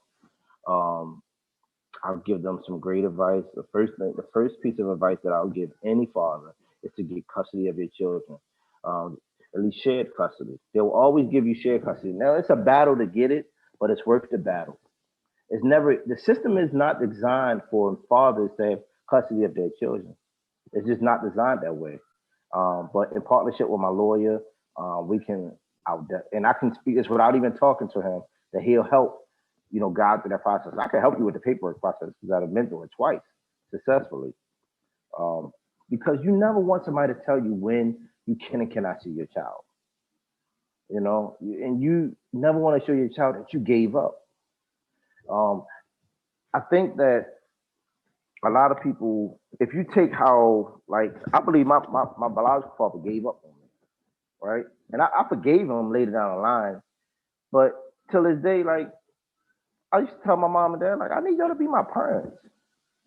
I'll give them some great advice. The first piece of advice that I'll give any father is to get custody of your children. At least shared custody. They will always give you shared custody. Now it's a battle to get it, but it's worth the battle. The system is not designed for fathers to have custody of their children. It's just not designed that way. But in partnership with my lawyer, and I can speak this without even talking to him, that he'll help, guide through that process. I can help you with the paperwork process because I've been through it twice successfully. Because you never want somebody to tell you when you can and cannot see your child. And you never want to show your child that you gave up. I think that a lot of people, if you take how, like, I believe my biological father gave up on me, right? And I forgave him later down the line. But till this day, like, I used to tell my mom and dad, like, I need y'all to be my parents.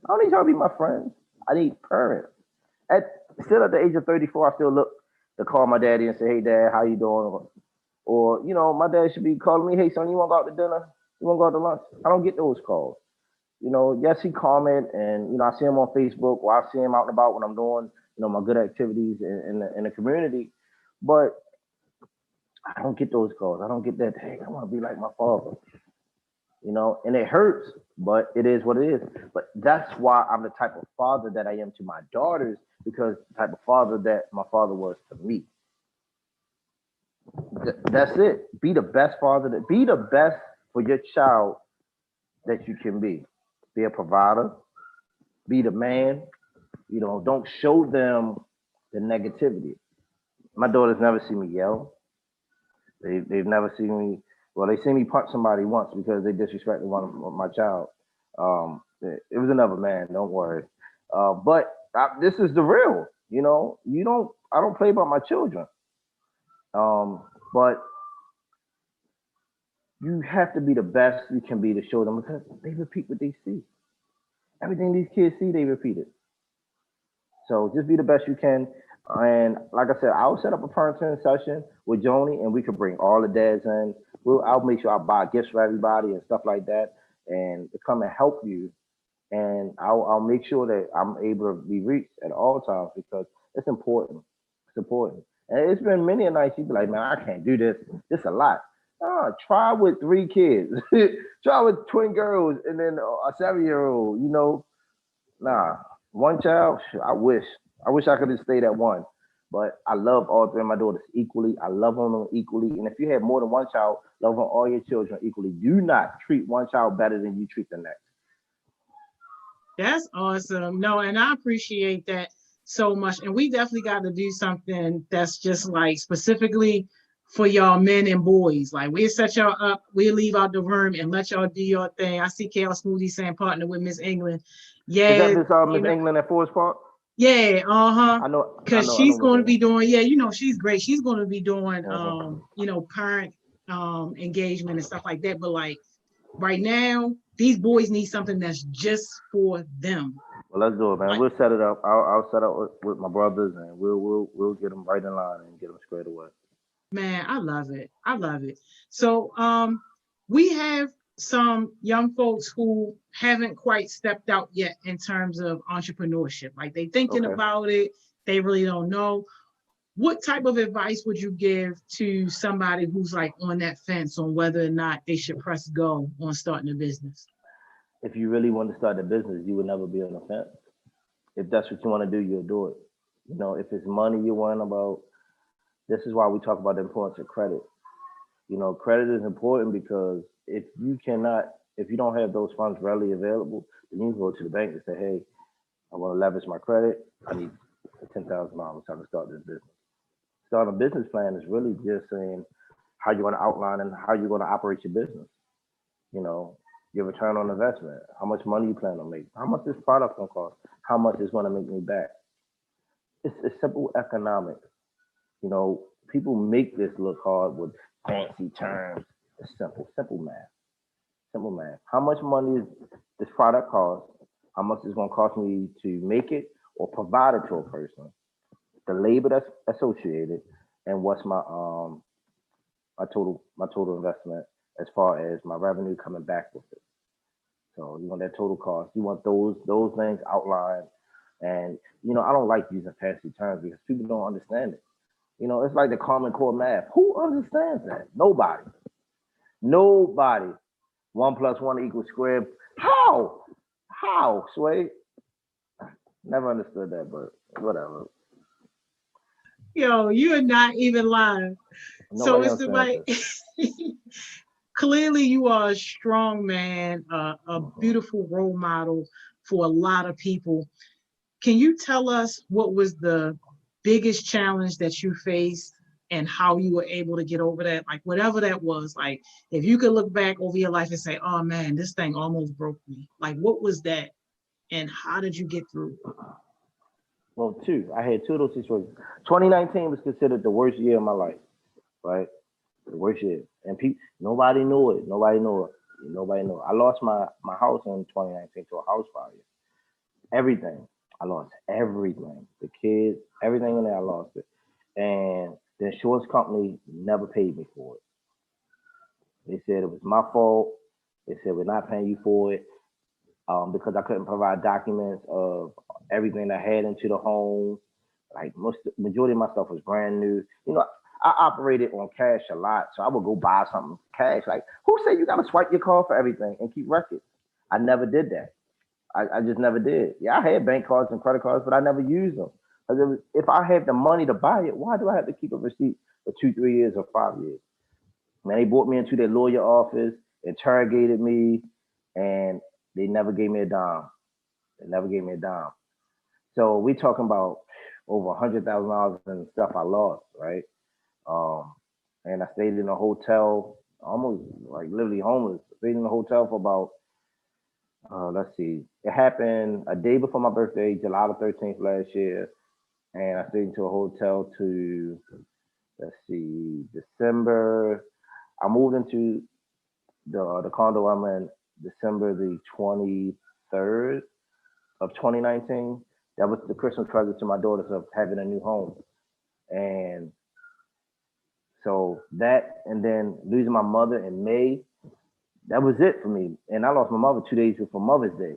I don't need y'all to be my friends. I need parents. Still at the age of 34, I still look to call my daddy and say, hey, Dad, how you doing? Or, my dad should be calling me, hey, son, you want to go out to dinner? You want to go out to lunch? I don't get those calls. Yes, he comment and, I see him on Facebook or I see him out and about when I'm doing, my good activities in the community. But I don't get those calls. I don't get that, hey, I want to be like my father. And it hurts, but it is what it is. But that's why I'm the type of father that I am to my daughters, because the type of father that my father was to me. That's it. Be the best father. Be the best for your child that you can be. Be a provider. Be the man. Don't show them the negativity. My daughters never see me yell. They've never seen me. Well, they see me punch somebody once because they disrespected my child. It was another man. Don't worry. This is the real. You know, you don't. I don't play about my children. But you have to be the best you can be to show them because they repeat what they see. Everything these kids see, they repeat it. So just be the best you can. And like I said, I'll set up a parenting session with Joni, and we could bring all the dads in. I'll make sure I buy gifts for everybody and stuff like that, and to come and help you. And I'll make sure that I'm able to be reached at all times because it's important. It's important. And it's been many a night you be like, man, I can't do this. This a lot. Try with 3 kids. Try with twin girls and then a 7-year-old. You know, nah, one child. I wish I could have stayed at one. But I love all 3 of my daughters equally. I love them equally. And if you have more than one child, love on all your children equally. Do not treat one child better than you treat the next. That's awesome. No, and I appreciate that so much. And we definitely got to do something that's just like specifically for y'all men and boys. Like we'll set y'all up, we'll leave out the room and let y'all do your thing. I see Kale Smoothie saying partner with Miss England. Yeah. Is that this Miss England at Forest Park? Yeah, I know. Because she's going to be doing, she's great. She's going to be doing, parent engagement and stuff like that. But like right now, these boys need something that's just for them. Well, let's do it, man. Like, we'll set it up. I'll set up with my brothers, and we'll get them right in line and get them squared away. Man, I love it. I love it. So, we have some young folks who haven't quite stepped out yet in terms of entrepreneurship. Like they thinking about it, they really don't know. What type of advice would you give to somebody who's like on that fence on whether or not they should press go on starting a business? If you really want to start a business, you would never be on the fence. If that's what you want to do, you'll do it. You know, if it's money you're worrying about, this is why we talk about the importance of credit. You know, credit is important because if you don't have those funds readily available, then you can go to the bank and say, hey, I want to leverage my credit. I need $10,000 to start this business. Starting a business plan is really just saying how you're going to outline and how you're going to operate your business. You know, your return on investment, how much money you plan on making, how much this product going to cost, how much it's going to make me back. It's simple economics. You know, people make this look hard with fancy terms. It's simple math. Simple math. How much money is this product cost? How much is going to cost me to make it or provide it to a person? The labor that's associated, and what's my total investment as far as my revenue coming back with it. So you want that total cost. You want those things outlined. And you know, I don't like using fancy terms because people don't understand it. You know, it's like the Common Core math. Who understands that? Nobody. 1 + 1 = squared. How, Sway? Never understood that, but whatever. Yo, you are not even lying. So it's like clearly you are a strong man, a beautiful role model for a lot of people. Can you tell us what was the biggest challenge that you faced and how you were able to get over that? Like whatever that was, like if you could look back over your life and say, oh man, this thing almost broke me. Like what was that and how did you get through? Well, I had 2 of those situations. 2019 was considered the worst year of my life, right? The worst year. And nobody knew it. Nobody knew. I lost my house in 2019 to a house fire. Everything. I lost everything. The kids, everything in there, I lost it. And the insurance company never paid me for it. They said it was my fault. They said we're not paying you for it because I couldn't provide documents of everything I had into the home. Like majority of my stuff was brand new. You know, I operated on cash a lot, so I would go buy something cash. Like, who said you gotta swipe your card for everything and keep records? I never did that. I just never did. Yeah, I had bank cards and credit cards, but I never used them. Because if I had the money to buy it, why do I have to keep a receipt for 2, 3 years or 5 years? Man, they brought me into their lawyer office, interrogated me, and they never gave me a dime. So we talking about over $100,000 in stuff I lost, right? And I stayed in a hotel, almost like literally homeless. Stayed in a hotel for about, let's see, it happened a day before my birthday, July the 13th last year. And I stayed into a hotel to, let's see, December. I moved into the condo I'm in December the 23rd of 2019. That was the Christmas present to my daughters of having a new home. And so that, and then losing my mother in May, that was it for me. And I lost my mother 2 days before Mother's Day.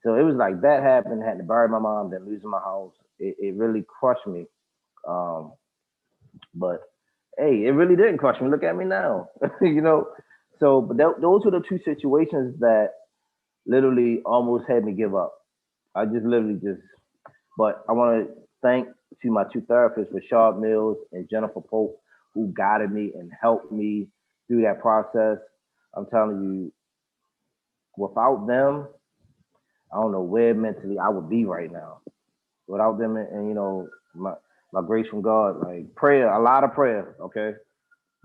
So it was like that happened, had to bury my mom, then losing my house. It really crushed me. Um, but hey, it really didn't crush me. Look at me now, you know. So, but those were the two situations that literally almost had me give up. I just literally just, but I want to thank to my two therapists, Rashad Mills and Jennifer Pope, who guided me and helped me through that process. I'm telling you, without them, I don't know where mentally I would be right now. Without them, and you know, my grace from God, like prayer, a lot of prayer, okay.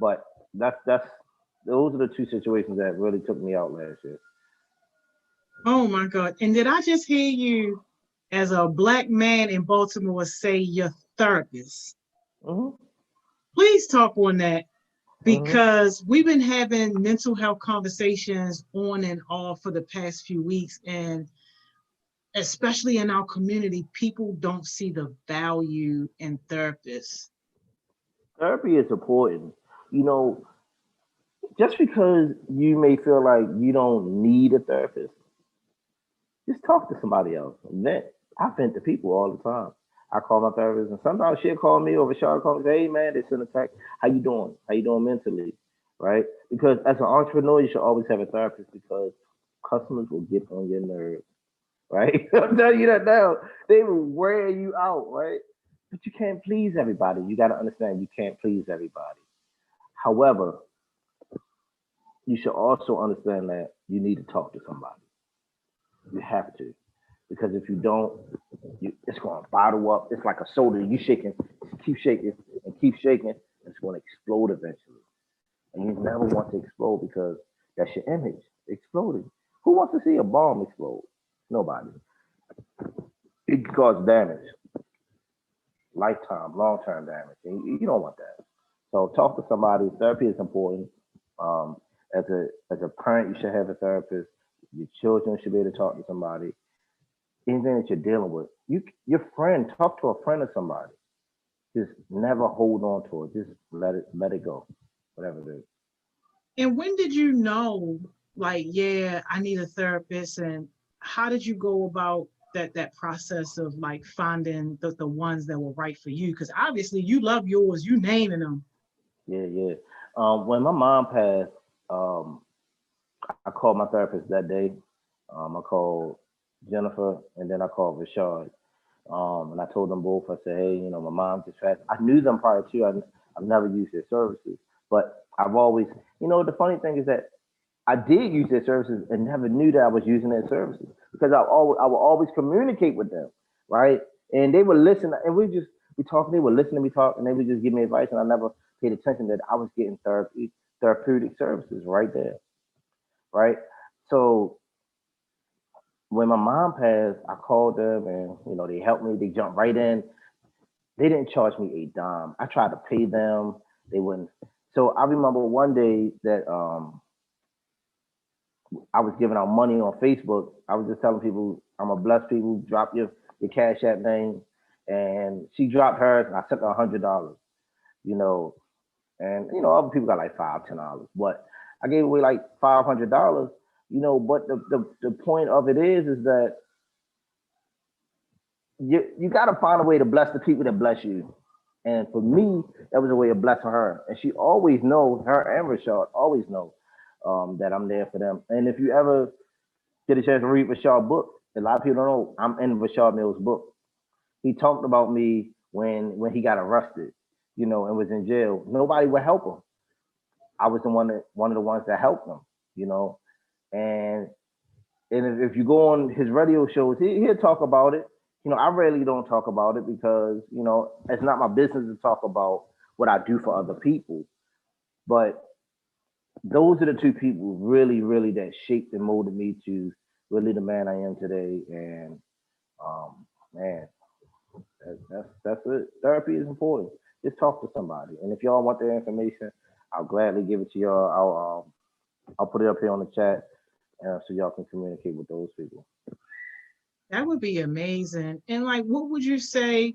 But that's those are the two situations that really took me out last year. Oh my God. And did I just hear you as a Black man in Baltimore say your therapist? Mm-hmm. Please talk on that, Mm-hmm. because we've been having mental health conversations on and off for the past few weeks. And especially in our community, people don't see the value in therapists. Therapy is important. You know, just because you may feel like you don't need a therapist, just talk to somebody else. Vent. I vent to people all the time. I call my therapist, and sometimes she'll call me or Rashad call me, say, hey man, they send a text. How you doing? How you doing mentally? Right? Because as an entrepreneur, you should always have a therapist because customers will get on your nerves. Right? I'm telling you that now. They will wear you out, right? But you can't please everybody. You got to understand you can't please everybody. However, you should also understand that you need to talk to somebody. You have to. Because if you don't, it's going to bottle up. It's like a soda. You shaking, keep shaking, and keep shaking. It's going to explode eventually. And you never want to explode because that's your image exploding. Who wants to see a bomb explode? Nobody. It can cause damage, lifetime, long-term damage, and you don't want that. So talk to somebody. Therapy is important. Um, as a parent, you should have a therapist. Your children should be able to talk to somebody. Anything that you're dealing with, your friend, talk to a friend or somebody. Just never hold on to it. Just let it go, whatever it is. And when did you know, like, yeah, I need a therapist? And how did you go about that process of like finding the ones that were right for you? Because obviously you love yours, you naming them. Yeah, yeah. When my mom passed, um, I called my therapist that day. I called Jennifer, and then I called Rashad. And I told them both. I said, "Hey, you know, my mom just passed." I knew them prior to. I've never used their services, but I've always, you know, the funny thing is that I did use their services and never knew that I was using their services because I would always communicate with them, right? And they would listen, and we talk. They would listen to me talk, and they would just give me advice, and I never paid attention that I was getting therapeutic services right there, right? So when my mom passed, I called them, and you know they helped me. They jumped right in. They didn't charge me a dime. I tried to pay them, they wouldn't. So I remember one day that I was giving out money on Facebook. I was just telling people I'm a blessed people. Drop your Cash App name, and she dropped hers, and I sent her $100. You know, and you know other people got like $5, $10, but I gave away like $500. You know, but the point of it is that you got to find a way to bless the people that bless you. And for me, that was a way of blessing her. And she always knows, her and Rashad always know that I'm there for them. And if you ever get a chance to read Rashad's book, a lot of people don't know I'm in Rashad Mills' book. He talked about me when he got arrested, you know, and was in jail. Nobody would help him. I was one of the ones that helped him, you know. And if you go on his radio shows, he'll talk about it. I rarely don't talk about it because, it's not my business to talk about what I do for other people. But those are the two people really, really that shaped and molded me to really the man I am today. And man, that's it. Therapy is important. Just talk to somebody. And if y'all want their information, I'll gladly give it to y'all. I'll put it up here on the chat so y'all can communicate with those people. That would be amazing. And like, what would you say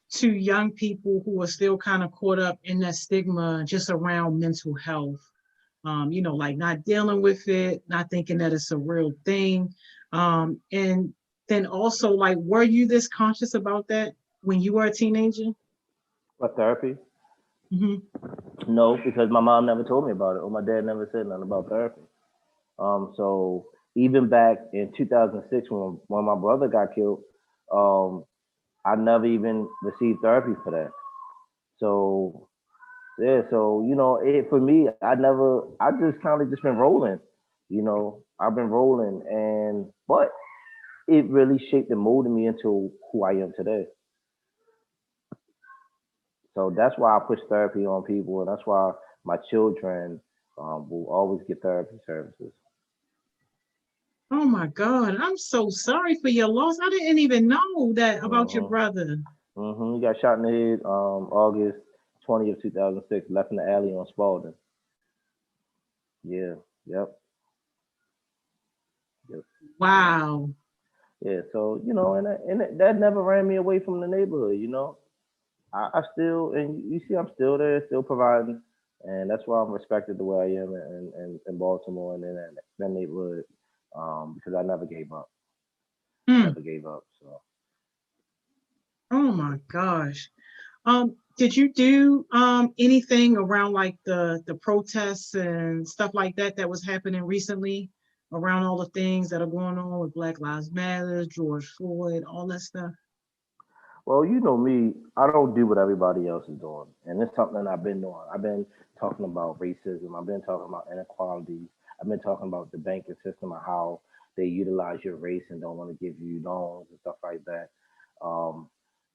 to young people who are still kind of caught up in that stigma just around mental health? Like not dealing with it, not thinking that it's a real thing. And then also, like, were you this conscious about that when you were a teenager? What therapy? Hmm. No, because my mom never told me about it, or my dad never said nothing about therapy. So even back in 2006, when my brother got killed, um, I never even received therapy for that. So yeah, so it for me, I just kind of just been rolling. I've been rolling, but it really shaped and molded me into who I am today. So that's why I push therapy on people, and that's why my children will always get therapy services. Oh my God, I'm so sorry for your loss. I didn't even know that about your Hmm brother. He got shot in the head August 20th, 2006, left in the alley on Spalding. Yeah, yep, yep. So, Wow. yeah, so, that never ran me away from the neighborhood, I still, and you see, I'm still there, still providing, and that's why I'm respected the way I am in Baltimore and in that neighborhood, because I never gave up. I Hmm. never gave up. So, Oh my gosh. Did you do anything around like the protests and stuff like that was happening recently around all the things that are going on with Black Lives Matter, George Floyd, all that stuff? well, you know me, I don't do what everybody else is doing, and it's something I've been doing. I've been talking about racism. I've been talking about inequalities. I've been talking about the banking system and how they utilize your race and don't want to give you loans and stuff like that. Um,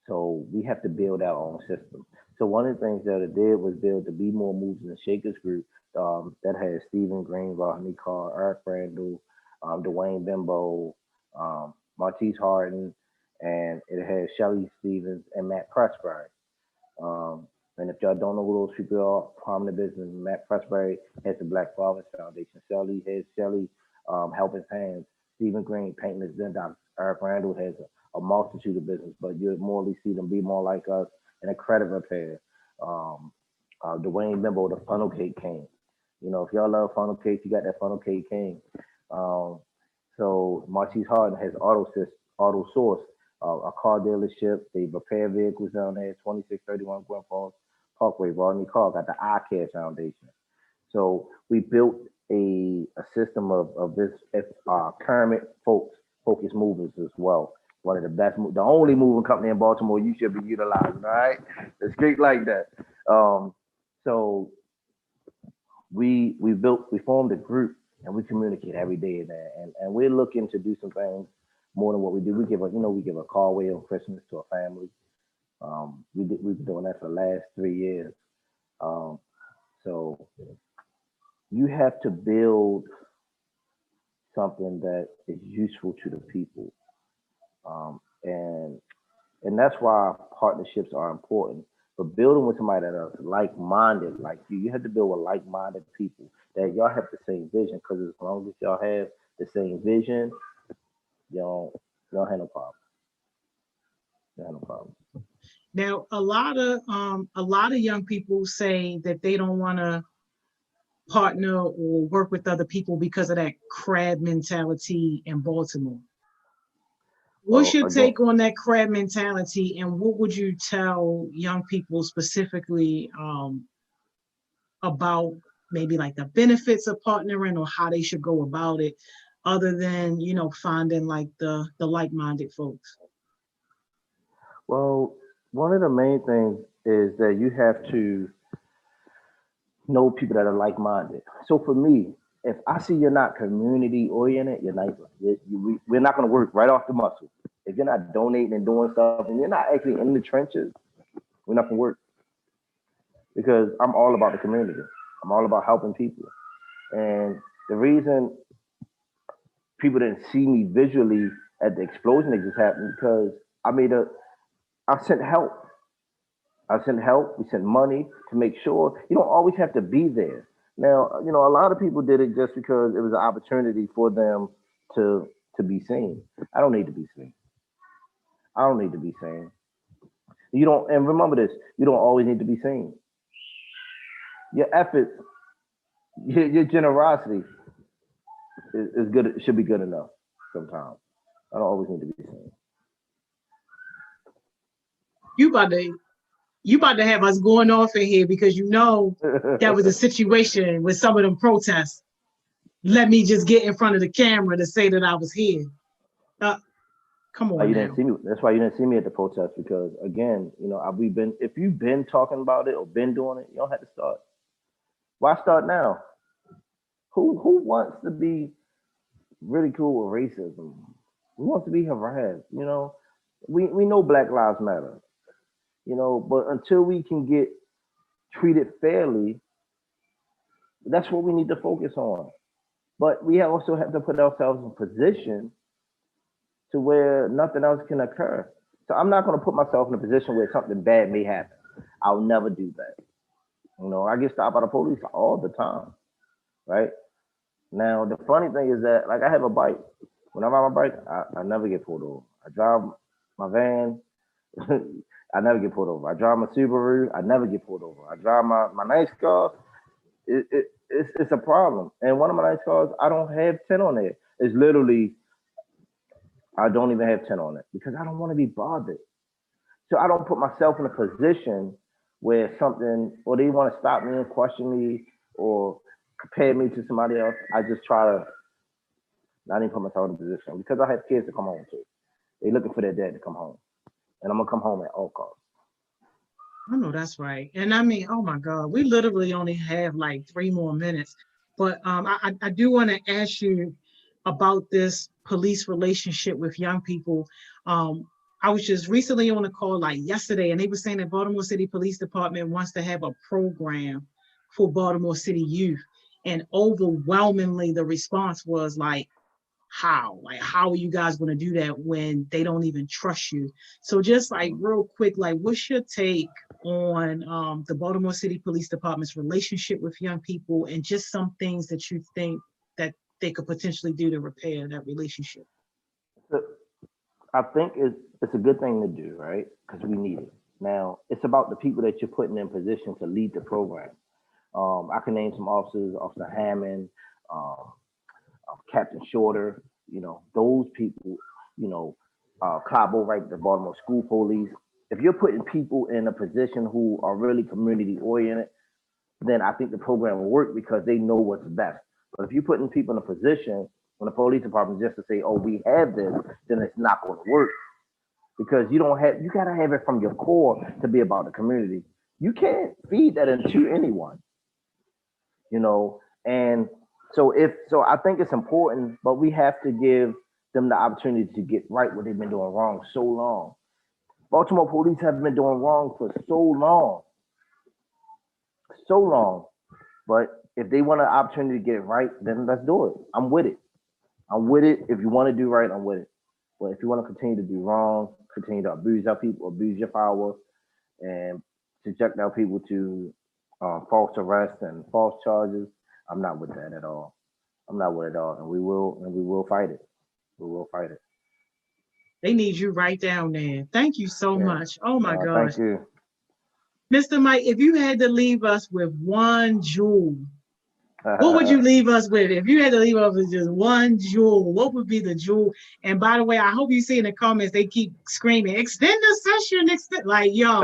so we have to build our own system. So one of the things that it did was build the Be More Movers and Shakers group that has Stephen Green, Rodney Carr, Eric Randall, Dwayne Bimbo, Martise Harden, and it has Shelly Stevens and Matt Pressbury. Um, and if y'all don't know who those people are, prominent business, Matt Pressbury has the Black Fathers Foundation. Shelly has Shelly Helping Hands. Stephen Green, Painting His Zen. Eric Randall has a multitude of business, but you morely see them Be More Like Us and a credit repair. Um, Dwayne Bimbo, the Funnel Cake King. If y'all love funnel cakes, you got that Funnel Cake King. Um, so Martise Harden has Auto Source, a car dealership. They repair vehicles down there, 2631 Gwen Falls Parkway. Rodney Carr got the Eye Care Foundation. So we built a system of this Kermit Focus Movers as well. One of the best, the only moving company in Baltimore you should be utilizing. All right, it's great like that. So we formed a group and we communicate every day in there, and we're looking to do some things more than what we do. We give a car away on Christmas to a family. We've been doing that for the last 3 years. Um, so you have to build something that is useful to the people, and that's why partnerships are important. But building with somebody that are like-minded, like you have to build with like-minded people that y'all have the same vision. Because as long as y'all have the same vision, y'all have no problem. You have no problem. Now, a lot of young people say that they don't want to partner or work with other people because of that crab mentality in Baltimore. What's Well, your again, take on that crab mentality, and what would you tell young people specifically about maybe like the benefits of partnering or how they should go about it, other than finding like the like-minded folks? well, one of the main things is that you have to know people that are like-minded. So for me, if I see you're not community oriented, you're not. We're not going to work right off the muscle. If you're not donating and doing stuff, and you're not actually in the trenches, we're not gonna work. Because I'm all about the community. I'm all about helping people. And the reason people didn't see me visually at the explosion that just happened because I sent help. I sent help. We sent money to make sure you don't always have to be there. Now, a lot of people did it just because it was an opportunity for them to be seen. I don't need to be seen. I don't need to be seen. You don't, and remember this: you don't always need to be seen. Your efforts, your generosity is good. It should be good enough. Sometimes I don't always need to be seen. You about to have us going off in here because that was a situation with some of them protests. Let me just get in front of the camera to say that I was here. Come on You now. didn't see me. That's why you didn't see me at the protest because, again, if you've been talking about it or been doing it, you don't have to start. Why start now? Who wants to be ridiculed with racism? Who wants to be harassed? We know Black Lives Matter. But until we can get treated fairly, that's what we need to focus on. But we also have to put ourselves in position to where nothing else can occur. So I'm not going to put myself in a position where something bad may happen. I'll never do that. I get stopped by the police all the time, right? Now, the funny thing is that, like, I have a bike. When I'm on my bike, I never get pulled over. I drive my van. I never get pulled over. I drive my Subaru. I never get pulled over. I drive my nice car. It's a problem. And one of my nice cars, I don't have 10 on there. It's literally, I don't even have 10 on it because I don't want to be bothered. So I don't put myself in a position where something, or they want to stop me and question me or compare me to somebody else. I just try to not even put myself in a position because I have kids to come home to. They're looking for their dad to come home. And I'm going to come home at all costs. I know that's right. And I mean, oh my God, we literally only have like 3 more minutes. But I do want to ask you about this police relationship with young people. I was just recently on a call like yesterday, and they were saying that Baltimore City Police Department wants to have a program for Baltimore City youth. And overwhelmingly, the response was like, how? Like, how are you guys going to do that when they don't even trust you? So just like real quick, like, what's your take on the Baltimore City Police Department's relationship with young people and just some things that you think that they could potentially do to repair that relationship? So I think it's a good thing to do, right? Because we need it. Now, it's about the people that you're putting in position to lead the program. I can name some officers, Officer Hammond, Captain Shorter, those people, Clyde Boatwright, the Baltimore School Police. If you're putting people in a position who are really community oriented, then I think the program will work because they know what's best. But if you're putting people in a position when the police department just to say, oh, we have this, then it's not going to work. Because you got to have it from your core to be about the community. You can't feed that into anyone, and so I think it's important, but we have to give them the opportunity to get right what they've been doing wrong so long. Baltimore police have been doing wrong for so long. But if they want an opportunity to get it right, then let's do it. I'm with it. If you want to do right, I'm with it. But if you want to continue to do wrong, continue to abuse our people, abuse your power, and subject our people to false arrests and false charges, I'm not with that at all. I'm not with it at all, and we will fight it. We will fight it. They need you right down there. Thank you so much. Oh my gosh. Thank you. Mr. Mike, if you had to leave us with one jewel, what would you leave us with? If you had to leave us with just one jewel, what would be the jewel? And by the way, I hope you see in the comments, they keep screaming, extend the session, like, yo.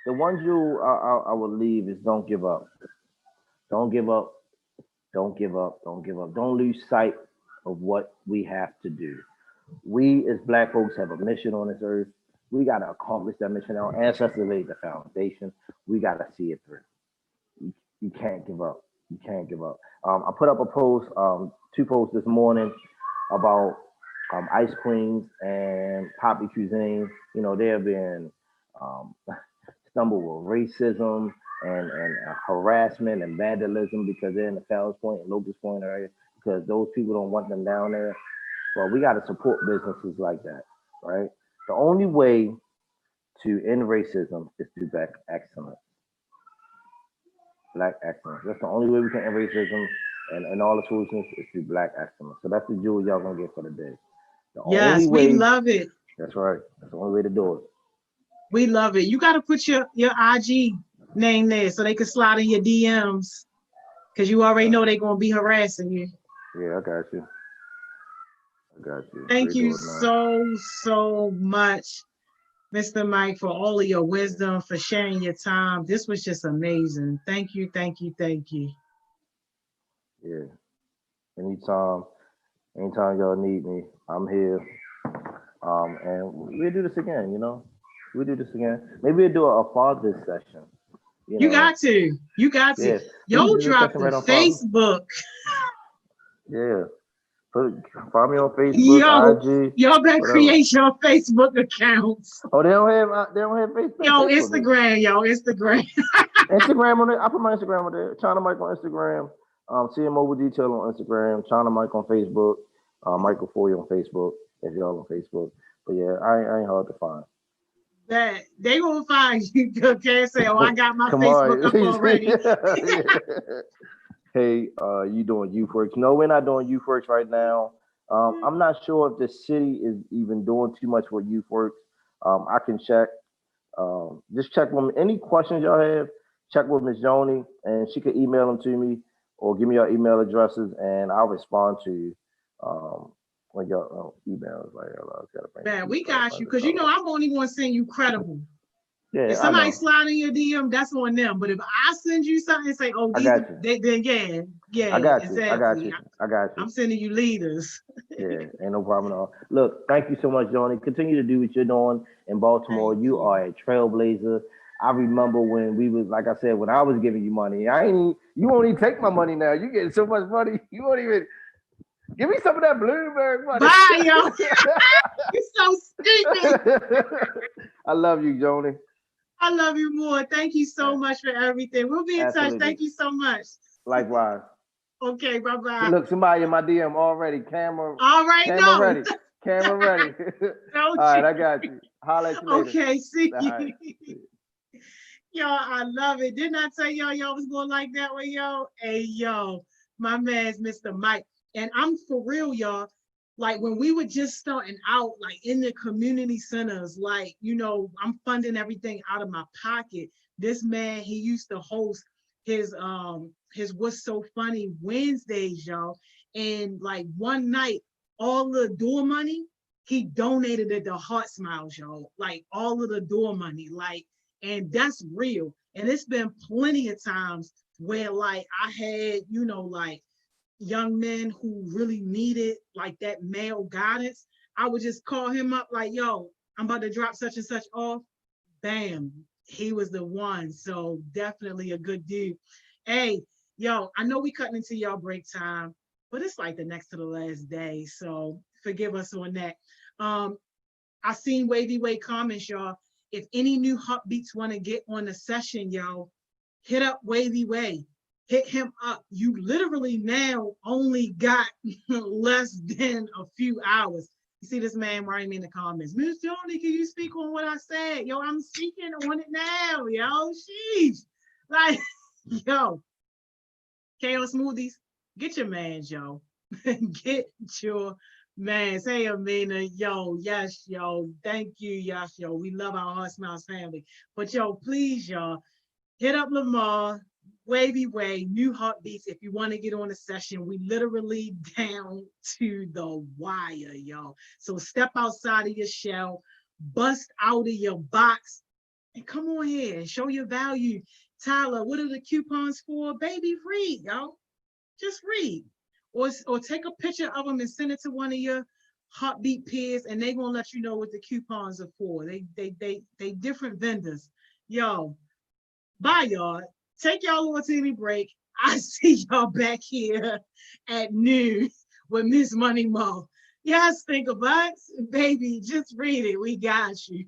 The one jewel I would leave is don't give up. Don't give up. Don't give up. Don't give up. Don't lose sight of what we have to do. We as Black folks have a mission on this earth. We got to accomplish that mission. Our ancestors laid the foundation. We got to see it through. You can't give up. You can't give up. I put up a post, 2 posts this morning about ice queens and poppy cuisine. You know, they have been um, stumbled with racism and harassment and vandalism because they're in the Fells Point and Locust Point area because those people don't want them down there. Well, we got to support businesses like that, right? The only way to end racism is through black excellence. Black excellence. That's the only way we can end racism and all the foolishness is through black excellence. So that's the jewel y'all gonna get for the day. The Yes, only way, we love it. that's right. That's the only way to do it. We love it. You got to put your IG name there so they can slide in your DMs because you already know they're going to be harassing you. Yeah, I got you. I got you. Thank you so much, Mr. Mike, for all of your wisdom, for sharing your time. This was just amazing. Thank you, thank you, thank you. Yeah. Anytime y'all need me, I'm here. And we'll do this again, you know. We'll do this again. Maybe we'll do a Father's session. You got to. You got to. Yeah. Yo, drop the Facebook. Yeah. Find me on Facebook, IG. Y'all better create your Facebook accounts. Oh, they don't have Facebook. Yo, Instagram, Instagram. Instagram on it. I put my Instagram on there. China Mike on Instagram. CMO with Detail on Instagram. China Mike on Facebook. Michael Foy on Facebook. If y'all on Facebook. But yeah, I ain't hard to find. That they gonna find you. Okay, say, oh, I got my Facebook up already. Hey, you doing youth works? No, we're not doing youth works right now. I'm not sure if the city is even doing too much with youth works. I can check. Just check with me. Any questions y'all have, check with Ms. Joni, and she can email them to me or give me your email addresses, and I'll respond to you. When y'all emails, like, man, we got you, because you know I'm only going to send you credible. Yeah, if somebody slide in your DM, that's on them. But if I send you something and say, "Oh, these," then yeah, I got you. exactly. I got you. I'm sending you leaders. Yeah, ain't no problem at all. Look, thank you so much, Joni. Continue to do what you're doing in Baltimore. You are a trailblazer. I remember when we was, like I said, when I was giving you money. You won't even take my money now. You getting so much money. You won't even give me some of that Bloomberg money. Bye, yo. You're so stupid. I love you, Joni. I love you more. Thank you so much for everything. We'll be in touch. Thank you so much. Likewise. Okay, bye-bye. Look, somebody in my DM already. Camera ready. Camera ready. All right, I got you. Holla at you later. Okay, see you. Right. Y'all, I love it. Didn't I tell y'all was going like that way, yo? Hey, yo, my man's Mr. Mike. And I'm for real, y'all. Like when we were just starting out, like in the community centers, like, you know, I'm funding everything out of my pocket. This man, he used to host his What's So Funny Wednesdays, y'all. And like one night, all the door money, he donated it to HeartSmiles, y'all. Like all of the door money, like, and that's real. And it's been plenty of times where like I had, you know, like young men who really needed like that male guidance. I would just call him up like, yo, I'm about to drop such and such off. Bam, he was the one. So definitely a good dude. Hey, yo, I know we cutting into y'all break time, but it's like the next to the last day. So forgive us on that. I seen Wavy Way comments, y'all. If any new heartbeats want to get on the session, yo, hit up Wavy Way. Hit him up. You literally now only got less than a few hours. You see this man writing me in the comments, Miss Joni, can you speak on what I said? Yo, I'm speaking on it now, yo. Sheesh. Like, yo, KO Smoothies, get your mans, yo. Get your mans. Hey, Amina, yo, yes, yo. Thank you, yes, yo. We love our HeartSmiles family. But yo, please, y'all, hit up Lamar, Wavy Way, New Heartbeats. If you want to get on a session, we literally down to the wire, y'all. So step outside of your shell, bust out of your box, and come on here and show your value. Tyler, what are the coupons for? Baby, read, y'all. Just read. Or take a picture of them and send it to one of your heartbeat peers, and they're gonna let you know what the coupons are for. They different vendors. Yo, bye, y'all. Take y'all little teeny break. I see y'all back here at noon with Miss Money Mo. Yes, think of us, baby. Just read it. We got you.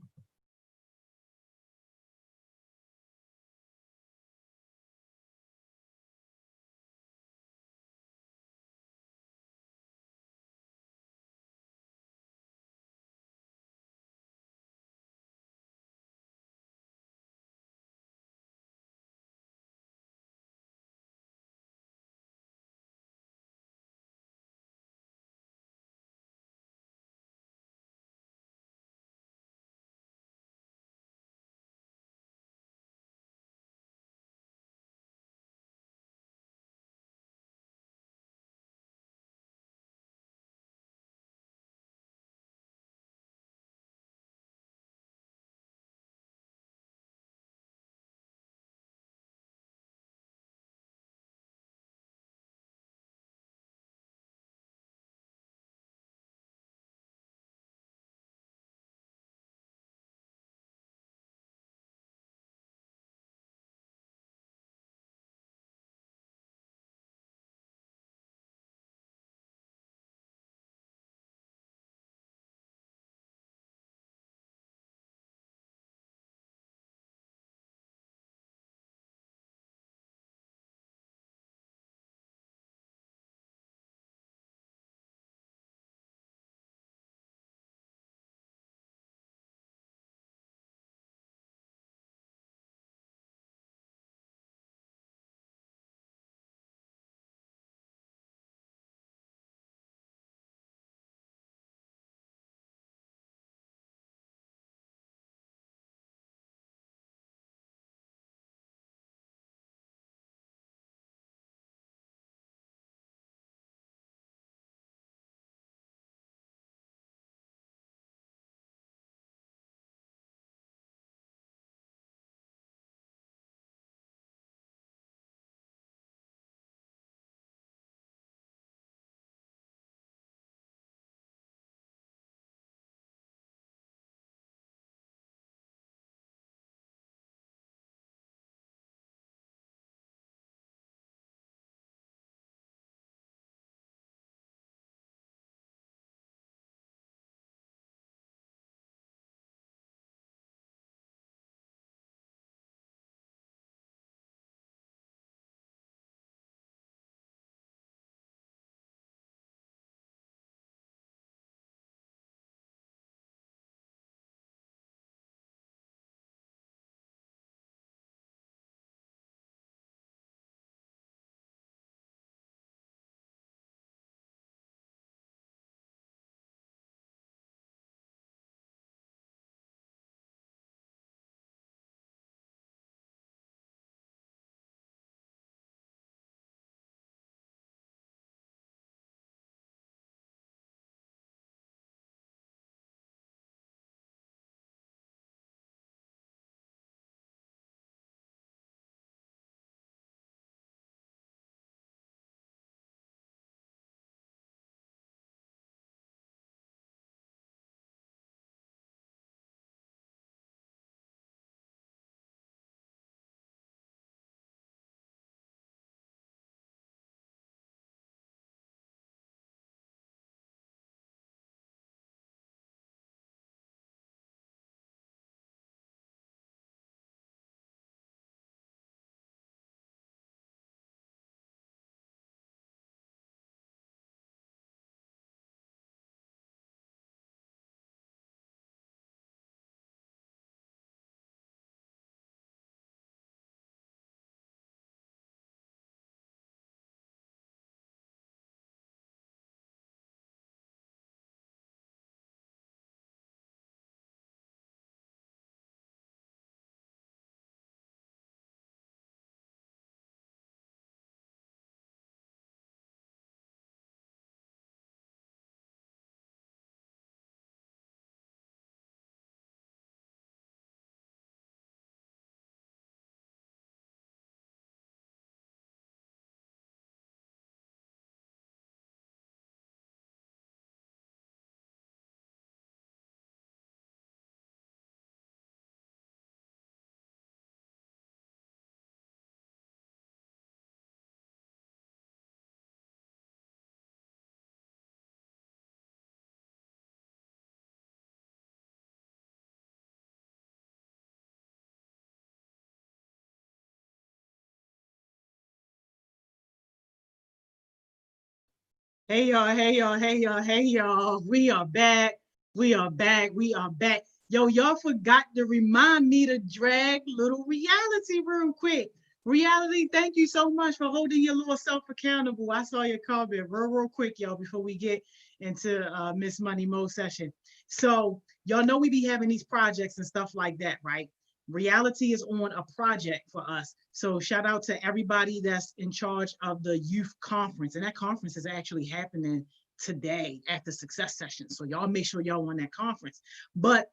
Hey y'all, hey y'all, hey y'all, hey y'all. We are back. We are back. We are back. Yo, y'all forgot to remind me to drag little reality real quick. Reality, thank you so much for holding your little self accountable. I saw your comment real quick, y'all, before we get into Miss Money Mo session. So y'all know we be having these projects and stuff like that, right? Reality is on a project for us. So shout out to everybody that's in charge of the youth conference. And that conference is actually happening today at the success session. So y'all make sure y'all on that conference. But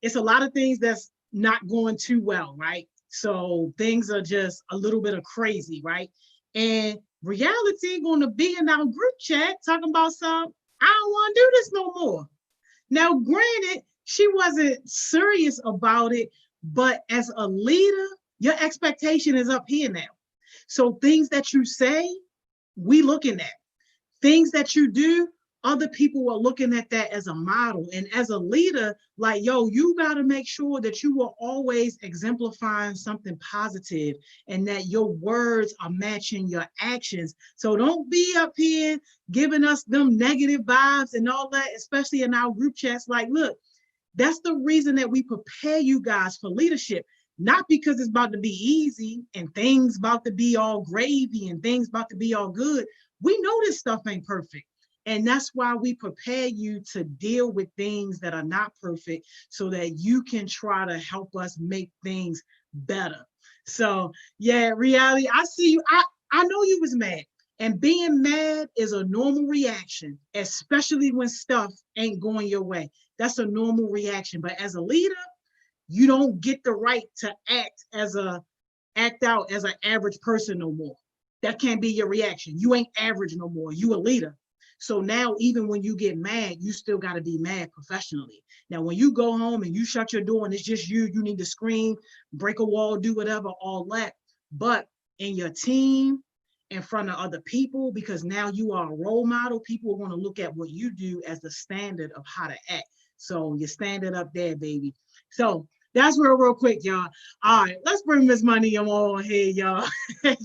it's a lot of things that's not going too well, right? So things are just a little bit of crazy, right? And reality going to be in our group chat talking about some, I don't want to do this no more. Now, granted, she wasn't serious about it, but as a leader, your expectation is up here now. So things that you say, we looking at. Things that you do, other people are looking at that as a model. And as a leader, like, yo, you got to make sure that you are always exemplifying something positive and that your words are matching your actions. So don't be up here giving us them negative vibes and all that, especially in our group chats. Like, look, that's the reason that we prepare you guys for leadership, not because it's about to be easy and things about to be all gravy and things about to be all good. We know this stuff ain't perfect. And that's why we prepare you to deal with things that are not perfect so that you can try to help us make things better. So yeah, reality, I see you. I know you was mad. And being mad is a normal reaction, especially when stuff ain't going your way. That's a normal reaction. But as a leader, you don't get the right to act out as an average person no more. That can't be your reaction. You ain't average no more. You a leader. So now, even when you get mad, you still got to be mad professionally. Now, when you go home and you shut your door and it's just you need to scream, break a wall, do whatever, all that. But in your team, in front of other people, because now you are a role model, people are going to look at what you do as the standard of how to act. So you're standing up there, baby. So that's real quick, y'all. All right, let's bring Miss Money on here, y'all.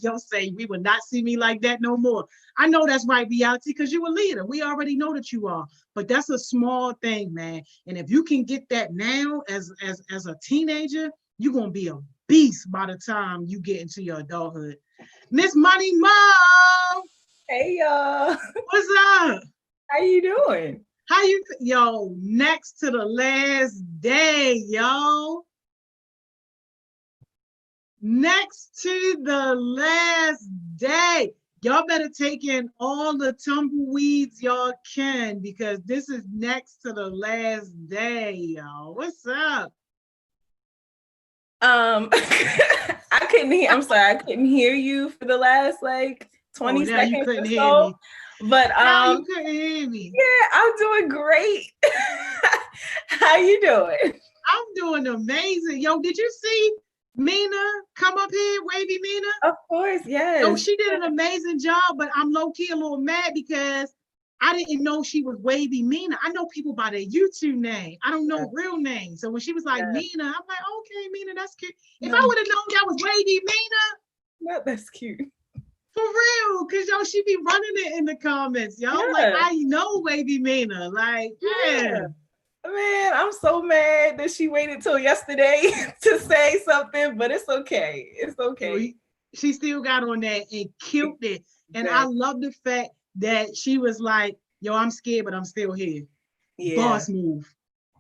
Y'all say we will not see me like that no more. I know that's right, reality, because you're a leader. We already know that you are, but that's a small thing, man. And if you can get that now as a teenager, you're gonna be a beast by the time you get into your adulthood. Miss Money Mom. Hey y'all. What's up? How you doing? How you, yo, next to the last day, yo. Next to the last day. Y'all better take in all the tumbleweeds y'all can, because this is next to the last day, y'all. What's up? I couldn't hear, I'm sorry, I couldn't hear you for the last like 20 now you seconds couldn't or hear so. me. But Now you couldn't hear me. yeah, I'm doing great. How you doing? I'm doing amazing. Yo, did you see Mina come up here, Wavy Mina? Of course, yes. Yo, she did an amazing job, but I'm low-key a little mad because I didn't know she was Wavy Mina. I know people by their YouTube name. I don't know real names. So when she was like Mina, I'm like, okay, Mina, that's cute. If I would have known that was Wavy Mina. No, that's cute. For real, because yo, she be running it in the comments, yo. Like, I know Wavy Mina. Like, yeah. Man, I'm so mad that she waited till yesterday to say something, but it's okay. It's okay. She still got on that and killed it. And I love the fact that she was like, yo, I'm scared, but I'm still here. Yeah. Boss move.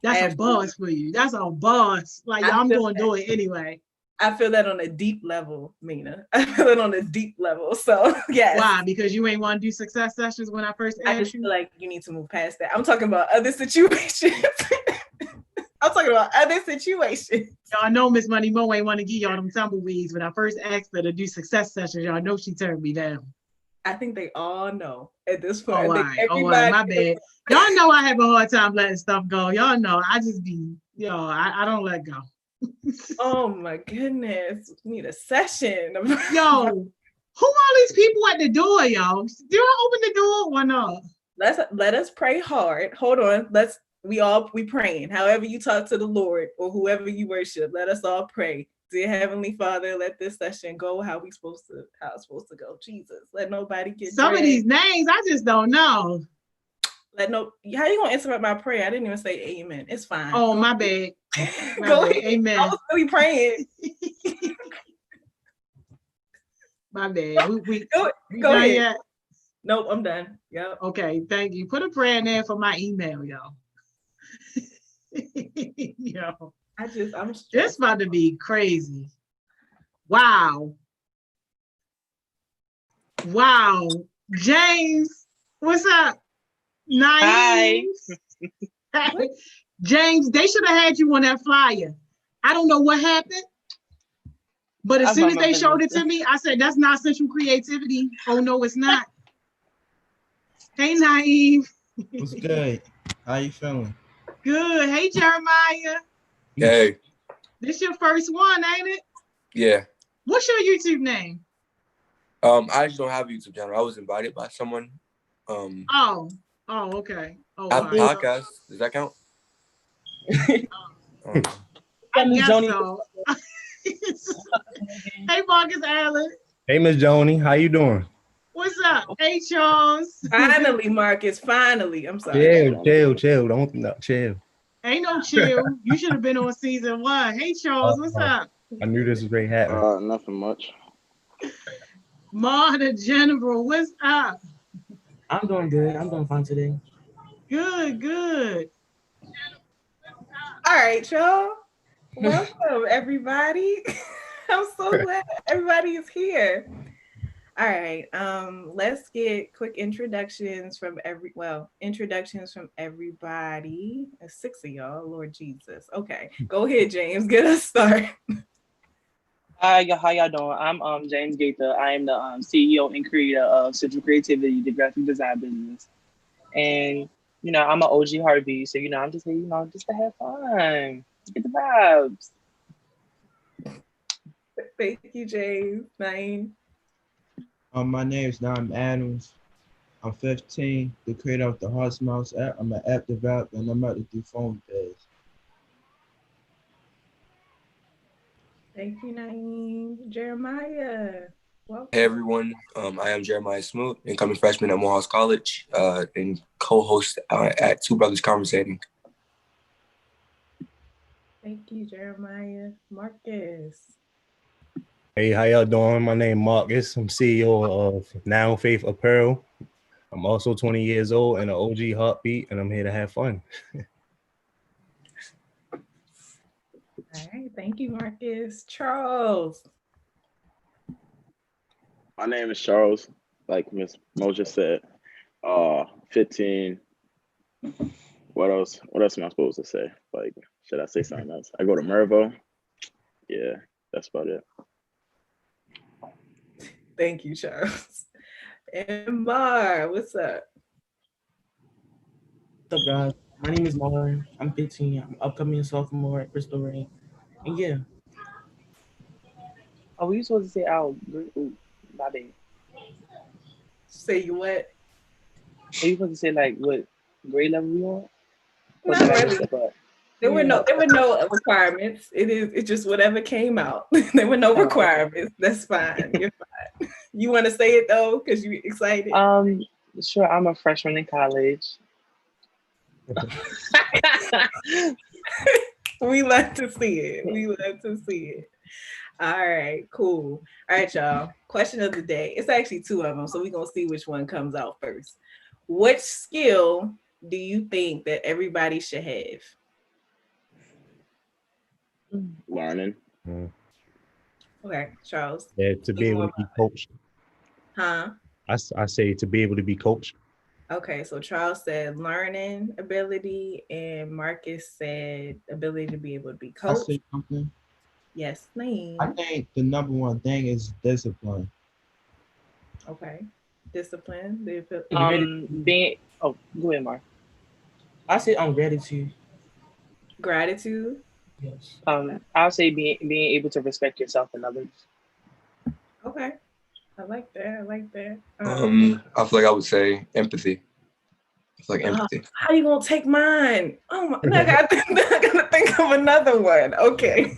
That's a boss for you. That's a boss. Like, yo, I'm going to do it anyway. I feel that on a deep level, Mina. I feel it on a deep level. So, yes. Why? Because you ain't want to do success sessions when I first asked you? I just feel like you need to move past that. I'm talking about other situations. I'm talking about other situations. Y'all know Miss Money Mo ain't want to give y'all them tumbleweeds. When I first asked her to do success sessions, y'all know she turned me down. I think they all know at this point. All right, my bad. Y'all know I have a hard time letting stuff go. Y'all know I just be, I don't let go. Oh my goodness. We need a session. Yo, who are these people at the door, y'all? Do I open the door or not? Let us pray hard. Hold on. We praying. However you talk to the Lord or whoever you worship, let us all pray Dear Heavenly Father, let this session go how it's supposed to go. Jesus, let nobody get some dragged. of these names I just don't know. How you gonna interrupt my prayer? I didn't even say amen. It's fine. Oh, my bad. Go ahead. Amen. I was really praying. My bad. We Go done ahead. yet? Nope, I'm done. Yep. Okay, thank you. Put a prayer in there for my email, y'all. Yo, I'm stressed. this about to be crazy. Wow. James, what's up? Naeem. Hi. James, they should have had you on that flyer. I don't know what happened, but as soon as they showed it to me, I said, that's not central creativity. Oh, no, it's not. Hey, Naeem. What's good? How you feeling? Good. Hey, Jeremiah. Hey. This your first one, ain't it? Yeah. What's your YouTube name? I actually don't have a YouTube channel. I was invited by someone. Oh, okay. Oh, I have a podcast. Does that count? I guess so. Hey, Marcus Allen. Hey, Miss Joni. How you doing? What's up? Hey, Charles. Finally, Marcus. Finally. I'm sorry. Chill. Don't chill. Ain't no chill. You should have been on season 1. Hey, Charles. What's up? I knew this was great happening. Nothing much. Ma the General. What's up? I'm doing good. I'm doing fine today. Good. All right, y'all. Welcome, everybody. I'm so glad everybody is here. All right. Let's get quick introductions from everybody. There's 6 of y'all, Lord Jesus. Okay. Go ahead, James. Get us started. Hi, how y'all doing? I'm James Gaither. I am the CEO and creator of Central Creativity, the graphic design business. And I'm an OG Heartbeat, so I'm just here, just to have fun, get the vibes. Thank you, James. Naeem. My name is Naeem Adams. I'm 15, the creator of the HeartSmiles app. I'm an app developer, and I'm about to do phone days. Thank you, Naeem. Jeremiah. Welcome. Hey, everyone. I am Jeremiah Smoot, incoming freshman at Morehouse College, and co-host at Two Brothers Conversating. Thank you, Jeremiah. Marcus. Hey, how y'all doing? My name is Marcus. I'm CEO of Now Faith Apparel. I'm also 20 years old and an OG Heartbeat, and I'm here to have fun. All right, thank you, Marcus. Charles. My name is Charles, like Miss Mo just said. 15. What else am I supposed to say? Like, should I say something else? I go to Mervo. Yeah, that's about it. Thank you, Charles. And Mar, what's up? What's up, guys? My name is Mar. I'm 15. I'm upcoming sophomore at Bristol Ray. And yeah. Oh, were you supposed to say out? My bad. Say you what? Are you supposed to say like what grade level you on? Not really. There were no requirements. It's just whatever came out. There were no requirements. That's fine. You're fine. You want to say it though, because you excited? Sure. I'm a freshman in college. We love to see it. All right, cool. All right, y'all. Question of the day. It's actually 2 of them, so we're gonna see which one comes out first. What skill do you think that everybody should have? Learning. Okay, Charles. Yeah, to be able to be coached. Huh? I say to be able to be coached. Okay, so Charles said learning ability, and Marcus said ability to be able to be coached. I say something. Yes, Naeem. I think the number one thing is discipline. Okay, discipline. Go ahead, Mark. I say gratitude. Gratitude. Yes. I'll say being able to respect yourself and others. Okay, I like that. I feel like I would say empathy. It's like empathy. How you gonna take mine? Oh my! I gotta think of another one. Okay.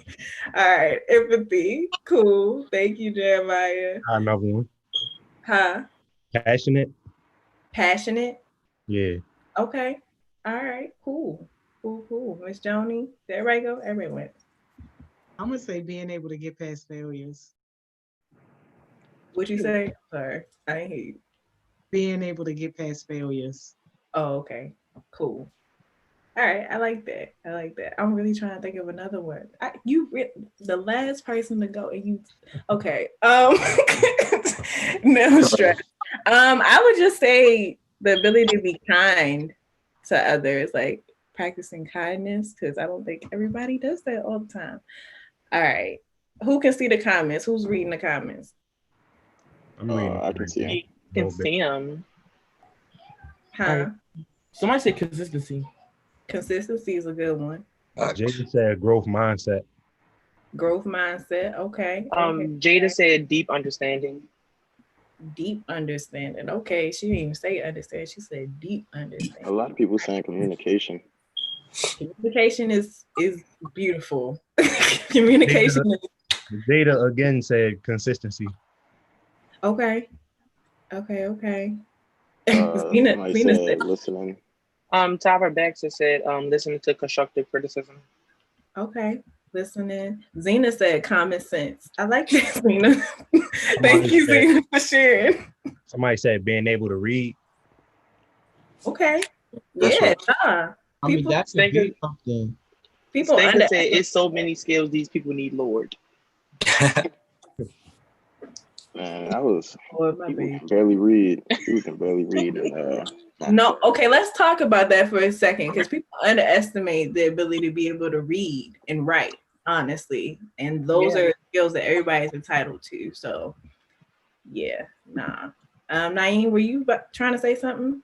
All right, empathy. Cool. Thank you, Jeremiah. Another one. Huh? Passionate. Passionate. Yeah. Okay. All right. Cool. Cool. Miss Joni. Did everybody go? Everybody went. I'm gonna say being able to get past failures. What'd you say? Sorry, I didn't hear you. Being able to get past failures. Oh, okay. Cool. All right, I like that. I'm really trying to think of another one. The last person to go, and you. Okay. No stress. I would just say the ability to be kind to others, like practicing kindness, because I don't think everybody does that all the time. All right. Who can see the comments? Who's reading the comments? I'm reading. I can see. You can see them. Huh? Right. Somebody said consistency. Consistency is a good one. Jada said growth mindset. Growth mindset. Okay. Jada said deep understanding. Deep understanding. Okay. She didn't even say understand. She said deep understanding. A lot of people saying communication. Communication is beautiful. Communication is Jada again said consistency. okay. Somebody Zena said listening. Tyler Baxter said listening to constructive criticism. Okay. Listening. Zena said common sense. I like that, Zena. Thank you, Zena, for sharing. Somebody said being able to read. Okay. That's Yeah. right. I mean, that's a big something. People Stinker under said it's so many skills these people need, Lord. Man, I was my people baby. can barely read. People can barely read. And, No, okay, let's talk about that for a second because people underestimate the ability to be able to read and write, honestly. And those are skills that everybody's entitled to. So, yeah, nah. Naeem, were you trying to say something?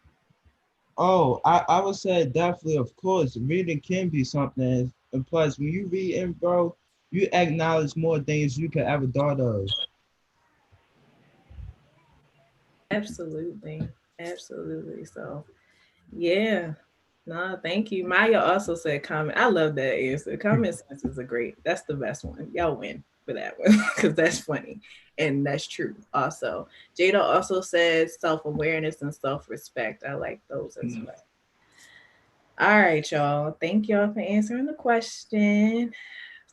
Oh, I would say definitely, of course, reading can be something. And plus, when you read, bro, you acknowledge more things you could ever thought of. Absolutely. So, yeah. No, thank you. Maya also said comment. I love that answer. Common sense is that's the best one. Y'all win for that one because that's funny and that's true. Also, Jada also says self-awareness and self-respect. I like those as well. All right, y'all. Thank y'all for answering the question.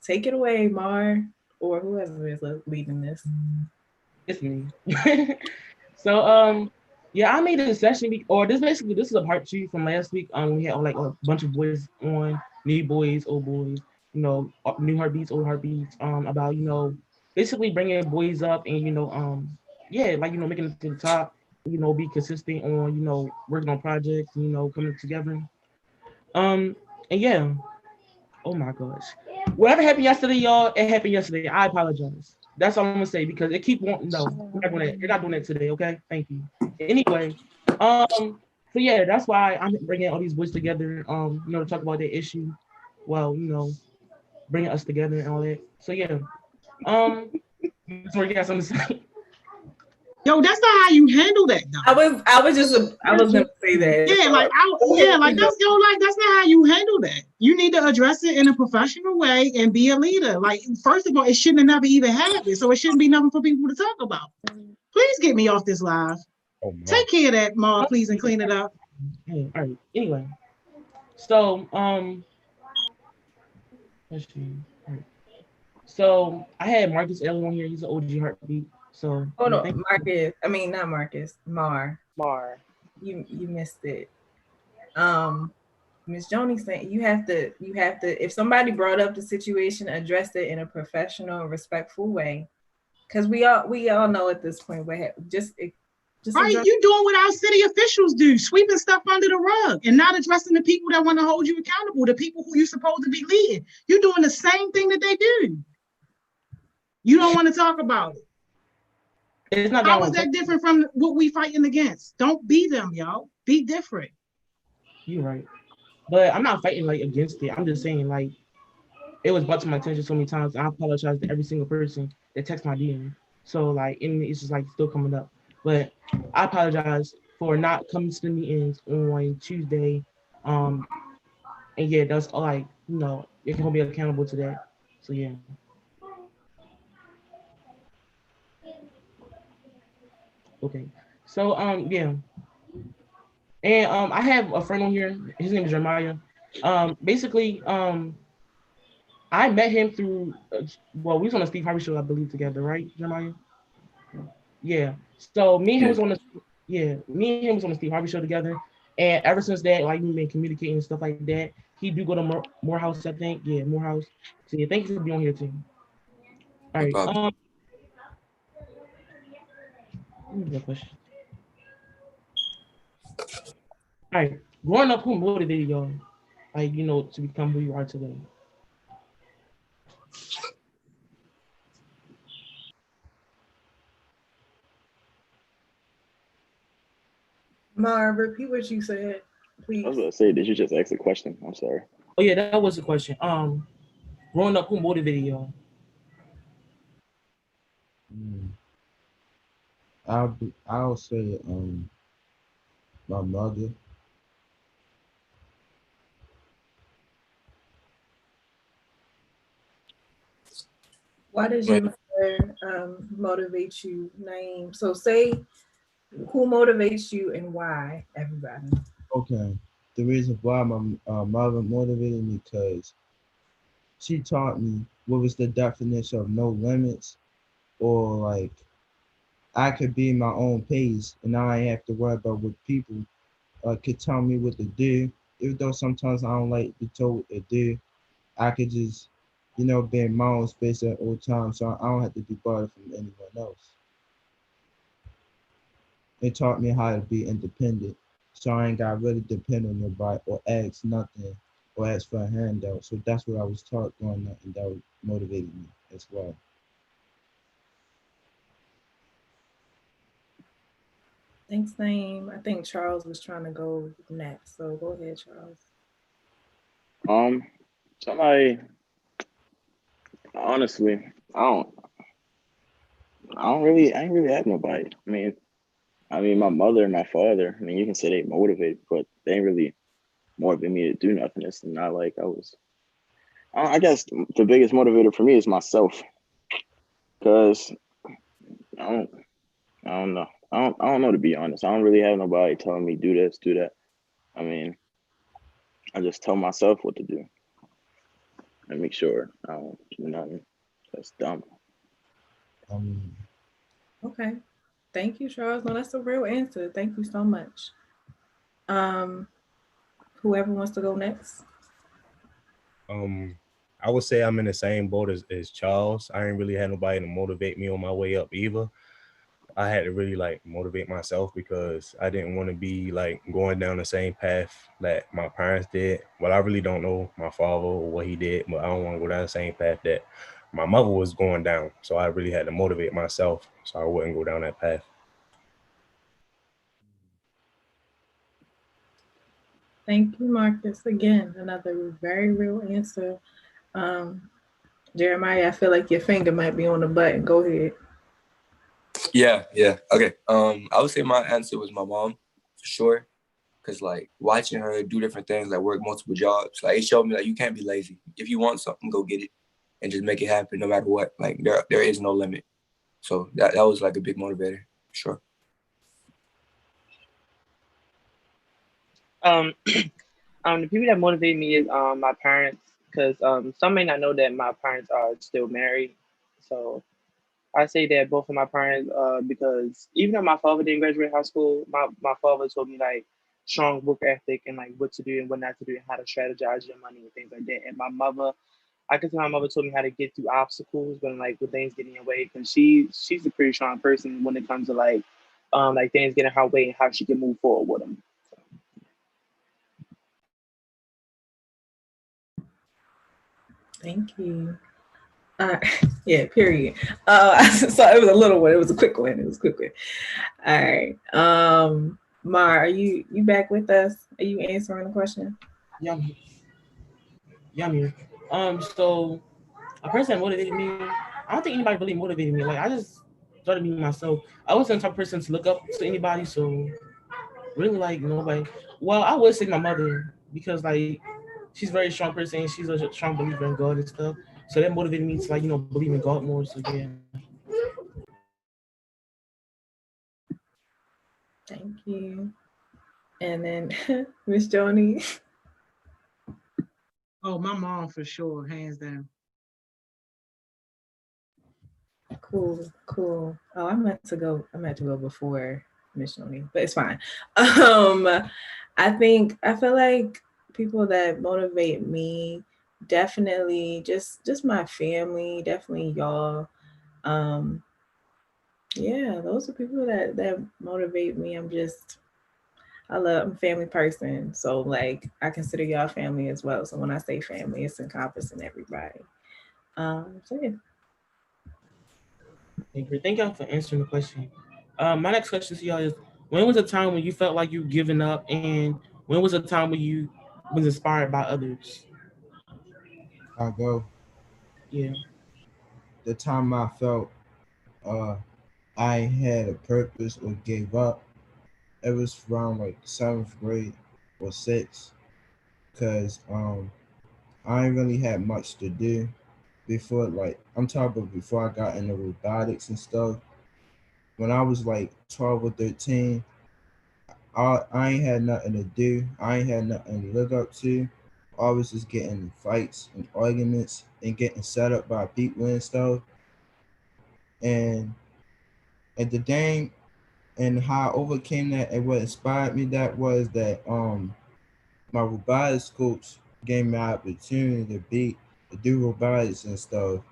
Take it away, Mar, or whoever is leading this. It's me. So yeah, I made a session this is a part 2 from last week. We had like a bunch of boys on, new boys, old boys, new heartbeats, old heartbeats, about basically bringing boys up and making it to the top, be consistent on working on projects, coming together. And yeah, oh my gosh, whatever happened yesterday, y'all, it happened yesterday. I apologize. That's all I'm gonna say because it keep wanting. No, you're not doing that today. Okay, thank you. Anyway, so yeah, that's why I'm bringing all these boys together. To talk about their issue. Well, bringing us together and all that. So yeah, sorry, you got something to say? Yo, that's not how you handle that, though. I was gonna say that. That's not how you handle that. You need to address it in a professional way and be a leader. Like, first of all, it shouldn't have never even happened, so it shouldn't be nothing for people to talk about. Please get me off this live. Take care of that, Ma, please, and clean it up. All right. Anyway, so let's see. Right. So I had Marcus Ellie on here. He's an OG heartbeat. So hold on, Marcus. I mean, not Marcus. Mar. You missed it. Miss Joni saying you have to. If somebody brought up the situation, address it in a professional, respectful way. Because we all know at this point just right, you doing what our city officials do, sweeping stuff under the rug and not addressing the people that want to hold you accountable, the people who you're supposed to be leading. You're doing the same thing that they do. You don't want to talk about it. It's not How is that different from what we fighting against? Don't be them, y'all. Be different. You're right. But I'm not fighting like against it. I'm just saying like it was brought to my attention so many times. I apologize to every single person that texts my DM. So like it's just like still coming up. But I apologize for not coming to the meetings on Tuesday. And yeah, that's all you can hold me accountable to that. So yeah. Okay. So yeah. And I have a friend on here. His name is Jeremiah. Basically, I met him through. Well, we was on a Steve Harvey show, I believe, together, right, Jeremiah? Yeah. So me and him Yeah. was on the me and him was on the Steve Harvey show together. And ever since that, like we've been communicating and stuff like that. He do go to Morehouse, I think. Yeah, Morehouse. So yeah, thank you for being on here too. All No right. problem. Let me get a question. All right. Growing up, who motivated y'all? Like, to become who you are today? Mar, repeat what you said, I was please. about to say, did you just ask a question? I'm sorry. Oh yeah, that was the question. Growing up, who motivated y'all? Mm. I'll say my mother. Why does your mother motivate you, Naeem? So say who motivates you and why, everybody. Okay. The reason why my mother motivated me because she taught me what was the definition of no limits, or like I could be my own pace and I ain't have to worry about what people could tell me what to do. Even though sometimes I don't like to be told what to do, I could just, be in my own space at all times, so I don't have to be bothered from anyone else. It taught me how to be independent, so I ain't got really depend on nobody or ask nothing or ask for a handout. So that's what I was taught growing up, and that motivated me as well. Thanks, Naeem. I think Charles was trying to go next. So go ahead, Charles. Um, somebody, honestly, I don't, I ain't really have nobody. I mean, my mother and my father. I mean, you can say they motivated, but they ain't really motivate me to do nothing. It's not like I was. I guess the biggest motivator for me is myself, because I don't, I don't know. I don't know, to be honest. I don't really have nobody telling me do this, do that. I mean, I just tell myself what to do and make sure I don't do nothing that's dumb. Um, Okay. Thank you, Charles. No, that's a real answer. Thank you so much. Um, whoever wants to go next. I would say I'm in the same boat as Charles. I ain't really had nobody to motivate me on my way up either. I had to really like motivate myself because I didn't want to be like going down the same path that my parents did. Well, I really don't know my father or what he did, but I don't want to go down the same path that my mother was going down. So I really had to motivate myself so I wouldn't go down that path. Thank you, Marcus. Again, another very real answer. Um, Jeremiah, I feel like your finger might be on the button. Go ahead. Yeah. Okay. I would say my answer was my mom for sure. Cause like watching her do different things, like work multiple jobs, like it showed me like you can't be lazy. If you want something, go get it and just make it happen no matter what. Like there is no limit. So that was like a big motivator, for sure. Um, the people that motivate me is my parents, because some may not know that my parents are still married. So I say that both of my parents, because even though my father didn't graduate high school, my father told me like strong work ethic and like what to do and what not to do and how to strategize your money and things like that. And my mother, I could say my mother told me how to get through obstacles when things get in your way, because she's a pretty strong person when it comes to like things getting her way and how she can move forward with them. Thank you. Yeah, period. So it was a little one. It was a quick one. It was a quick one. All right. Mar, are you back with us? Are you answering the question? Yeah, I'm here. So a person that motivated me, I don't think anybody really motivated me. Like I just started being myself. I wasn't the type of person to look up to anybody, so really like nobody. Well, I would say my mother because like she's a very strong person. She's a strong believer in God and stuff. So that motivated me to believe in God more. So yeah. Thank you. And then Miss Joni. Oh, my mom for sure, hands down. Cool. Oh, I meant to go before Miss Joni, but it's fine. I feel like people that motivate me, definitely just my family, definitely y'all. Yeah, those are people that motivate me. I'm a family person. So like I consider y'all family as well. So when I say family, it's encompassing everybody. So yeah. Thank y'all for answering the question. My next question to y'all is: when was a time when you felt like you giving up, and when was a time when you was inspired by others? I go. Yeah. The time I felt uh I had a purpose or gave up, it was around like seventh grade or sixth, cause I ain't really had much to do before. Like I'm talking about before I got into robotics and stuff. When I was like 12 or 13, I ain't had nothing to do. I ain't had nothing to look up to. I was just getting in fights and arguments and getting set up by people and stuff. And at the game and how I overcame that and what inspired me that was that my robotics coach gave me an opportunity to do robotics and stuff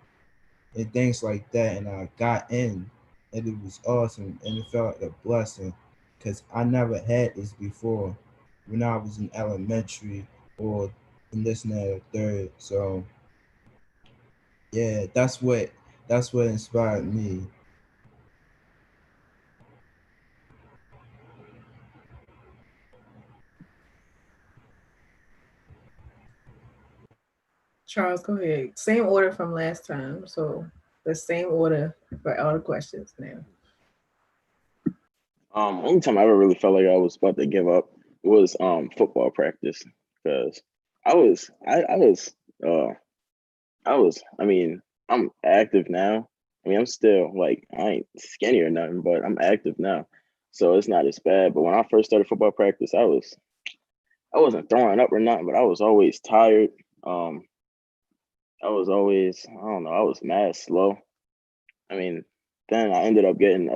and things like that, and I got in, and it was awesome, and it felt like a blessing, because I never had this before when I was in elementary or in this and that or third. So yeah, that's what inspired me. Charles, go ahead. Same order from last time. So the same order for all the questions now. Only time I ever really felt like I was about to give up was football practice, because I was uh I mean, I'm active now. I mean, I'm still like, I ain't skinny or nothing, but I'm active now. So it's not as bad. But when I first started football practice, I wasn't throwing up or nothing, but I was always tired. Um I was always, I don't know, I was mad slow. I mean, then I ended up getting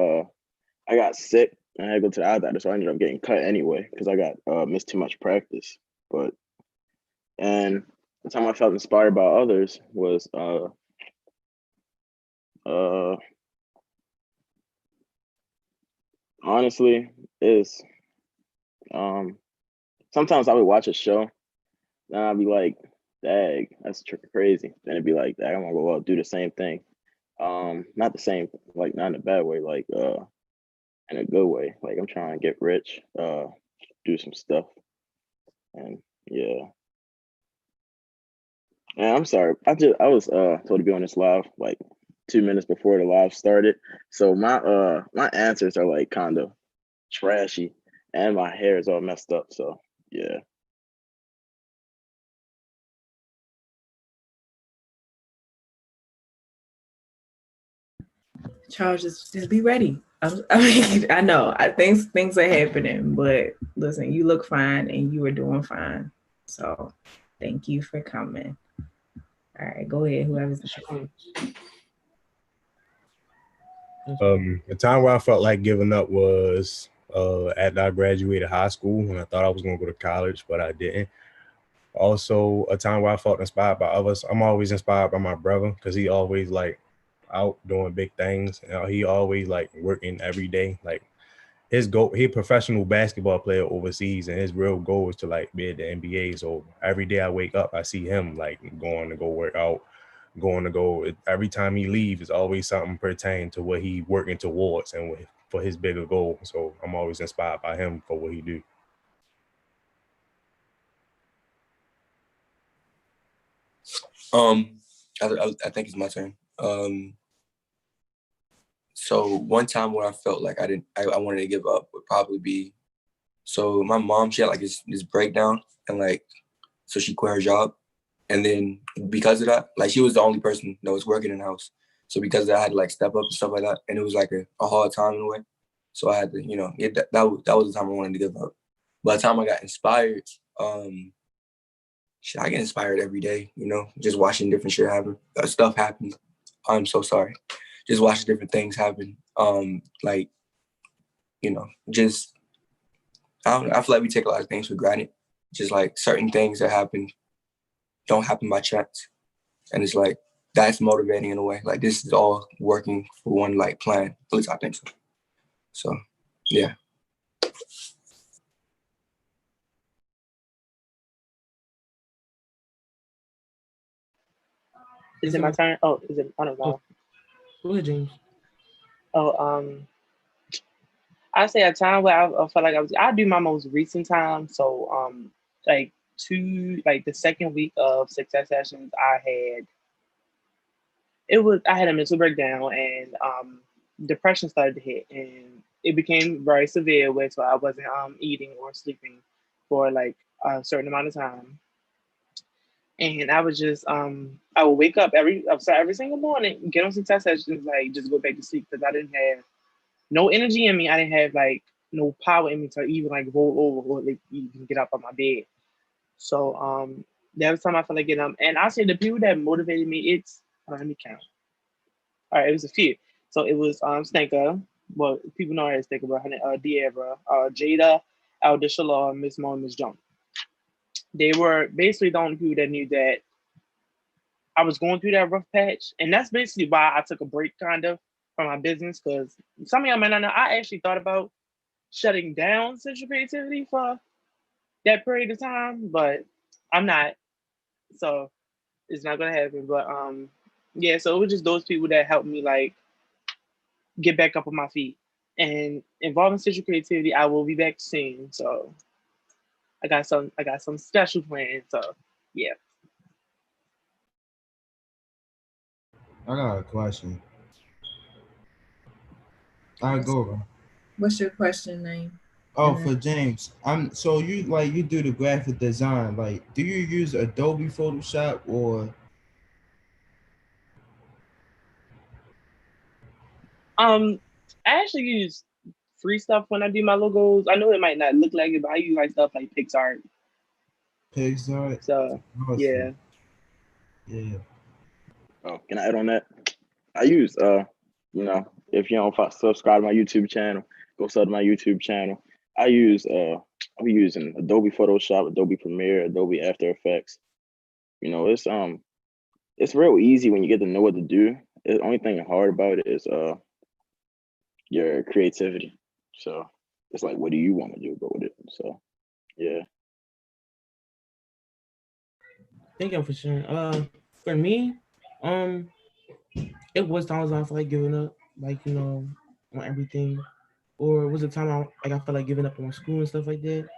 I got sick and I had to go to the eye doctor, so I ended up getting cut anyway because I got missed too much practice. But and the time I felt inspired by others was uh honestly is sometimes I would watch a show and I'd be like, dag, that's crazy. Then it'd be like, dag, I'm gonna go out do the same thing. Not the same, like not in a bad way, like in a good way. Like I'm trying to get rich, do some stuff, and yeah. And I'm sorry, I was told to be on this live like 2 minutes before the live started. So my answers are like kind of trashy and my hair is all messed up. So yeah. Charles, just be ready. I mean, I know things are happening, but listen, you look fine and you are doing fine. So thank you for coming. All right, go ahead. Whoever's The time where I felt like giving up was after I graduated high school, when I thought I was gonna go to college, but I didn't. Also, a time where I felt inspired by others. I'm always inspired by my brother because he always like out doing big things. He always like working every day. Like his goal, he a professional basketball player overseas, and his real goal is to like be at the NBA. So every day I wake up, I see him like going to go work out, going to go. Every time he leaves, it's always something pertaining to what he working towards and for his bigger goal. So I'm always inspired by him for what he do. I think it's my turn. So one time where I felt like I wanted to give up would probably be, so my mom, she had like this breakdown, and like, so she quit her job. And then because of that, like she was the only person that was working in the house. So because of that, I had to like step up and stuff like that. And it was like a hard time in a way. So I had to, that was the time I wanted to give up. By the time I got inspired, I get inspired every day, just watching different shit happen. Stuff happen. I'm so sorry. Just watching different things happen. Just, I don't know. I feel like we take a lot of things for granted. Just like certain things that happen don't happen by chance. And it's like, that's motivating in a way. Like, this is all working for one, like, plan. At least I think so. So, yeah. Is it my turn? Oh, is it? I don't know. Go ahead, James. Oh, I say a time where I felt like I do my most recent time. So, like the second week of success sessions, I had a mental breakdown and depression started to hit, and it became very severe, where so I wasn't eating or sleeping for like a certain amount of time. And I was just I would wake up every single morning, get on success sessions, like just go back to sleep because I didn't have no energy in me. I didn't have like no power in me to even like roll over or like even get up on my bed. So that was time I felt like getting up. And I say the people that motivated me, let me count. All right, it was a few. So it was Stanka, well people know her as Stanka, but her name Diabra, Jada, Alda Shalom, Miss Mo, and Miss Jones. They were basically the only people that knew that I was going through that rough patch. And that's basically why I took a break kind of from my business, because some of y'all might not know, I actually thought about shutting down Central Creativity for that period of time, but I'm not. So it's not gonna happen. But yeah, so it was just those people that helped me like get back up on my feet. And involving Central Creativity, I will be back soon. So I got some special plans. So yeah. I got a question. All right, go over. What's your question name? Oh, for James, so you do the graphic design. Like, do you use Adobe Photoshop or? I actually use free stuff when I do my logos. I know it might not look like it, but I use like stuff like PixArt. PixArt. So yeah. Yeah. Oh, can I add on that? I use if you don't subscribe to my YouTube channel, go sub to my YouTube channel. I'm using Adobe Photoshop, Adobe Premiere, Adobe After Effects. It's real easy when you get to know what to do. The only thing hard about it is your creativity. So it's like, what do you want to do with it? So yeah. Thank you for sharing. For me, it was times I felt like giving up, on everything, or was it time I felt like giving up on school and stuff like that.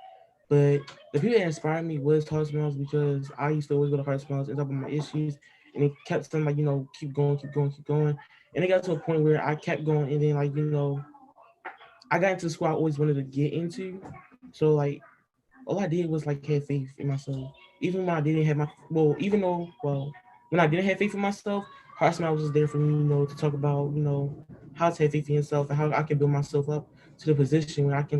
But the people that inspired me was HeartSmiles, because I used to always go to HeartSmiles and talk about my issues, and it kept saying like, keep going, keep going, keep going, and it got to a point where I kept going, and then I got into the school I always wanted to get into, so like all I did was like have faith in myself. Even when I didn't have when I didn't have faith in myself, HeartSmile was there for me, to talk about, how to have faith in yourself and how I can build myself up to the position where I can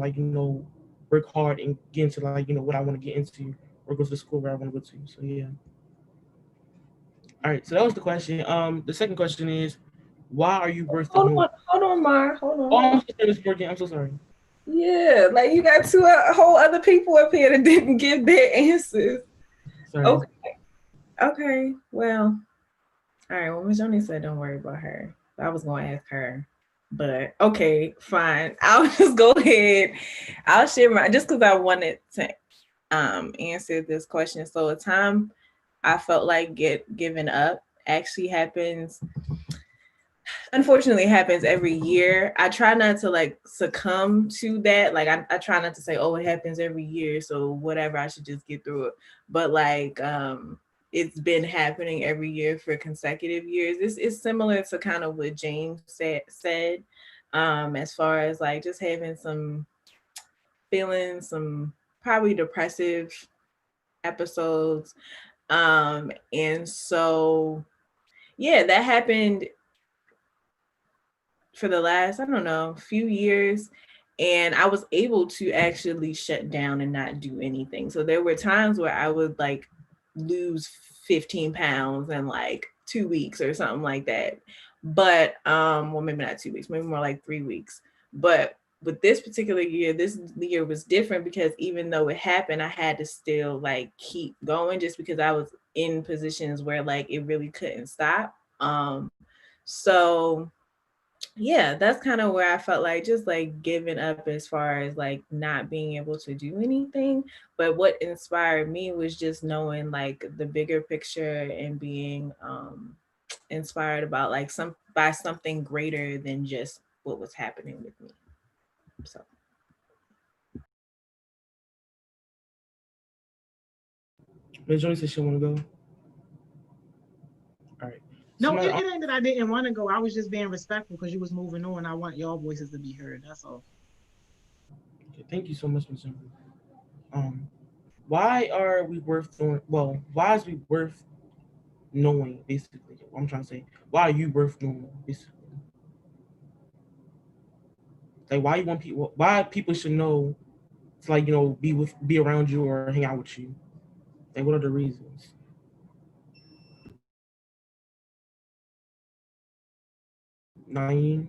work hard and get into what I want to get into, or go to the school where I want to go to. So yeah. All right. So that was the question. The second question is, why are you worth the homework? Hold on, Mar. Hold on. Oh, I'm so sorry, Mr. Morgan. I'm so sorry. Yeah, like you got two whole other people up here that didn't give their answers. Sorry. Okay. Well, all right. Well, Ms. Joni said don't worry about her. I was going to ask her, but okay, fine. I'll just go ahead. I'll share just because I wanted to answer this question. So a time I felt like giving up actually happens. Unfortunately, it happens every year. I try not to succumb to that. Like I try not to say, oh, it happens every year, so whatever, I should just get through it. But it's been happening every year for consecutive years. This is similar to kind of what James said, as far as just having some feelings, some probably depressive episodes. And so yeah, that happened for the last, I don't know, few years. And I was able to actually shut down and not do anything. So there were times where I would like lose 15 pounds in like 2 weeks or something like that. But well, maybe not 2 weeks, maybe more like 3 weeks. But with this particular year, this year was different because even though it happened, I had to still like keep going just because I was in positions where like it really couldn't stop. So yeah, that's kind of where I felt like just like giving up as far as like not being able to do anything. But what inspired me was just knowing like the bigger picture and being inspired about like by something greater than just what was happening with me. So Miss Johnny said she want to go. All right. No, it ain't that I didn't want to go. I was just being respectful because you was moving on. I want y'all voices to be heard. That's all. Okay, thank you so much, Miss Johnny. Why are we worth knowing? Well, why is we worth knowing? Basically, what I'm trying to say. Why are you worth knowing? Basically, like why you want people? Why people should know to like be around you or hang out with you? Like what are the reasons? Naeem?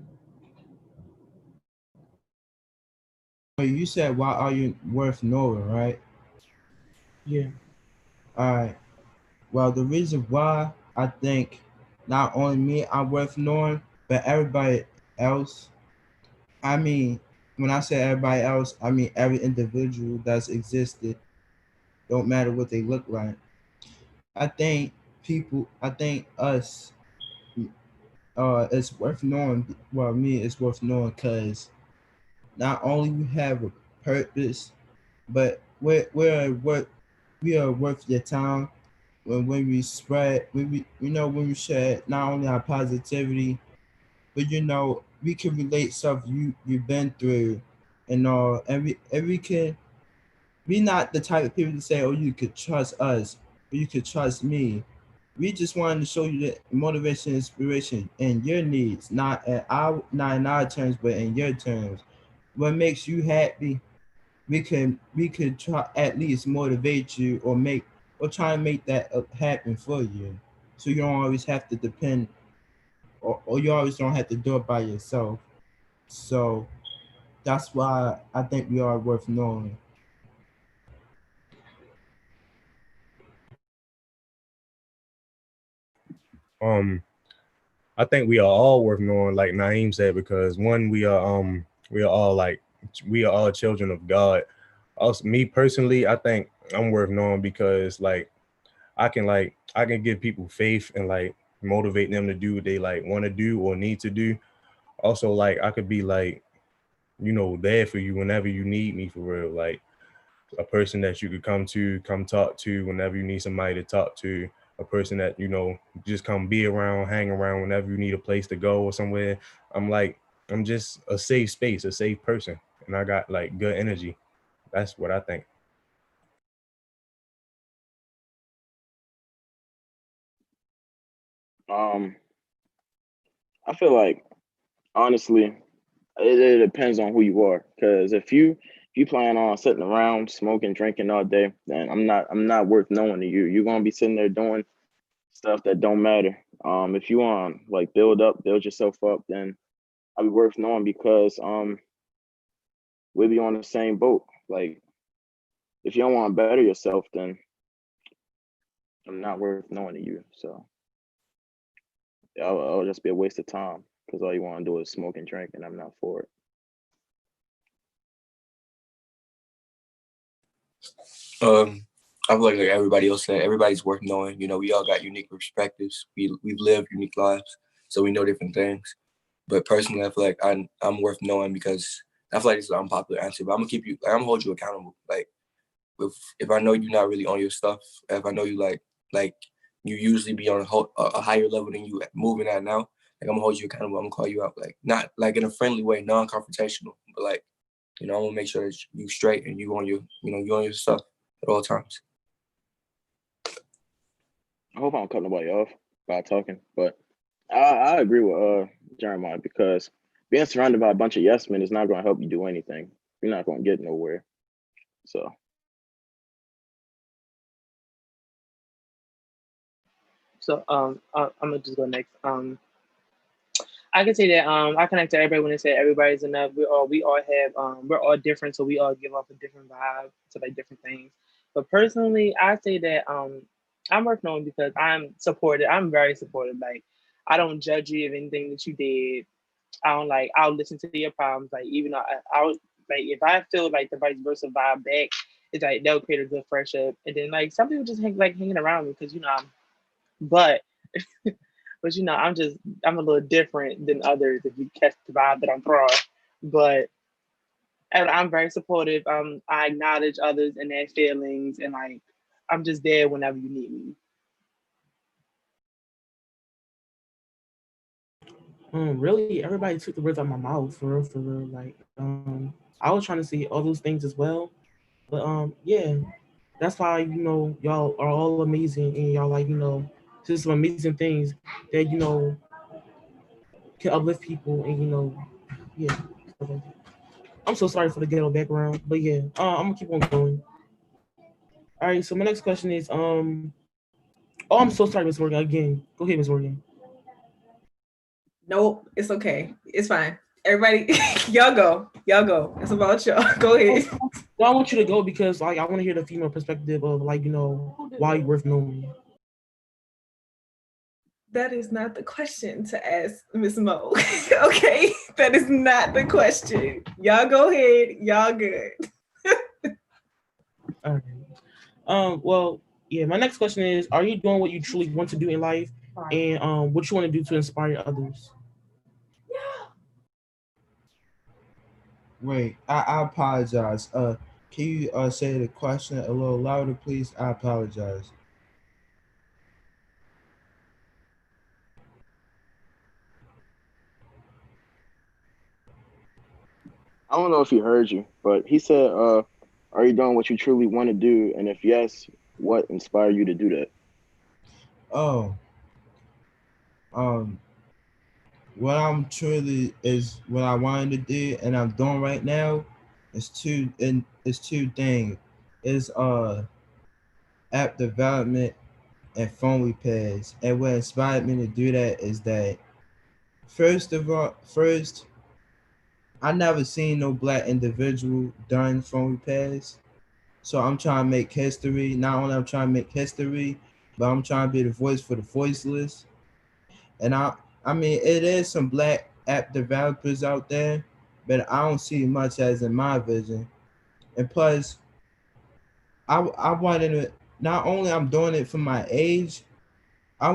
You said why are you worth knowing, right? Yeah. All right. Well, the reason why I think not only me I'm worth knowing, but everybody else. I mean, when I say everybody else, I mean every individual that's existed, don't matter what they look like. I think us, it's worth knowing. Well, me, it's worth knowing because not only we have a purpose, but we are worth your time when we spread, when we share not only our positivity, but we can relate stuff you've been through, and we can. We not the type of people to say, "Oh, you could trust us, or you could trust me." We just wanted to show you the motivation, inspiration, and your needs, not in our terms, but in your terms. What makes you happy, we could try at least motivate you or try and make that happen for you, so you don't always have to depend, or you always don't have to do it by yourself. So that's why I think we are worth knowing. I think we are all worth knowing, like Naeem said, because one, we are all like we are all children of God. Also, me personally, I think I'm worth knowing because I can give people faith and like motivate them to do what they like want to do or need to do. Also, like I could be like, there for you whenever you need me for real. Like a person that you could come talk to whenever you need somebody to talk to, a person that, just come be around, hang around whenever you need a place to go or somewhere. I'm just a safe space, a safe person. And I got like good energy. That's what I think. Um, I feel like honestly, it depends on who you are. Because if you plan on sitting around smoking, drinking all day, then I'm not worth knowing to you. You're gonna be sitting there doing stuff that don't matter. If you want like build yourself up, then I'll be worth knowing because we'll be on the same boat. Like if you don't want to better yourself, then I'm not worth knowing to you. So it'll just be a waste of time because all you want to do is smoke and drink, and I'm not for it. I feel like everybody else said, everybody's worth knowing. We all got unique perspectives. We've lived unique lives, so we know different things. But personally, I feel like I'm worth knowing because I feel like this is an unpopular answer, but I'm gonna hold you accountable. Like if I know you're not really on your stuff, if I know you like you usually be on a higher level than you moving at now, like I'm gonna hold you accountable. I'm gonna call you out, like not like in a friendly way, non-confrontational, but like I'm gonna make sure that you straight and you on your stuff at all times. I hope I don't cut nobody off by talking, but I agree with Jeremiah because being surrounded by a bunch of yes men is not going to help you do anything. You're not going to get nowhere. So. So I'm gonna just go next. I can say that I connect to everybody when they say everybody's enough. We all have we're all different, so we all give off a different vibe to like different things. But personally, I say that I'm working on because I'm supported. I'm very supportive. Like I don't judge you of anything that you did. I don't like. I'll listen to your problems. Like even though I'll like if I feel like the vice versa vibe back, it's like they'll create a good friendship. And then like some people just hanging around me because but but I'm a little different than others if you catch the vibe that I'm throwing. But and I'm very supportive. I acknowledge others and their feelings and like I'm just there whenever you need me. Really, everybody took the words out of my mouth for real, for real. Like, I was trying to say all those things as well, but yeah, that's why y'all are all amazing and y'all like just some amazing things that can uplift people and yeah. Stuff like that. I'm so sorry for the ghetto background, but yeah, I'm gonna keep on going. All right, so my next question is oh, I'm so sorry, Miss Morgan. Again, go ahead, Miss Morgan. Nope, it's okay. It's fine. Everybody, y'all go. Y'all go. It's about y'all. Go ahead. Well, I want you to go because like I want to hear the female perspective of like why you worth knowing. That is not the question to ask Miss Mo. Okay, that is not the question. Y'all go ahead. Y'all good. All right. Well, yeah. My next question is: are you doing what you truly want to do in life, and what you want to do to inspire others? Wait, I apologize. Can you say the question a little louder, please? I apologize. I don't know if he heard you, but he said, are you doing what you truly want to do? And if yes, what inspired you to do that? Oh, um, what I'm truly is what I wanted to do, and I'm doing right now. It's two things. It's app development and phone repairs. And what inspired me to do that is that first I never seen no black individual done phone repairs. So I'm trying to make history. Not only I'm trying to make history, but I'm trying to be the voice for the voiceless. And I mean it is some black app developers out there, but I don't see much as in my vision. And plus I wanted to not only I'm doing it for my age, I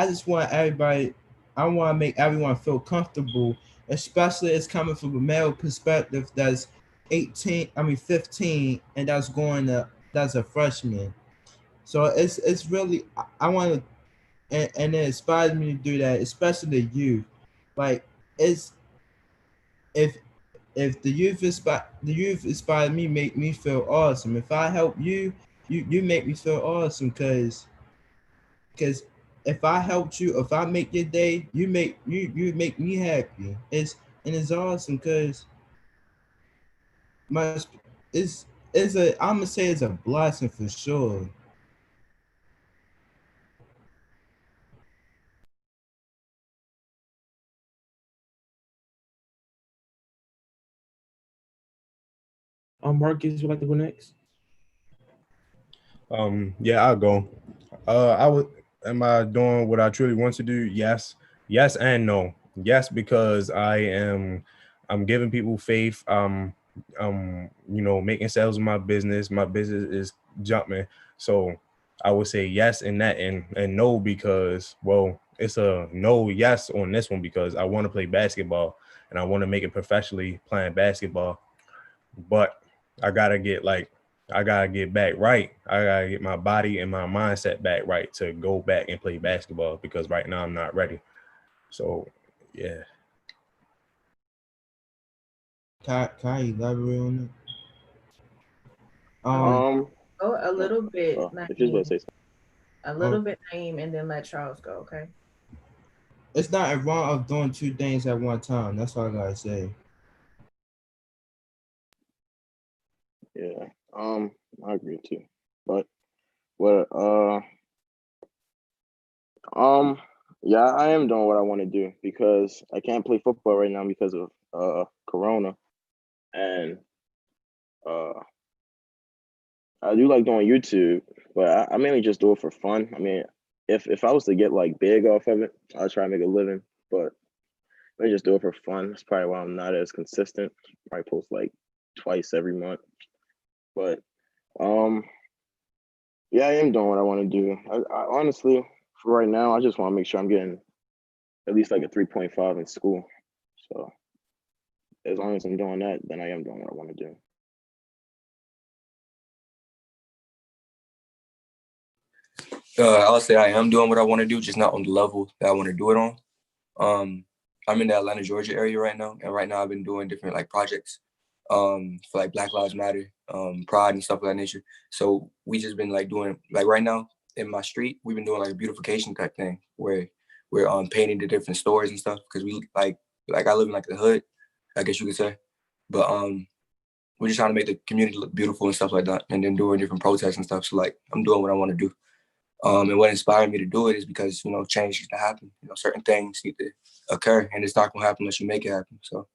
just want everybody, I want to make everyone feel comfortable, especially it's coming from a male perspective that's 18, I mean 15, and that's a freshman. So it's really, I want to, and it inspires me to do that, especially the youth. Like it's, if the youth inspire me, make me feel awesome. If I help you, you make me feel awesome because if I helped you, if I make your day, you make me happy. It's awesome because my it's a I'm gonna say it's a blessing for sure. Marcus, would like to go next? Yeah, I'll go. I would. Am I doing what I truly want to do? Yes, yes, and no. Yes, because I'm giving people faith. Making sales of my business. My business is jumping. So I would say yes in that, and no because well, it's a no yes on this one because I want to play basketball and I want to make it professionally playing basketball, but I gotta get back right. I gotta get my body and my mindset back right to go back and play basketball because right now I'm not ready. So yeah. Can I elaborate on it? Go a little bit, If you're Naeem. supposed to say something. A little bit, Naeem, and then let Charles go, okay? it's not wrong of doing two things at one time. That's all I gotta say. Yeah. I agree too. But what yeah, I am doing what I want to do because I can't play football right now because of Corona. And uh I do like doing YouTube, but I mainly just do it for fun. I mean, if I was to get like big off of it, I'll try to make a living. But I just do it for fun. That's probably why I'm not as consistent. Probably post like twice every month. But um yeah, I am doing what I want to do. I honestly, for right now, I just want to make sure I'm getting at least like a 3.5 in school. So as long as I'm doing that, then I am doing what I want to do. I'll say I am doing what I want to do, just not on the level that I want to do it on. I'm in the Atlanta, Georgia area right now, and right now I've been doing different like projects for like Black Lives Matter, Pride and stuff of that nature. So we just been like doing like right now in my street, we've been doing like a beautification type thing where we're painting the different stores and stuff because we like I live in like the hood, I guess you could say, but we're just trying to make the community look beautiful and stuff like that, and then doing different protests and stuff. So like I'm doing what I want to do. And what inspired me to do it is because, change needs to happen. Certain things need to occur, and it's not going to happen unless you make it happen. So,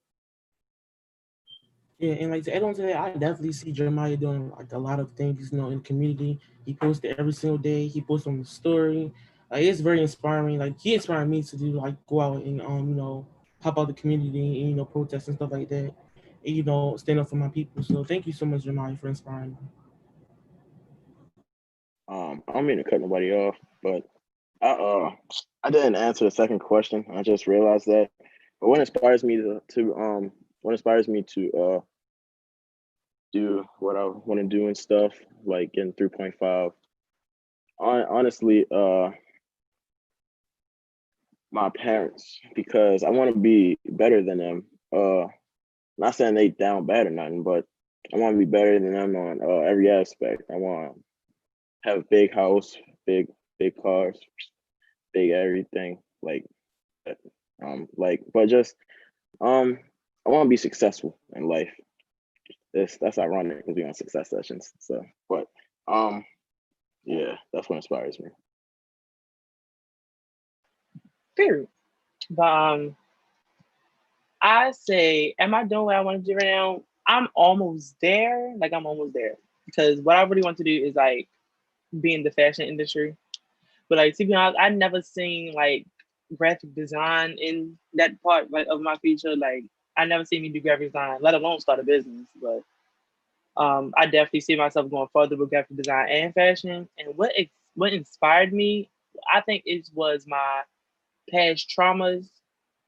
Yeah, and like to add on to that, I definitely see Jeremiah doing like a lot of things, in the community. He posts it every single day. He posts on the story. Like it's very inspiring. Like he inspired me to do like go out and help out the community and protest and stuff like that. And stand up for my people. So thank you so much, Jeremiah, for inspiring me. I don't mean to cut nobody off, but I didn't answer the second question. I just realized that. But what inspires me to what inspires me to do what I want to do and stuff, like getting 3.5. Honestly, my parents, because I want to be better than them. Not saying they down bad or nothing, but I want to be better than them on every aspect. I want to have a big house, big cars, big everything. But just I want to be successful in life. That's ironic because we're on success sessions. So, but yeah, that's what inspires me. Period. But I say, am I doing what I want to do right now? I'm almost there. Like I'm almost there because what I really want to do is like be in the fashion industry. But like to be honest, I never seen like graphic design in that part like of my future. Like I never seen me do graphic design, let alone start a business. But I definitely see myself going further with graphic design and fashion. And what inspired me, I think it was my past traumas,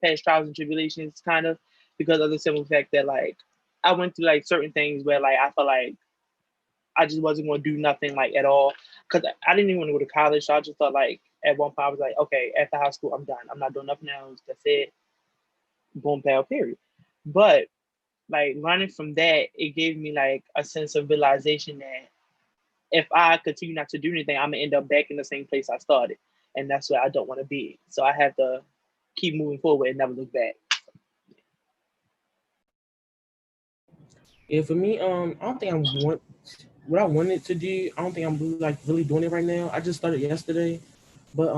past trials and tribulations, kind of because of the simple fact that like I went through like certain things where like I felt like I just wasn't going to do nothing like at all because I didn't even want to go to college. So I just thought like at one point I was like, okay, after high school I'm done. I'm not doing nothing else. That's it. Boom, pow, period. But like learning from that, it gave me like a sense of realization that if I continue not to do anything, I'm gonna end up back in the same place I started, and that's where I don't want to be. So I have to keep moving forward and never look back. Yeah, for me, I don't think I'm what I wanted to do. I don't think I'm really doing it right now. I just started yesterday, but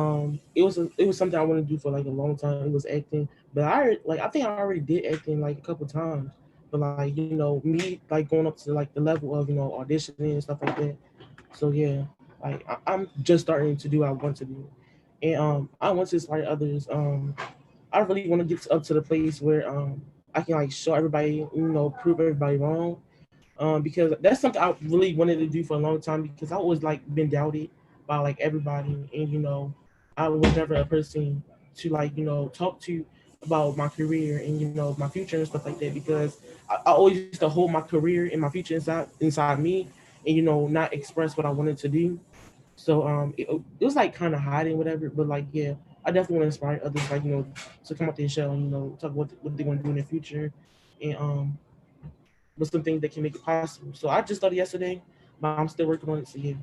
it was something I wanted to do for like a long time. It was acting, but I think I already did acting like a couple times. But like me like going up to like the level of auditioning and stuff like that. So yeah, like I'm just starting to do what I want to do, and I want to inspire others. I really want to get up to the place where I can like show everybody, prove everybody wrong. Because that's something I really wanted to do for a long time because I always like been doubted by like everybody, and I was never a person to like talk to about my career and my future and stuff like that because I always used to hold my career and my future inside me and not express what I wanted to do. So it was like kind of hiding whatever, but like yeah, I definitely want to inspire others like to come up to the show and talk about what they want to do in the future, and with some things that can make it possible. So I just started yesterday, but I'm still working on it. So yeah,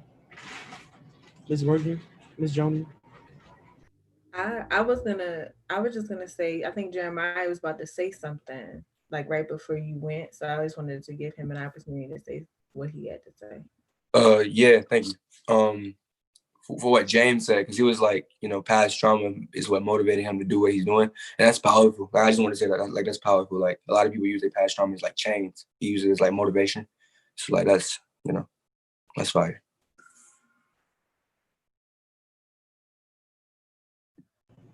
Miss Morgan, Miss Joni. I was just gonna say, I think Jeremiah was about to say something like right before you went. So I always wanted to give him an opportunity to say what he had to say. Yeah, thank you. For what James said, because he was like, past trauma is what motivated him to do what he's doing, and that's powerful. Like, I just want to say that, like, that's powerful. Like, a lot of people use their past trauma as like chains. He uses it as like motivation. So like that's that's fire.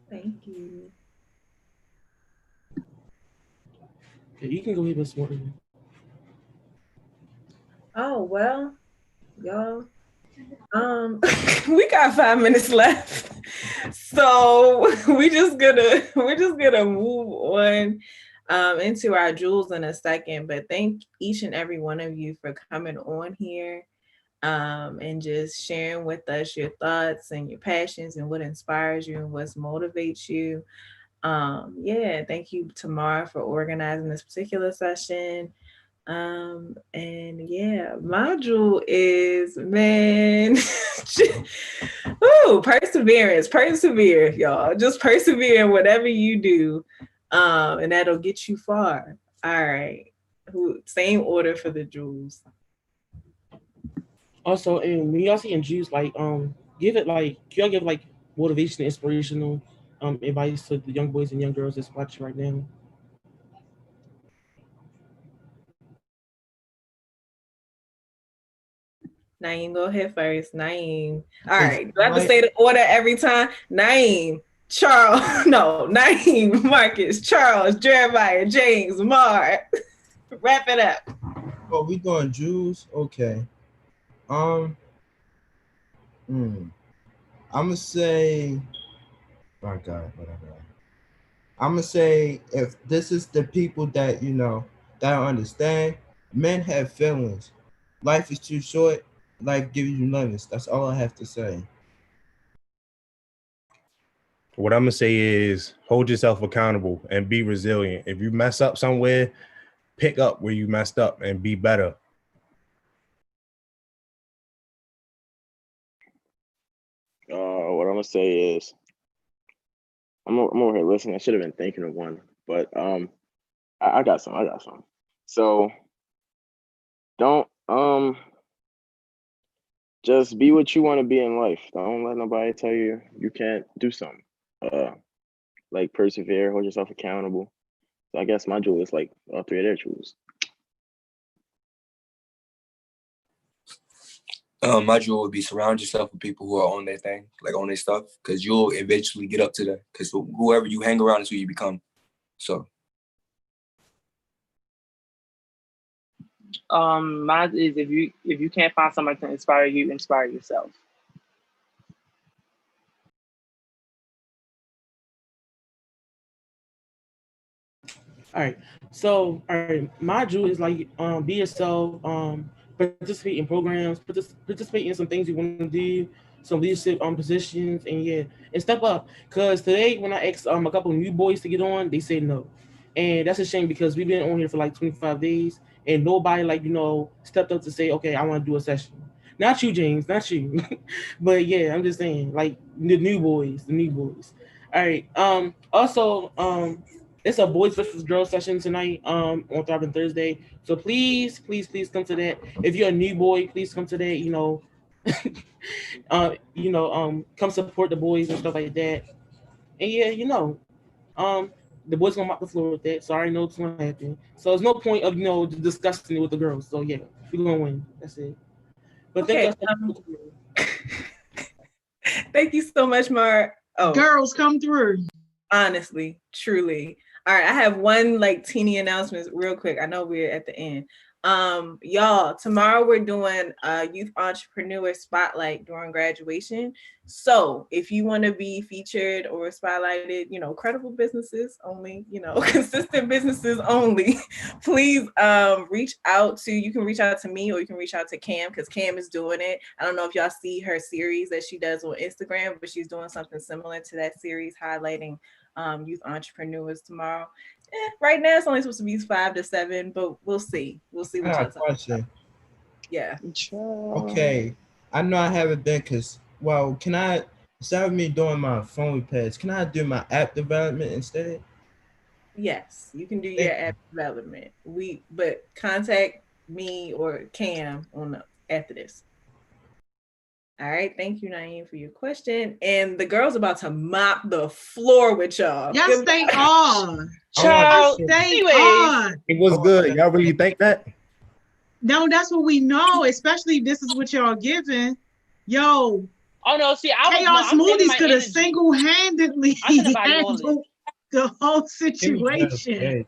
Thank you. Okay, you can go ahead, Miss Morgan. Oh well, y'all. We got 5 minutes left, so we're just gonna move on into our jewels in a second. But thank each and every one of you for coming on here and just sharing with us your thoughts and your passions and what inspires you and what motivates you. Yeah, thank you, Tamara, for organizing this particular session. And yeah, my jewel is, man, ooh, perseverance. Persevere, y'all. Just persevere in whatever you do. And that'll get you far. All right. Same order for the jewels. Also, and when y'all see in juice, like give it like can y'all give like motivation, inspirational advice to the young boys and young girls that's watching right now? Naeem, go ahead first. Naeem. All right. Do I have to say the order every time? Naeem, Charles, no, Naeem, Marcus, Charles, Jeremiah, James, Mar. Wrap it up. Oh, we doing Jews? Okay. I'm gonna say, my God, whatever. I'm gonna say if this is the people that that don't understand, men have feelings. Life is too short. Life gives you limits. That's all I have to say. What I'm gonna say is hold yourself accountable and be resilient. If you mess up somewhere, pick up where you messed up and be better. What I'm gonna say is I'm over here listening. I should have been thinking of one, but I got some. So don't just be what you want to be in life. Don't let nobody tell you you can't do something. Like persevere, hold yourself accountable. So I guess my jewel is like all three of their jewels. My jewel would be surround yourself with people who are on their thing, like on their stuff, because you'll eventually get up to that. Because whoever you hang around is who you become. So. Mine is if you can't find somebody to inspire you, inspire yourself. All right. So, all right, my jewel is like be yourself, participate in programs, participate in some things you want to do, some leadership positions, and yeah, and step up. Cause today when I asked a couple of new boys to get on, they said no. And that's a shame because we've been on here for like 25 days and nobody stepped up to say, okay, I want to do a session. Not you, James, not you. But yeah, I'm just saying, like the new boys. All right. Also, it's a boys versus girls session tonight on Thriving Thursday. So please come to that. If you're a new boy, please come to that, come support the boys and stuff like that. And yeah, the boys gonna mop the floor with that. So I already know what's gonna happen. So there's no point of discussing it with the girls. So yeah, we're gonna win. That's it. But okay, thank you so much, Mar. Oh, girls come through. Honestly, truly. All right, I have one teeny announcement real quick. I know we're at the end. Y'all, tomorrow we're doing a youth entrepreneur spotlight during graduation. So if you want to be featured or spotlighted, credible businesses only, consistent businesses only, please you can reach out to me or you can reach out to Cam because Cam is doing it. I don't know if y'all see her series that she does on Instagram, but she's doing something similar to that series highlighting youth entrepreneurs tomorrow. Right now it's only supposed to be 5 to 7, but we'll see. What y'all question. Yeah. Okay. I know I haven't been can I instead of me doing my phone repairs, can I do my app development instead? Yes, you can do your Thank you. app development. But contact me or Cam after this. All right, thank you, Naeem, for your question. And the girl's about to mop the floor with y'all. Yes, they are. Child. They Anyways, are. It was good. Y'all really think that? No, that's what we know, especially if this is what y'all giving. Yo, oh no, see, Chaos I'm saving Smoothies my could have energy. single-handedly I send a body all handled the whole situation.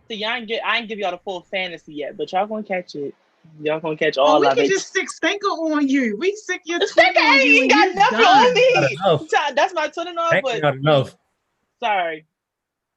See, I ain't give y'all the full fantasy yet, but y'all gonna catch it. Y'all gonna catch Oh, all we of can it. just stick Stinker on you. We stick your twin Stinker on you ain't and got you nothing done. on me. That's my twin and all, Ain't but got enough. sorry.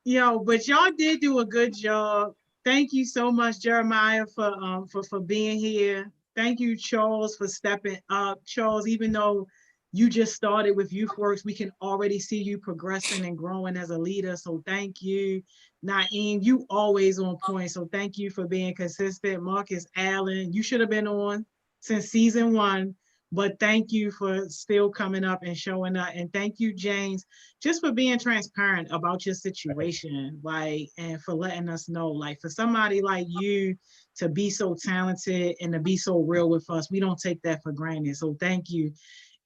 Yo, but y'all did do a good job. Thank you so much, Jeremiah, for being here. Thank you, Charles, for stepping up. Charles, even though you just started with YouthWorks, we can already see you progressing and growing as a leader. So thank you. Naeem, you always on point. So thank you for being consistent. Marcus Allen, you should have been on since season 1, but thank you for still coming up and showing up. And thank you, James, just for being transparent about your situation, like, and for letting us know, like, for somebody like you to be so talented and to be so real with us, we don't take that for granted. So thank you.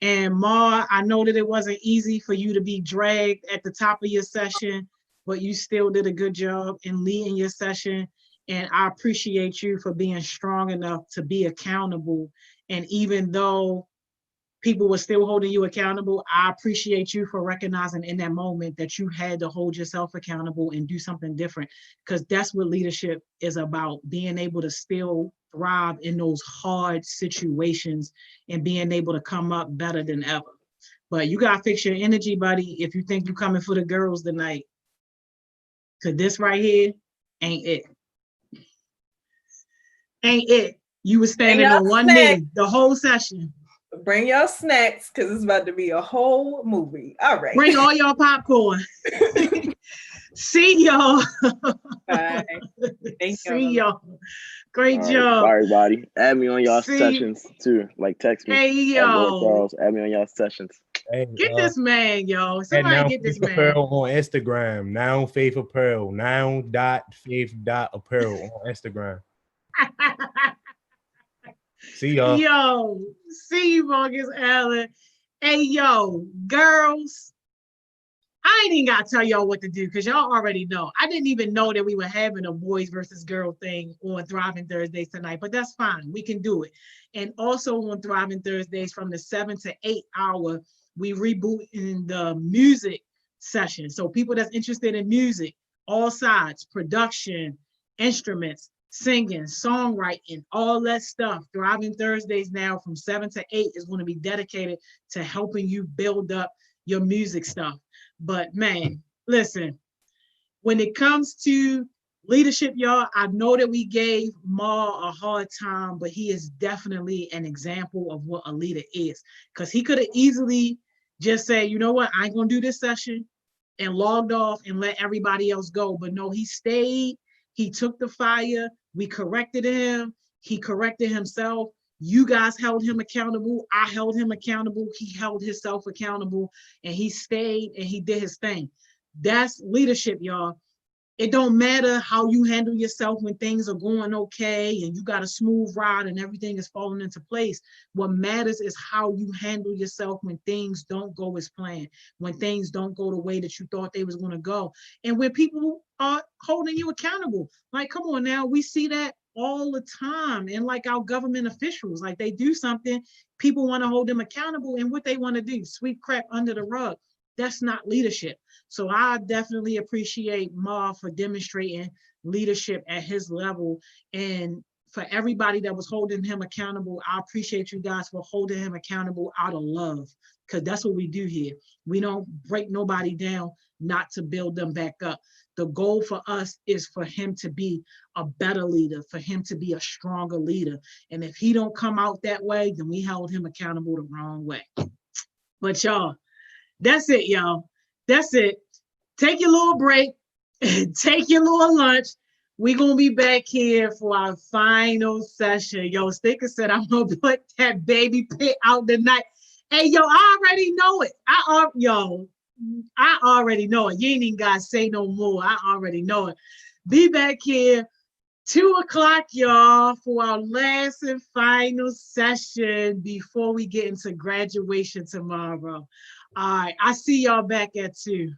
And Ma, I know that it wasn't easy for you to be dragged at the top of your session, but you still did a good job in leading your session. And I appreciate you for being strong enough to be accountable. And even though people were still holding you accountable, I appreciate you for recognizing in that moment that you had to hold yourself accountable and do something different, because that's what leadership is about, being able to still thrive in those hard situations and being able to come up better than ever. But you gotta fix your energy, buddy, if you think you're coming for the girls tonight, because this right here ain't it. Ain't it. You were standing on one knee the whole session. Bring your snacks because it's about to be a whole movie. All right. Bring all your popcorn. See y'all. Bye. See y'all. Great All right, job. bye, everybody. Add me on y'all See- sessions too. Like text me. Hey, yo. Charles, add me on y'all sessions. Hey, Get this man, yo. and Somebody now get this Faith man. Apparel on Instagram. Now Faith Apparel. Now.faith.apparel on Instagram. See y'all. Yo, see you, Marcus Allen. Hey, yo, girls. I ain't even got to tell y'all what to do because y'all already know. I didn't even know that we were having a boys versus girl thing on Thriving Thursdays tonight, but that's fine. We can do it. And also on Thriving Thursdays from the 7 to 8 hour, we reboot in the music session. So people that's interested in music, all sides, production, instruments, singing, songwriting, all that stuff. Thriving Thursdays now from 7 to 8 is going to be dedicated to helping you build up your music stuff. But man, listen, when it comes to leadership, y'all, I know that we gave Ma a hard time, but he is definitely an example of what a leader is. Because he could have easily just said, you know what, I ain't gonna do this session and logged off and let everybody else go. But no, he stayed, he took the fire, we corrected him, he corrected himself. You guys held him accountable. I held him accountable. He held himself accountable, and he stayed and he did his thing. That's leadership, y'all. It don't matter how you handle yourself when things are going okay and you got a smooth ride and everything is falling into place. What matters is how you handle yourself when things don't go as planned, when things don't go the way that you thought they was going to go, and when people are holding you accountable. Like, come on now, we see that all the time. And like our government officials, like they do something, people want to hold them accountable, and what they want to do, sweep crap under the rug. That's not leadership. So I definitely appreciate Ma for demonstrating leadership at his level. And for everybody that was holding him accountable, I appreciate you guys for holding him accountable out of love, because that's what we do here. We don't break nobody down not to build them back up. The goal for us is for him to be a better leader, for him to be a stronger leader. And if he don't come out that way, then we held him accountable the wrong way. But y'all, that's it, y'all. That's it. Take your little break. Take your little lunch. We're going to be back here for our final session. Yo, Sticker said, I'm going to put that baby pit out tonight. Hey, yo, I already know it. I already know it. You ain't even gotta say no more. I already know it. Be back here 2 o'clock, y'all, for our last and final session before we get into graduation tomorrow. All right, I see y'all back at 2.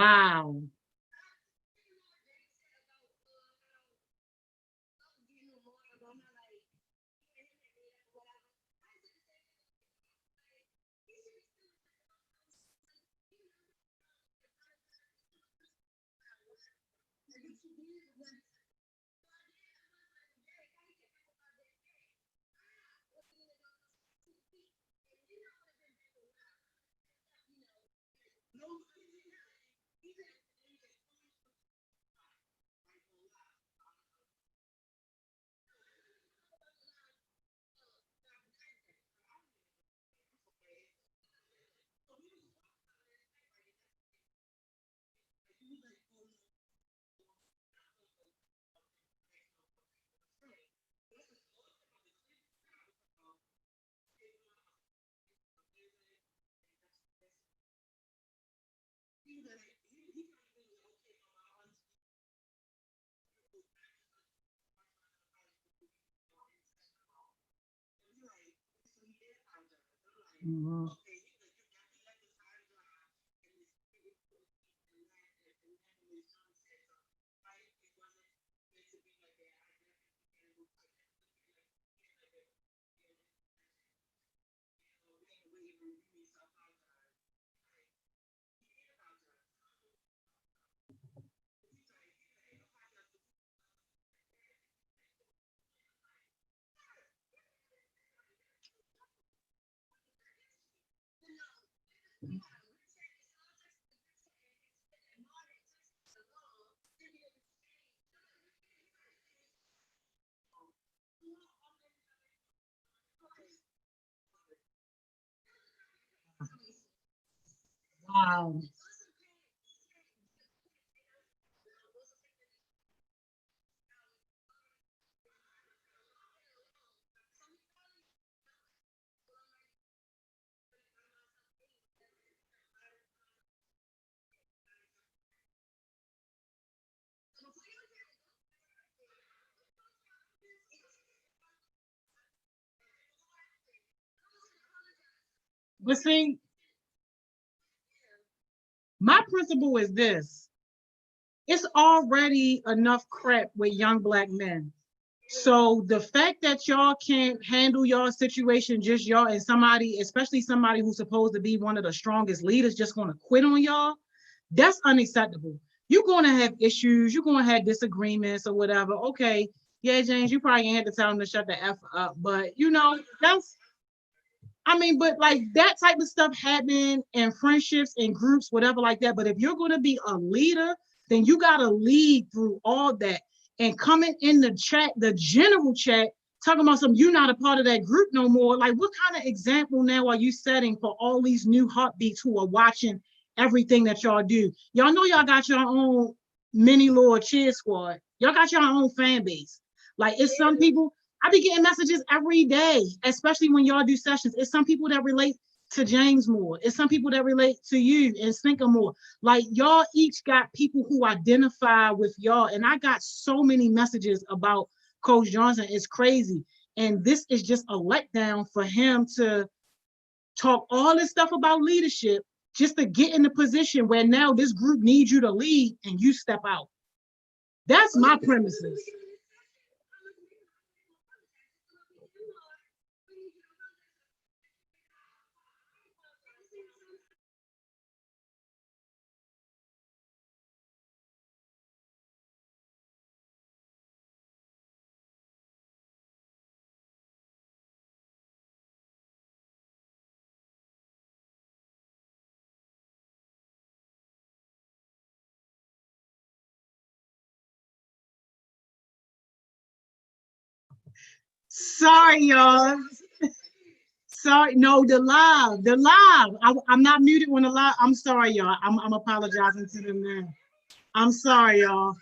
Wow. Mhm. Wow. But see, my principle is this. It's already enough crap with young black men. So the fact that y'all can't handle y'all situation, just y'all and somebody, especially somebody who's supposed to be one of the strongest leaders, just gonna quit on y'all, that's unacceptable. You're gonna have issues, you're gonna have disagreements or whatever. Okay, yeah, James, you probably ain't had to tell them to shut the F up, but you know, that's I mean, but like that type of stuff happen in friendships and groups, whatever like that. But if you're going to be a leader, then you got to lead through all that. And coming in the chat, the general chat, talking about something, you're not a part of that group no more. Like, what kind of example now are you setting for all these new heartbeats who are watching everything that y'all do? Y'all know y'all got your own mini Lord cheer squad. Y'all got your own fan base. Like, it's some people, I be getting messages every day, especially when y'all do sessions. It's some people that relate to James more. It's some people that relate to you and Stinker more. Like y'all each got people who identify with y'all. And I got so many messages about Coach Johnson. It's crazy. And this is just a letdown for him to talk all this stuff about leadership just to get in the position where now this group needs you to lead and you step out. That's my premises. Sorry, y'all. Sorry, no, the live. I'm not muted when the live. I'm sorry, y'all. I'm apologizing to them now. I'm sorry, y'all.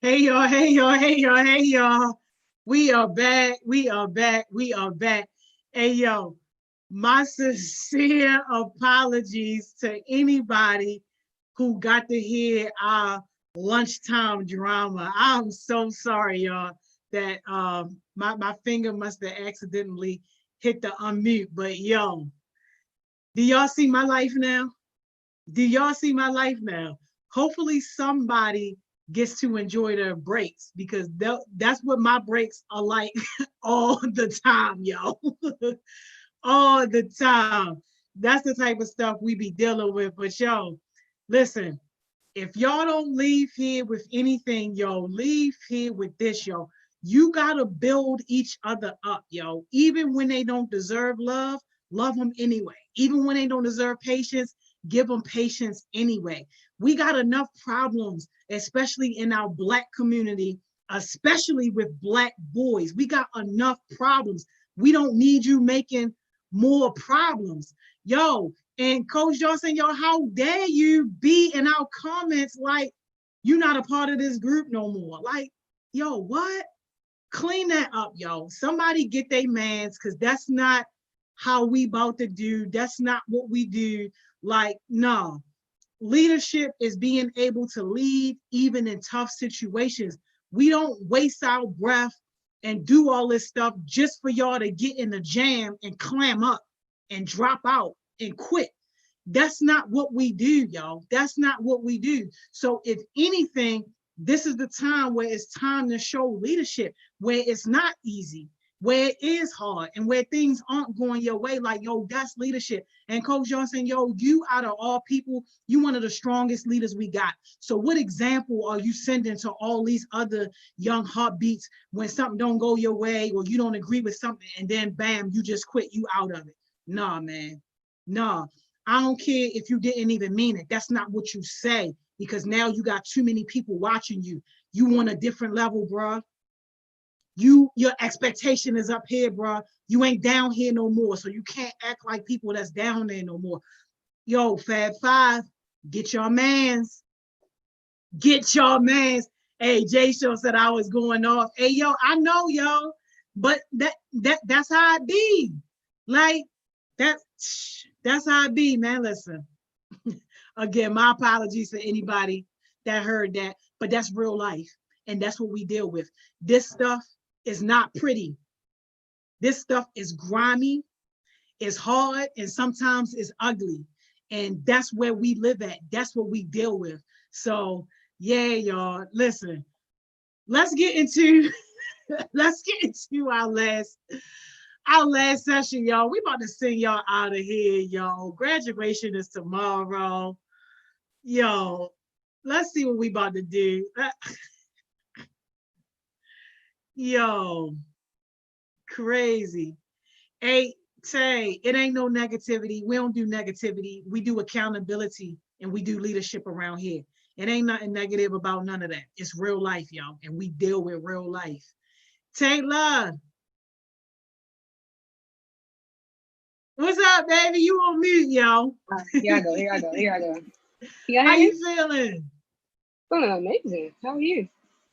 Hey y'all, hey y'all, hey y'all, hey y'all. We are back, we are back, we are back. Hey yo, my sincere apologies to anybody who got to hear our lunchtime drama. I'm so sorry, y'all, that my finger must have accidentally hit the unmute. But yo, do y'all see my life now? Do y'all see my life now? Hopefully somebody gets to enjoy their breaks because that's what my breaks are like all the time, yo. All the time. That's the type of stuff we be dealing with. But yo, listen, if y'all don't leave here with anything, yo, leave here with this, yo. You gotta build each other up, yo. Even when they don't deserve love, love them anyway. Even when they don't deserve patience, give them patience anyway. We got enough problems, especially in our Black community, especially with Black boys. We got enough problems. We don't need you making more problems. Yo, and Coach Johnson, yo, how dare you be in our comments like you're not a part of this group no more? Like, yo, what? Clean that up, yo. Somebody get their mans, because that's not how we about to do. That's not what we do. Like, no. Leadership is being able to lead even in tough situations. We don't waste our breath and do all this stuff just for y'all to get in the jam and clam up and drop out and quit. That's not what we do, y'all. That's not what we do. So if anything, this is the time where it's time to show leadership, where it's not easy, where it is hard, and where things aren't going your way. Like, yo, that's leadership. And Coach Johnson, yo, you out of all people, you one of the strongest leaders we got. So what example are you sending to all these other young heartbeats when something don't go your way or you don't agree with something and then bam, you just quit, you out of it? Nah, man. Nah. I don't care if you didn't even mean it. That's not what you say, because now you got too many people watching you. You want a different level, bro. Your expectation is up here, bro. You ain't down here no more. So you can't act like people that's down there no more. Yo, Fab Five, get your mans. Get your mans. Hey, Jay Show said I was going off. Hey, yo, I know, yo, but that's how it be. Like, that's how it be, man. Listen. Again, my apologies to anybody that heard that, but that's real life. And that's what we deal with. This stuff is not pretty. This stuff is grimy, it's hard, and sometimes it's ugly. And that's where we live at. That's what we deal with. So yeah, y'all, listen, let's get into our last session, y'all. We about to send y'all out of here, y'all. Graduation is tomorrow. Yo, let's see what we about to do. Yo, crazy. Hey, Tay, it ain't no negativity. We don't do negativity. We do accountability and we do leadership around here. It ain't nothing negative about none of that. It's real life, y'all, and we deal with real life. Taylor, what's up, baby? You on mute, yo. Here I go. How you feeling? Feeling amazing. How are you?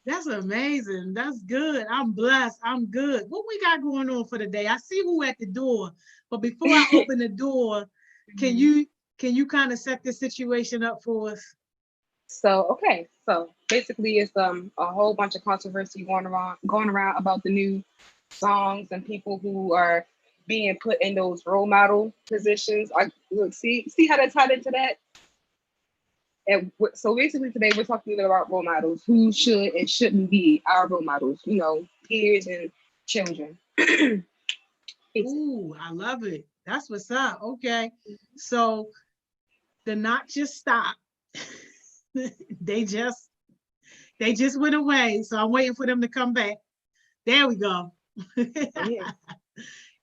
That's amazing. That's good. I'm blessed. I'm good. What we got going on for the day? I see who at the door, but before I open the door, can you kind of set the situation up for us? So basically it's a whole bunch of controversy going around about the new songs and people who are being put in those role model positions. See how that's tied into that? And so basically today we're talking about role models, who should and shouldn't be our role models, peers and children. Ooh, I love it. That's what's up. Okay. So the not just stop. they just went away. So I'm waiting for them to come back. There we go.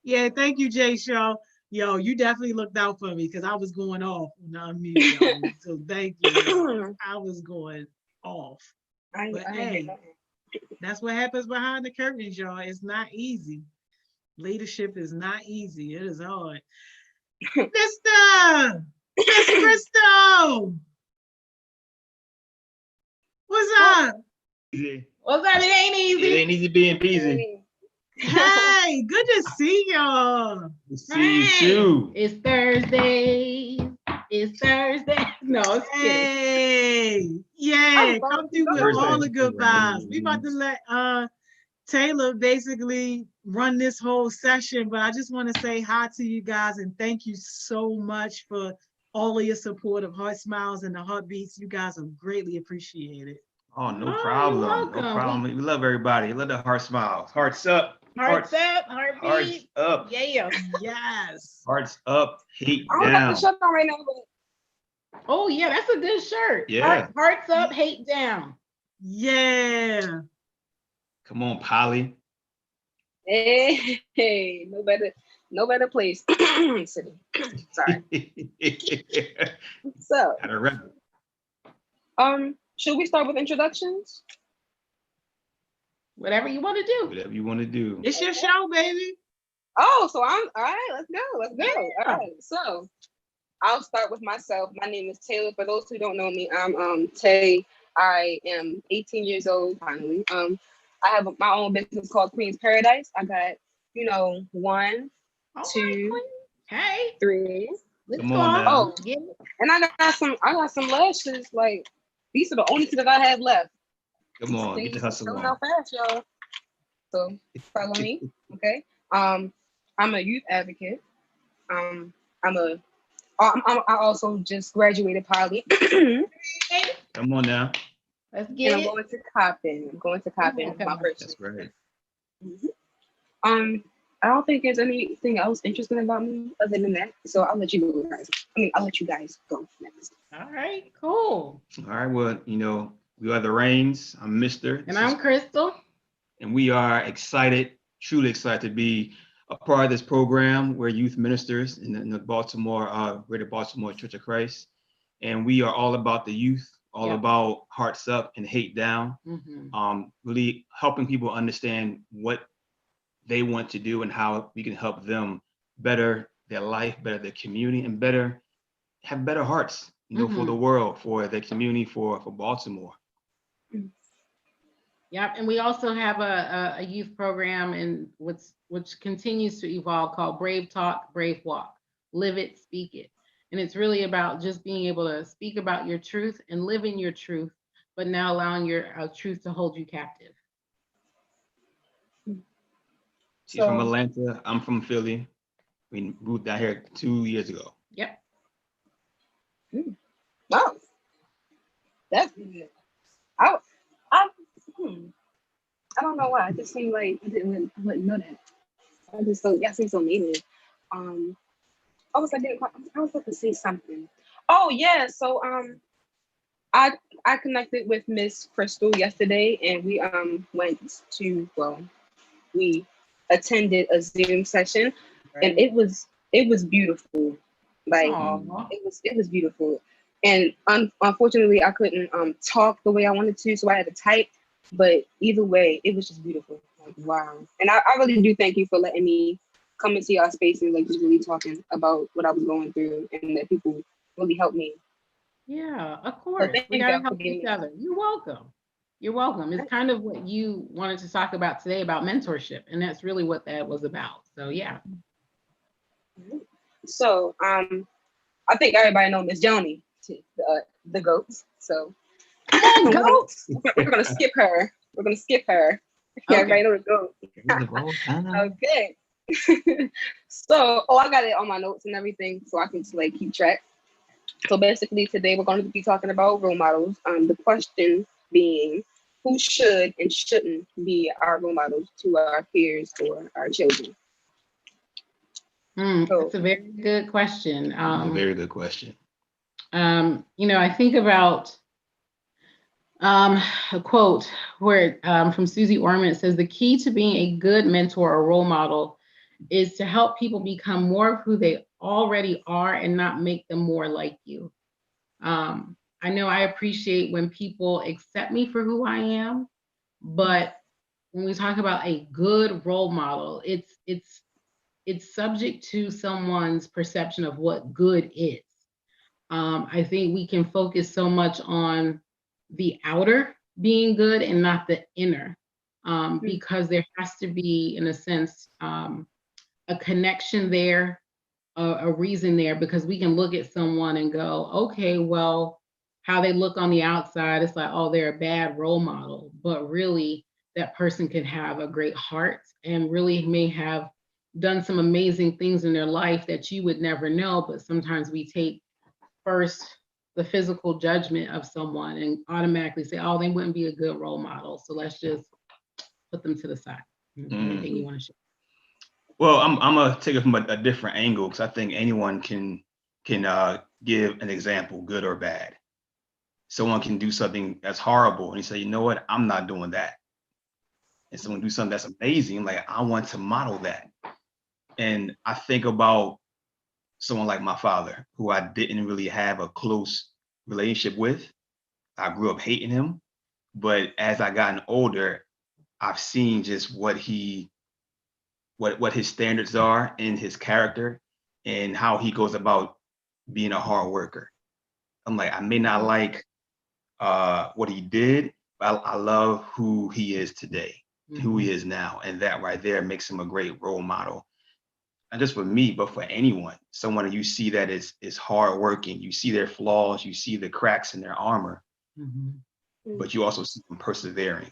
Yeah, thank you, Jay Shaw. Yo, you definitely looked out for me because I was going off when I muted y'all. So thank you. Yo. I was going off. But hey, that's what happens behind the curtains, y'all. It's not easy. Leadership is not easy. It is hard. Miss Crystal. What's up? Easy. What's up? It ain't easy. It ain't easy being busy. Hey, good to see y'all. To see you too. It's Thursday. It's Thursday. No, it's kidding. Hey, yeah, come through with Thursday. all the good vibes. We about to let Taylor basically run this whole session, but I just want to say hi to you guys and thank you so much for all of your support of HeartSmiles and the Heartbeats. You guys are greatly appreciated. Oh, no problem. No problem. We love everybody. Love the heart smiles. Hearts up. Hearts up, heartbeat. Hearts up. Yeah. Yes. Hearts up. Hate I don't down. have the shirt on right now, but Oh, yeah, that's a good shirt. Yeah. Hearts up, hate down. Yeah. Come on, Polly. hey, no better place. City. Sorry. So, Got a rep. should we start with introductions? Whatever you want to do. Whatever you want to do. It's your show, baby. Oh, so I'm all right. Let's go. All right. So I'll start with myself. My name is Taylor. For those who don't know me, I'm Tay. I am 18 years old. Finally, I have my own business called Queen's Paradise. I got 1, 2, hey, 3. Come on now. Oh, yeah. And I got some lashes. Like these are the only two that I have left. Come on, get the hustle Coming on. out fast, y'all. So follow me, okay? I'm a youth advocate. I also just graduated poly. Come on now. Let's get I'm it. going to Coppin. My first. That's great. I don't think there's anything else interesting about me other than that. So I'll let you go, guys. I'll let you guys go next. All right, cool. All right, well, we are the Reigns. I'm Mr. And I'm Crystal. And we are excited, truly excited to be a part of this program. We're youth ministers in the Baltimore, Greater Baltimore Church of Christ. And we are all about the youth, all about hearts up and hate down. Really helping people understand what they want to do and how we can help them better their life, better their community, and have better hearts, for the world, for their community, for Baltimore. Yep, and we also have a youth program which continues to evolve called Brave Talk, Brave Walk. Live it, speak it. And it's really about just being able to speak about your truth and live in your truth, but now allowing your truth to hold you captive. She's from Atlanta. I'm from Philly. We moved down here 2 years ago. Yep. Wow. That's good. I don't know why. It just seemed like I wouldn't know that. I just seem so native. I was about to say something. Oh yeah, so I connected with Miss Crystal yesterday, and we we attended a Zoom session, and it was beautiful. Like it was beautiful. And unfortunately, I couldn't talk the way I wanted to, so I had to type. But either way, it was just beautiful. Like, wow. And I really do thank you for letting me come into your space and like just really talking about what I was going through, and that people really helped me. Yeah, of course. So we gotta help each other. You're welcome. You're welcome. It's kind of what you wanted to talk about today about mentorship, and that's really what that was about. So yeah. So I think everybody knows Miss Joni, the goats. So goats. We're gonna skip her. Yeah, everybody know the goat. Okay. So, I got it on my notes and everything, so I can just like keep track. So basically, today we're going to be talking about role models. The question being, who should and shouldn't be our role models to our peers or our children? That's a very good question. Very good question. I think about a quote where from Susie Orman. It says, the key to being a good mentor or role model is to help people become more of who they already are and not make them more like you. I know I appreciate when people accept me for who I am, but when we talk about a good role model, it's subject to someone's perception of what good is. I think we can focus so much on the outer being good and not the inner, because there has to be, in a sense, a connection there, a reason there, because we can look at someone and go, okay, well, how they look on the outside, it's like, oh, they're a bad role model. But really, that person can have a great heart and really may have done some amazing things in their life that you would never know. But sometimes we take first the physical judgment of someone and automatically say, oh, they wouldn't be a good role model. So let's just put them to the side. Anything you want to share? Well, I'm gonna take it from a different angle, because I think anyone can give an example, good or bad. Someone can do something that's horrible and you say, you know what, I'm not doing that. And someone do something that's amazing, like, I want to model that. And I think about someone like my father, who I didn't really have a close relationship with. I grew up hating him, but as I gotten older, I've seen just what his standards are in his character and how he goes about being a hard worker. I'm like, I may not like what he did, but I love who he is today, who he is now. And that right there makes him a great role model. Not just for me, but for anyone. Someone you see that is hardworking, you see their flaws, you see the cracks in their armor, but you also see them persevering.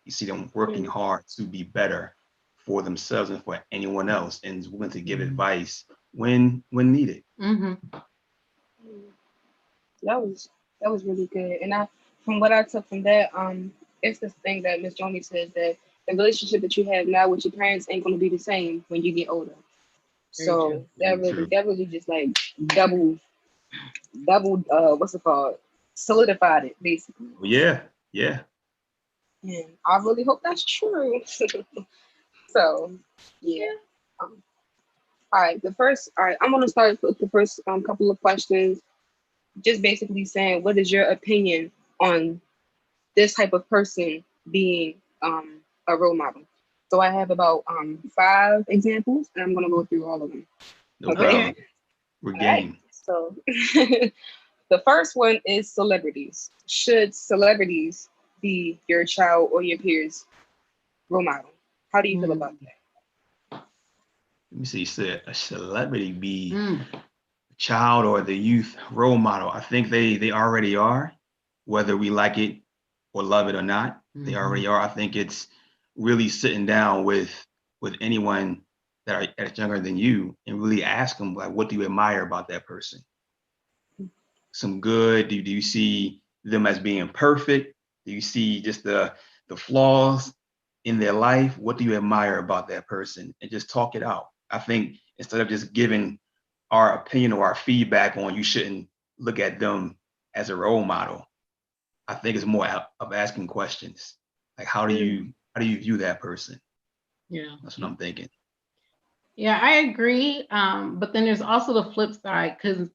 You see them working hard to be better for themselves and for anyone else, and is willing to give advice when needed. That was really good. And from what I took from that, it's this thing that Miss Joni says, that the relationship that you have now with your parents ain't gonna be the same when you get older. So that really just like double what's it called? Solidified it basically. Yeah. And I really hope that's true. So yeah. All right, I'm gonna start with the first couple of questions. Just basically saying, what is your opinion on this type of person being a role model? So I have about 5 examples, and I'm gonna go through all of them. No problem. We're game. Right. So the first one is celebrities. Should celebrities be your child or your peers' role model? How do you feel about that? Let me see. You said a celebrity be a child or the youth role model. I think they already are, whether we like it or love it or not. They already are. I think it's really sitting down with anyone that's younger than you and really ask them, like, what do you admire about that person? Some good. Do you see them as being perfect? Do you see just the flaws in their life? What do you admire about that person? And just talk it out. I think instead of just giving our opinion or our feedback on, you shouldn't look at them as a role model. I think it's more of asking questions. Like, how do you view that person? Yeah. That's what I'm thinking. Yeah, I agree. But then there's also the flip side, because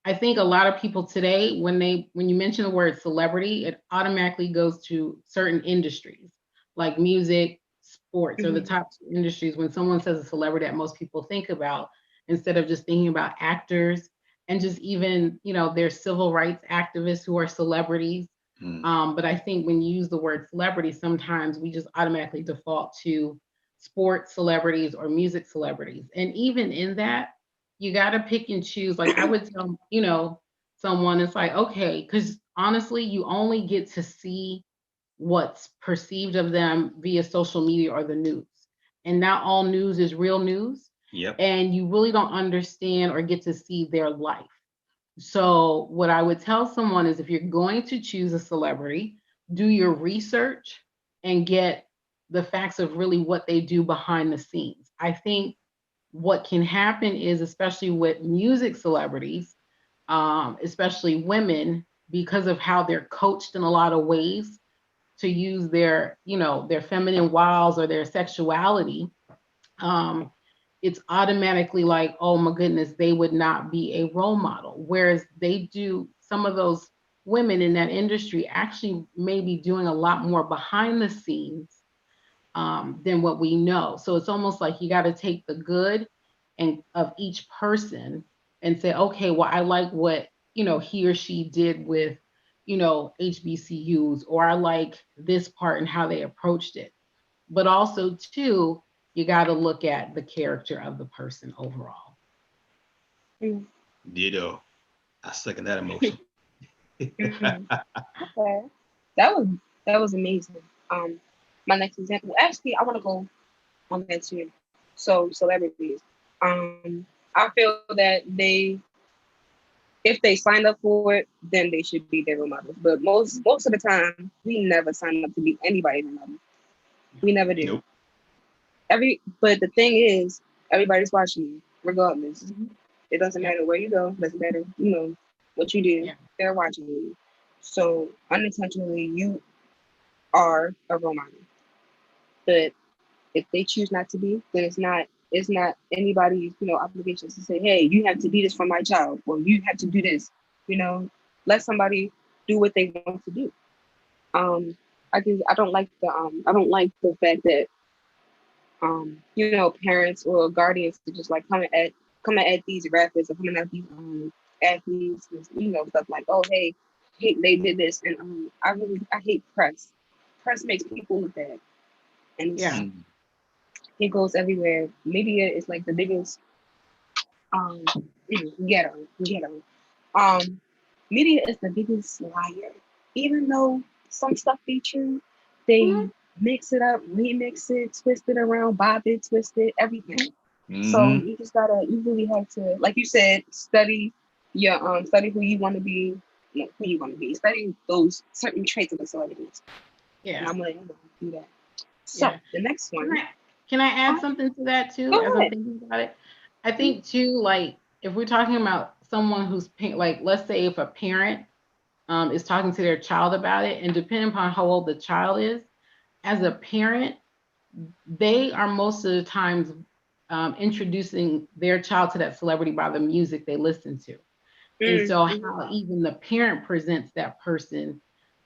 I think a lot of people today, when you mention the word celebrity, it automatically goes to certain industries like music, sports are the top 2 industries. When someone says a celebrity that most people think about, instead of just thinking about actors and just even, there's civil rights activists who are celebrities. But I think when you use the word celebrity, sometimes we just automatically default to sports celebrities or music celebrities. And even in that, you got to pick and choose. Like I would tell, someone, it's like, okay, because honestly, you only get to see what's perceived of them via social media or the news. And not all news is real news. Yep. And you really don't understand or get to see their life. So what I would tell someone is, if you're going to choose a celebrity, do your research and get the facts of really what they do behind the scenes. I think what can happen is, especially with music celebrities, especially women, because of how they're coached in a lot of ways to use their feminine wiles or their sexuality, it's automatically like, oh my goodness, they would not be a role model. Whereas some of those women in that industry actually may be doing a lot more behind the scenes than what we know. So it's almost like you got to take the good of each person and say, okay, well, I like what he or she did with HBCUs, or I like this part and how they approached it. But also too, you got to look at the character of the person overall. Ditto. I second that emotion. Okay, that was amazing. My next example, actually, I want to go on that too. So celebrities, I feel that if they signed up for it, then they should be their role models. But most of the time, we never sign up to be anybody's role model. We never do. Nope. But the thing is, everybody's watching you, regardless. It doesn't matter where you go. Doesn't matter, what you do. Yeah. They're watching you. So unintentionally, you are a role model. But if they choose not to be, then it's not anybody's obligations to say, hey, you have to be this for my child, or you have to do this. Let somebody do what they want to do. I don't like the fact that parents or guardians to just like coming at these rappers or coming at these athletes and stuff like, oh hey they did this, and I hate press. Press makes people look bad, and it goes everywhere. Media is like the biggest ghetto. Media is the biggest liar. Even though some stuff be true, they mix it up, remix it, twist it around, bob it, twist it, everything. So you really have to, like you said, study study who you want to be, study those certain traits of the celebrities. Yeah. And I'm gonna do that. So the next one. Can I add something to that too? Go As ahead. I'm thinking about it, I think too, like if we're talking about someone who's like, let's say if a parent is talking to their child about it, and depending upon how old the child is, as a parent, they are most of the times introducing their child to that celebrity by the music they listen to. And so how even the parent presents that person,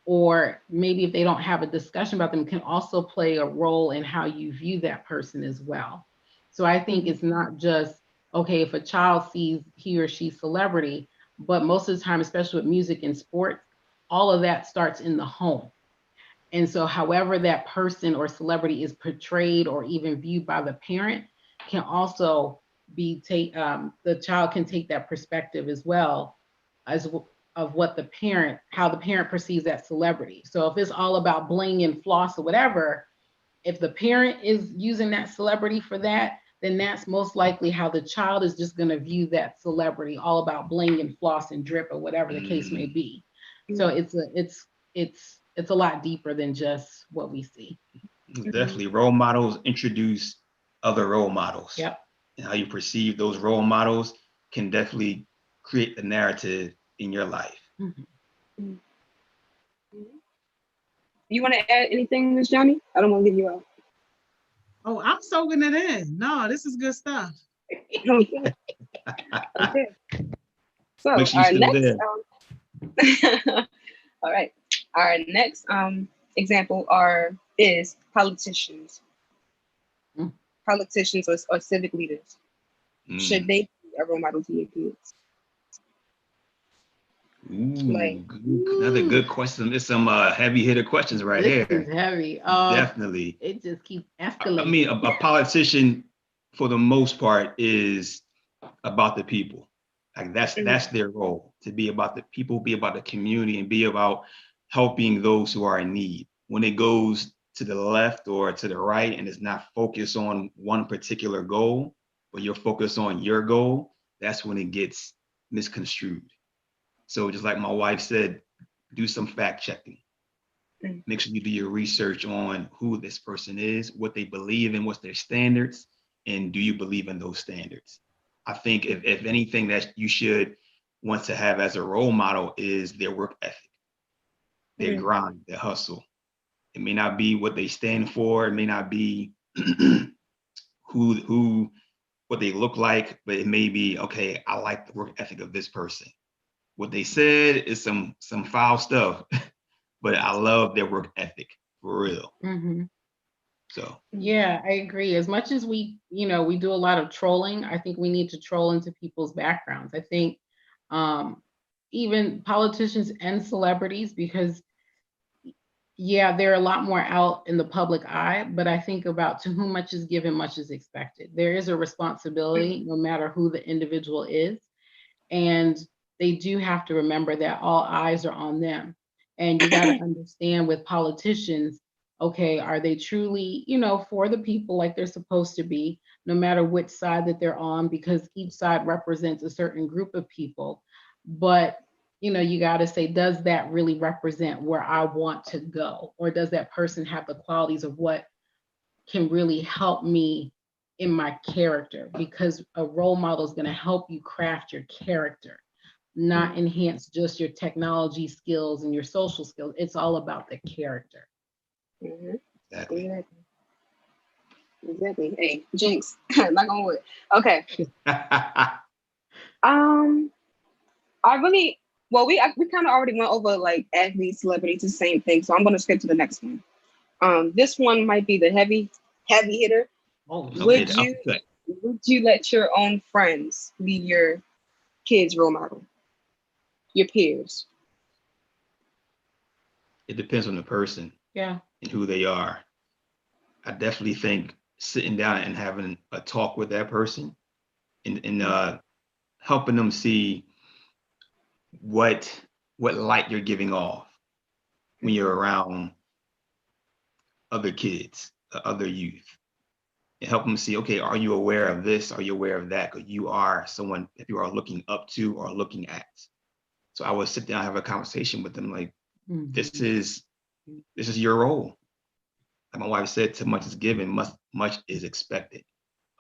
or maybe if they don't have a discussion about them, can also play a role in how you view that person as well. So I think it's not just, okay, if a child sees he or she celebrity, but most of the time, especially with music and sports, all of that starts in the home. And so however that person or celebrity is portrayed or even viewed by the parent can also be the child can take that perspective as well as of what how the parent perceives that celebrity. So if it's all about bling and floss or whatever, if the parent is using that celebrity for that, then that's most likely how the child is just going to view that celebrity, all about bling and floss and drip or whatever the case may be. So it's a lot deeper than just what we see. Definitely, role models introduce other role models. Yep. And how you perceive those role models can definitely create the narrative in your life. You want to add anything, Miss Johnny? I don't want to leave you out. Oh, I'm soaking it in. No, this is good stuff. Okay. So Make sure you're still there. all right. Our next example is politicians. Politicians or civic leaders. Should they be a role model to your kids? Another good question. There's some heavy hitter questions right here. This is heavy. Definitely. It just keeps escalating. I mean, a politician, for the most part, is about the people. Like that's their role, to be about the people, be about the community, and be about helping those who are in need. When it goes to the left or to the right and it's not focused on one particular goal, but you're focused on your goal, that's when it gets misconstrued. So just like my wife said, do some fact checking. Make sure you do your research on who this person is, what they believe in, what's their standards, and do you believe in those standards? I think if anything that you should want to have as a role model is their work ethic, their grind, their hustle. It may not be what they stand for, it may not be what they look like, but it may be, okay, I like the work ethic of this person. What they said is some foul stuff, but I love their work ethic for real. So yeah, I agree. As much as we do a lot of trolling, I think we need to troll into people's backgrounds. I think even politicians and celebrities, because yeah, they're a lot more out in the public eye, but I think about to whom much is given, much is expected. There is a responsibility no matter who the individual is. And they do have to remember that all eyes are on them. And you got to understand with politicians, okay, are they truly, for the people like they're supposed to be, no matter which side that they're on, because each side represents a certain group of people. But you got to say, does that really represent where I want to go? Or does that person have the qualities of what can really help me in my character? Because a role model is going to help you craft your character, not enhance just your technology skills and your social skills. It's all about the character. Exactly. Hey, Jinx, not gonna work. Okay. We kind of already went over like athletes, celebrities, the same thing. So I'm gonna skip to the next one. This one might be the heavy hitter. Would you let your own friends be your kids' role model? Your peers? It depends on the person. Yeah. And who they are. I definitely think sitting down and having a talk with that person and helping them see what light you're giving off when you're around other kids, other youth, and help them see, okay, are you aware of this? Are you aware of that? Because you are someone that you are looking up to or looking at. So I would sit down and have a conversation with them, like, this is your role. Like my wife said, too much is given, much is expected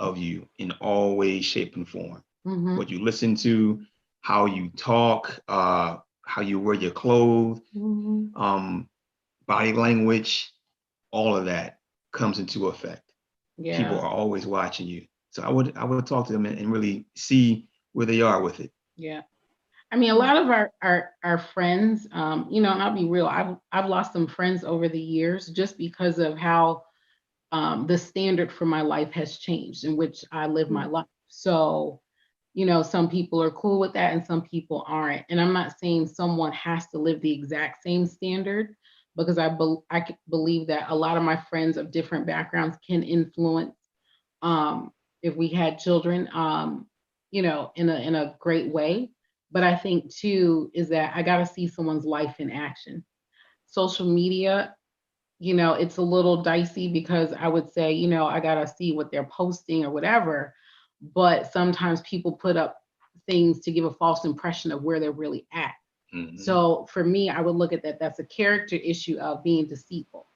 of you in all ways, shape, and form. What you listen to, how you talk, how you wear your clothes, body language, all of that comes into effect. Yeah. People are always watching you. So I would talk to them and really see where they are with it. Yeah. I mean, a lot of our friends, I'll be real, I've lost some friends over the years just because of how the standard for my life has changed in which I live my life. So, some people are cool with that and some people aren't. And I'm not saying someone has to live the exact same standard, because I believe that a lot of my friends of different backgrounds can influence if we had children, in a great way. But I think too is that I got to see someone's life in action. Social media, it's a little dicey because I would say, I got to see what they're posting or whatever. But sometimes people put up things to give a false impression of where they're really at. So for me, I would look at that. That's a character issue of being deceitful.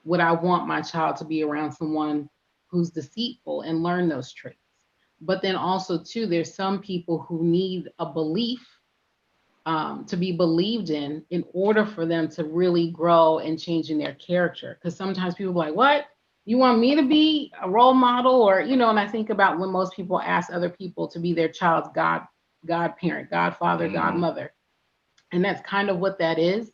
Would I want my child to be around someone who's deceitful and learn those traits? But then also too, there's some people who need a belief to be believed in order for them to really grow and change in their character. Because sometimes people are like, what? You want me to be a role model? Or, and I think about when most people ask other people to be their child's godparent, godfather, godmother. And that's kind of what that is.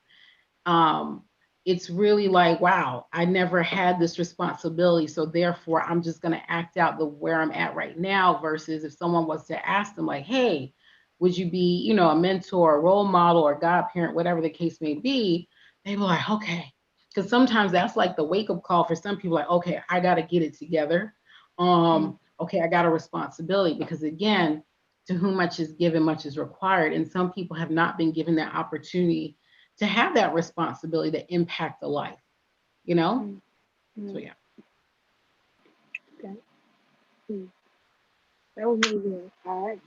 It's really like, wow, I never had this responsibility. So therefore, I'm just going to act out where I'm at right now, versus if someone was to ask them like, hey, would you be, a mentor, a role model, or godparent, whatever the case may be, they'd be like, okay. Because sometimes that's like the wake-up call for some people, like, okay, I got to get it together. Okay, I got a responsibility, because again, to whom much is given, much is required. And some people have not been given that opportunity to have that responsibility to impact the life, So yeah. Okay. That was really good. All right.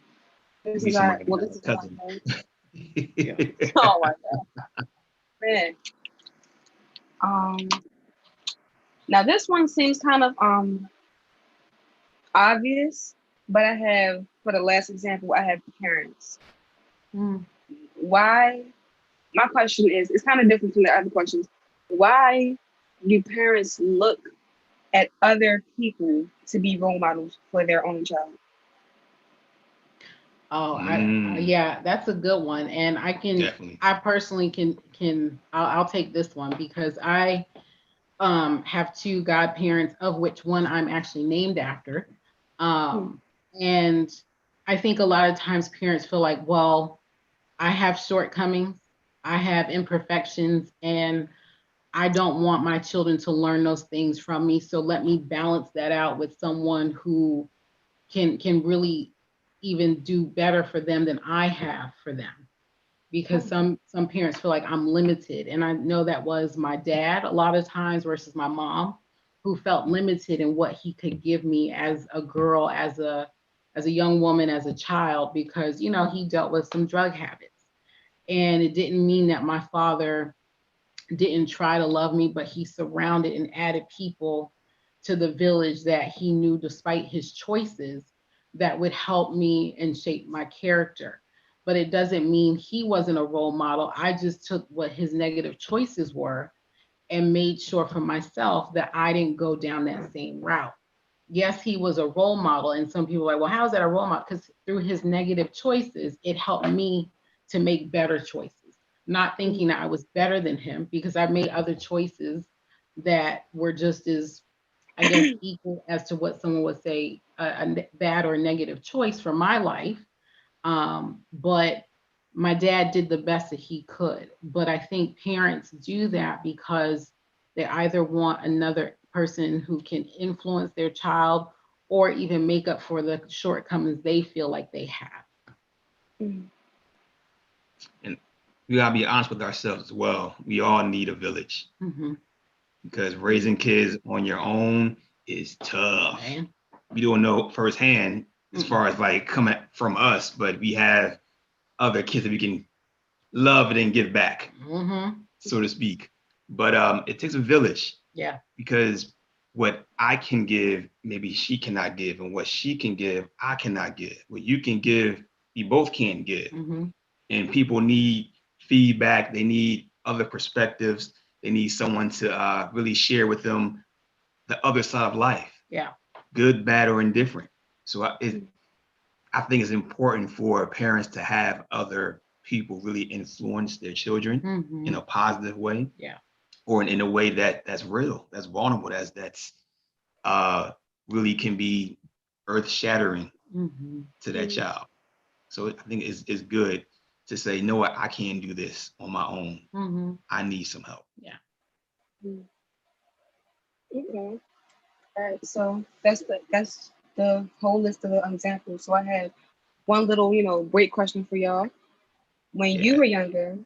This is our cousin. Oh my God. Man. Now this one seems kind of obvious, but I have, for the last example, I have parents. Why? My question is, it's kind of different from the other questions. Why do parents look at other people to be role models for their own child? Oh, yeah, that's a good one. And I personally I'll take this one, because I have two godparents, of which one I'm actually named after. And I think a lot of times parents feel like, well, I have shortcomings, I have imperfections, and I don't want my children to learn those things from me. So let me balance that out with someone who can really even do better for them than I have for them. Because some parents feel like I'm limited. And I know that was my dad a lot of times versus my mom, who felt limited in what he could give me as a girl, as a young woman, as a child, because he dealt with some drug habits. And it didn't mean that my father didn't try to love me, but he surrounded and added people to the village that he knew, despite his choices, that would help me and shape my character. But it doesn't mean he wasn't a role model. I just took what his negative choices were and made sure for myself that I didn't go down that same route. Yes, he was a role model, and some people are like, well, how is that a role model? Because through his negative choices, it helped me to make better choices, not thinking that I was better than him, because I made other choices that were just as, I guess, equal as to what someone would say a bad or negative choice for my life. But my dad did the best that he could. But I think parents do that because they either want another person who can influence their child or even make up for the shortcomings they feel like they have. And we gotta be honest with ourselves as well. We all need a village, because raising kids on your own is tough. Man. We don't know firsthand as far as like coming from us, but we have other kids that we can love and then give back, so to speak. But it takes a village. Yeah. Because what I can give, maybe she cannot give, and what she can give, I cannot give. What you can give, we both can't give. And people need feedback. They need other perspectives. They need someone to really share with them the other side of life. Yeah. Good, bad, or indifferent. So I think it's important for parents to have other people really influence their children in a positive way. Yeah. Or in a way that's real, that's vulnerable, that's really can be earth-shattering to that child. So I think it's good to say, no, I can't do this on my own. I need some help. Yeah. Okay. All right. So that's the whole list of examples. So I had one little, break question for y'all. When you were younger,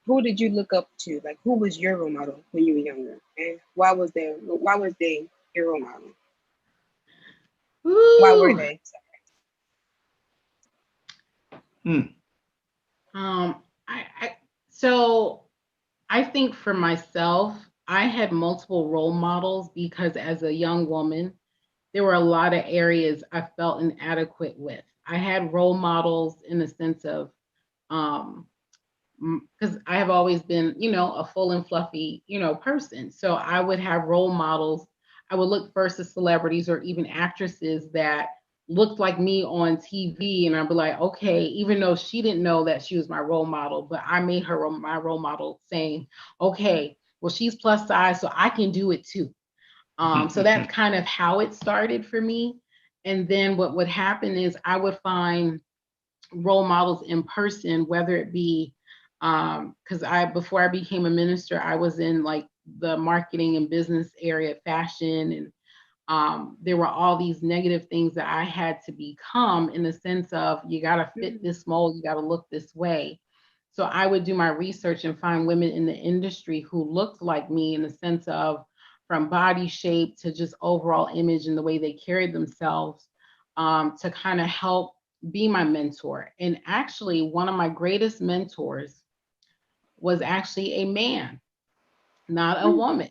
who did you look up to? Like, who was your role model when you were younger, and why was they your role model? Why were they? So I think for myself, I had multiple role models because as a young woman, there were a lot of areas I felt inadequate with. I had role models in the sense of, because I have always been, a full and fluffy, person. So I would have role models. I would look first at celebrities or even actresses that looked like me on TV, and I'd be like, okay, even though she didn't know that she was my role model, but I made her my role model, saying, okay, well, she's plus size, so I can do it too. So that's kind of how it started for me. And then what would happen is I would find role models in person, whether it be because before I became a minister, I was in like the marketing and business area, fashion, and there were all these negative things that I had to become, in the sense of, you got to fit this mold, you got to look this way. So I would do my research and find women in the industry who looked like me, in the sense of from body shape to just overall image and the way they carried themselves, to kind of help be my mentor. And actually, one of my greatest mentors was actually a man, not a woman.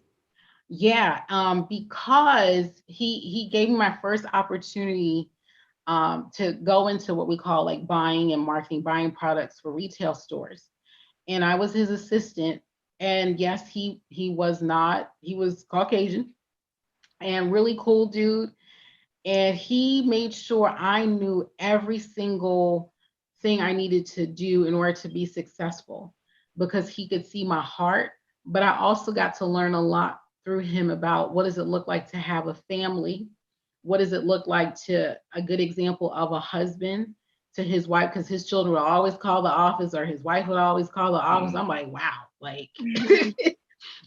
Yeah, because he gave me my first opportunity to go into what we call like buying and marketing, buying products for retail stores. And I was his assistant. And yes, he was Caucasian and really cool dude. And he made sure I knew every single thing I needed to do in order to be successful, because he could see my heart. But I also got to learn a lot through him about what does it look like to have a family? What does it look like to a good example of a husband, to his wife, because his children would always call the office, or his wife would always call the office. I'm like, wow, like,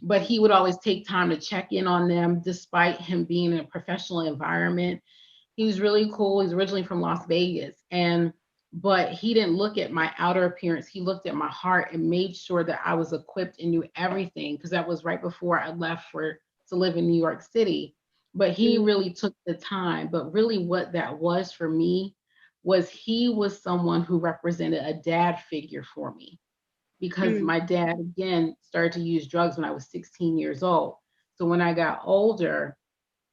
but he would always take time to check in on them, despite him being in a professional environment. He was really cool. He's originally from Las Vegas, but he didn't look at my outer appearance. He looked at my heart and made sure that I was equipped and knew everything, because that was right before I left to live in New York City. But he really took the time. But really what that was for me was he was someone who represented a dad figure for me, because my dad, again, started to use drugs when I was 16 years old. So when I got older,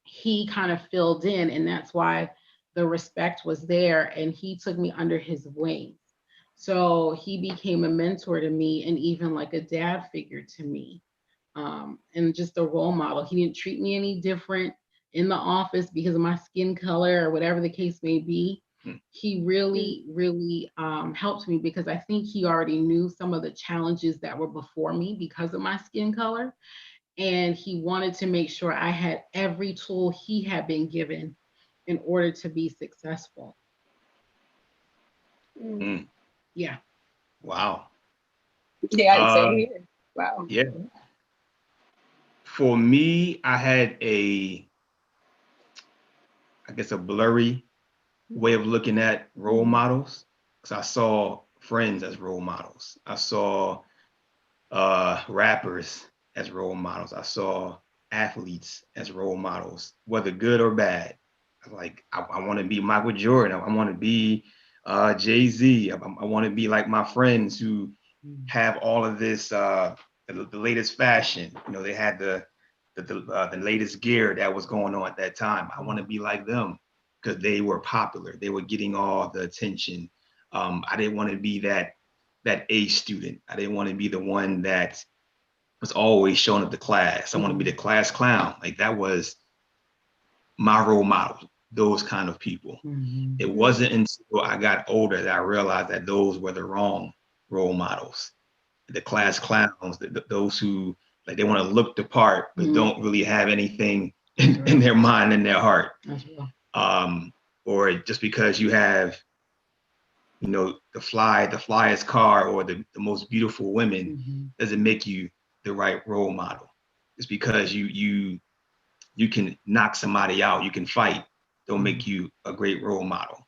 he kind of filled in, and that's why the respect was there, and he took me under his wings. So he became a mentor to me, and even like a dad figure to me, and just a role model. He didn't treat me any different in the office because of my skin color or whatever the case may be. He really, really helped me, because I think he already knew some of the challenges that were before me because of my skin color. And he wanted to make sure I had every tool he had been given in order to be successful. Yeah. Wow. Yeah, I'd say here. Wow. Yeah. For me, I had I guess, a blurry way of looking at role models, because I saw friends as role models. I saw rappers as role models. I saw athletes as role models, whether good or bad. Like, I want to be Michael Jordan. I want to be Jay-Z. I want to be like my friends who have all of this, the latest fashion. You know, they had the latest gear that was going on at that time. I want to be like them because they were popular. They were getting all the attention. I didn't want to be that A student. I didn't want to be the one that was always showing up to class. I want to be the class clown. Like, that was my role model, those kind of people. It wasn't until I got older that I realized that those were the wrong role models. The class clowns, those who, like, they want to look the part, but don't really have anything in their mind and their heart. Or just because you have, you know, the flyest car or the most beautiful women doesn't make you the right role model. It's because you can knock somebody out, you can fight, don't make you a great role model.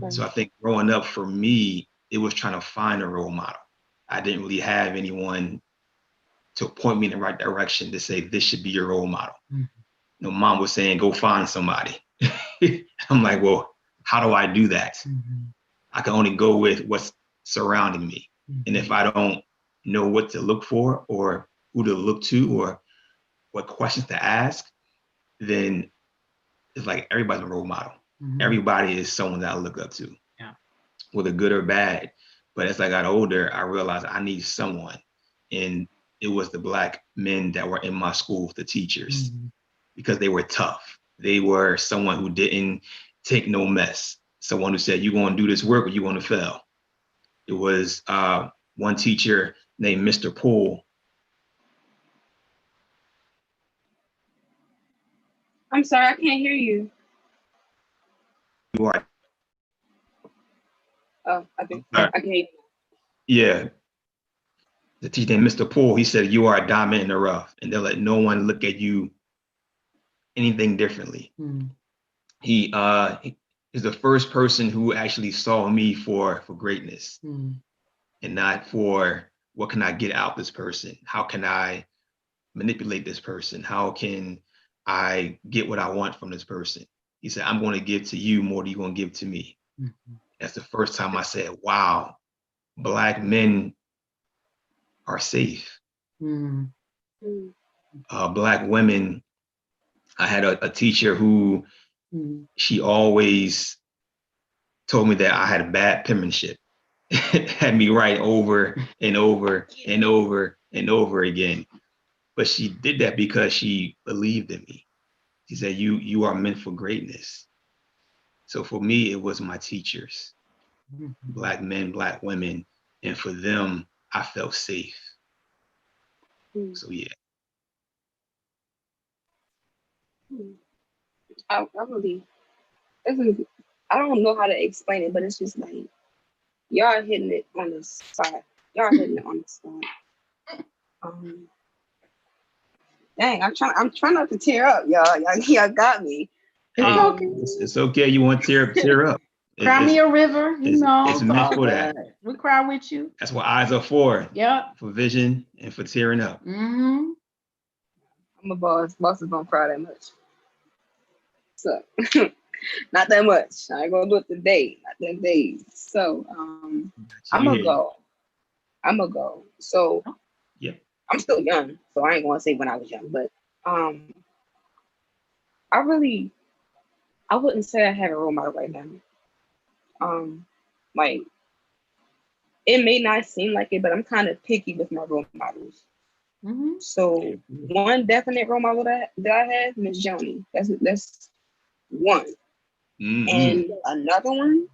So I think growing up for me, it was trying to find a role model. I didn't really have anyone to point me in the right direction to say, this should be your role model. You know, mom was saying, go find somebody. I'm like, well, how do I do that? I can only go with what's surrounding me. And if I don't know what to look for or who to look to or what questions to ask, then it's like everybody's a role model. Everybody is someone that I look up to, whether good or bad. But as I got older, I realized I need someone. And it was the Black men that were in my school, the teachers, because they were tough. They were someone who didn't take no mess. Someone who said, you're going to do this work or you're going to fail. It was one teacher named Mr. Poole. I'm sorry, I can't hear you. You are. Oh, I think I can hear you. Yeah. The teacher named Mr. Poole, he said, you are a diamond in the rough, and they'll let no one look at you anything differently. He is the first person who actually saw me for greatness and not for what can I get out of this person? How can I manipulate this person? How can I get what I want from this person? He said, I'm going to give to you more than you're going to give to me. That's the first time I said, wow, Black men are safe. Black women, I had a teacher who she always told me that I had a bad penmanship. Had me write over and over and over and over again. But she did that because she believed in me. She said, you are meant for greatness. So for me, it was my teachers, Black men, Black women, and for them, I felt safe. So yeah. I really, this is, I don't know how to explain it, but it's just like y'all hitting it on the side. Y'all hitting it on the side. Dang, I'm trying not to tear up, y'all. Y'all got me. Hey, it's okay. You want to tear up. Cry me a river, you know. It's meant for that. We cry with you. That's what eyes are for. Yep. For vision and for tearing up. Mm-hmm. I'm a boss. Bosses don't cry that much. So not that much. I ain't gonna do it today. Not that day. So I'm gonna go. So yeah. I'm still young, so I ain't gonna say when I was young, but I wouldn't say I have a role model right now. Like it may not seem like it, but I'm kind of picky with my role models. Mm-hmm. So one definite role model that I have, Miss Joni. That's one. Mm-hmm. And another one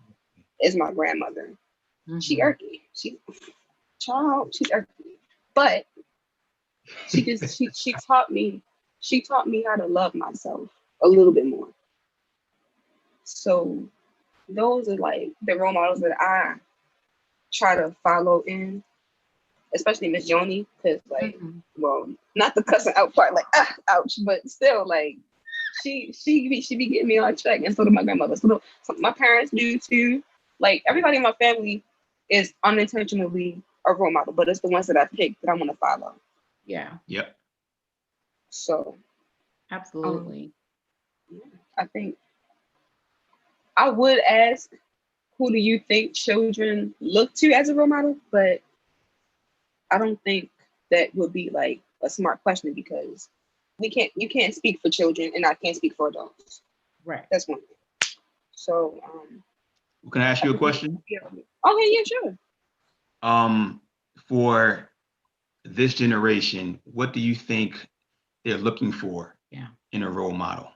is my grandmother. Mm-hmm. She irky. She's irky. But she taught me how to love myself a little bit more. So those are like the role models that I try to follow in, especially Miss Joni, because like, well, not the cussing out part, like ouch, but still like she be getting me on track, and so do my grandmother. So my parents do too. Like everybody in my family is unintentionally a role model, but it's the ones that I picked that I want to follow. Yeah. Yep. So absolutely. I think I would ask, who do you think children look to as a role model? But I don't think that would be like a smart question, because you can't speak for children and I can't speak for adults. Right. That's one thing. So can I ask you a question? Okay, yeah, sure. For this generation, what do you think they're looking for in a role model?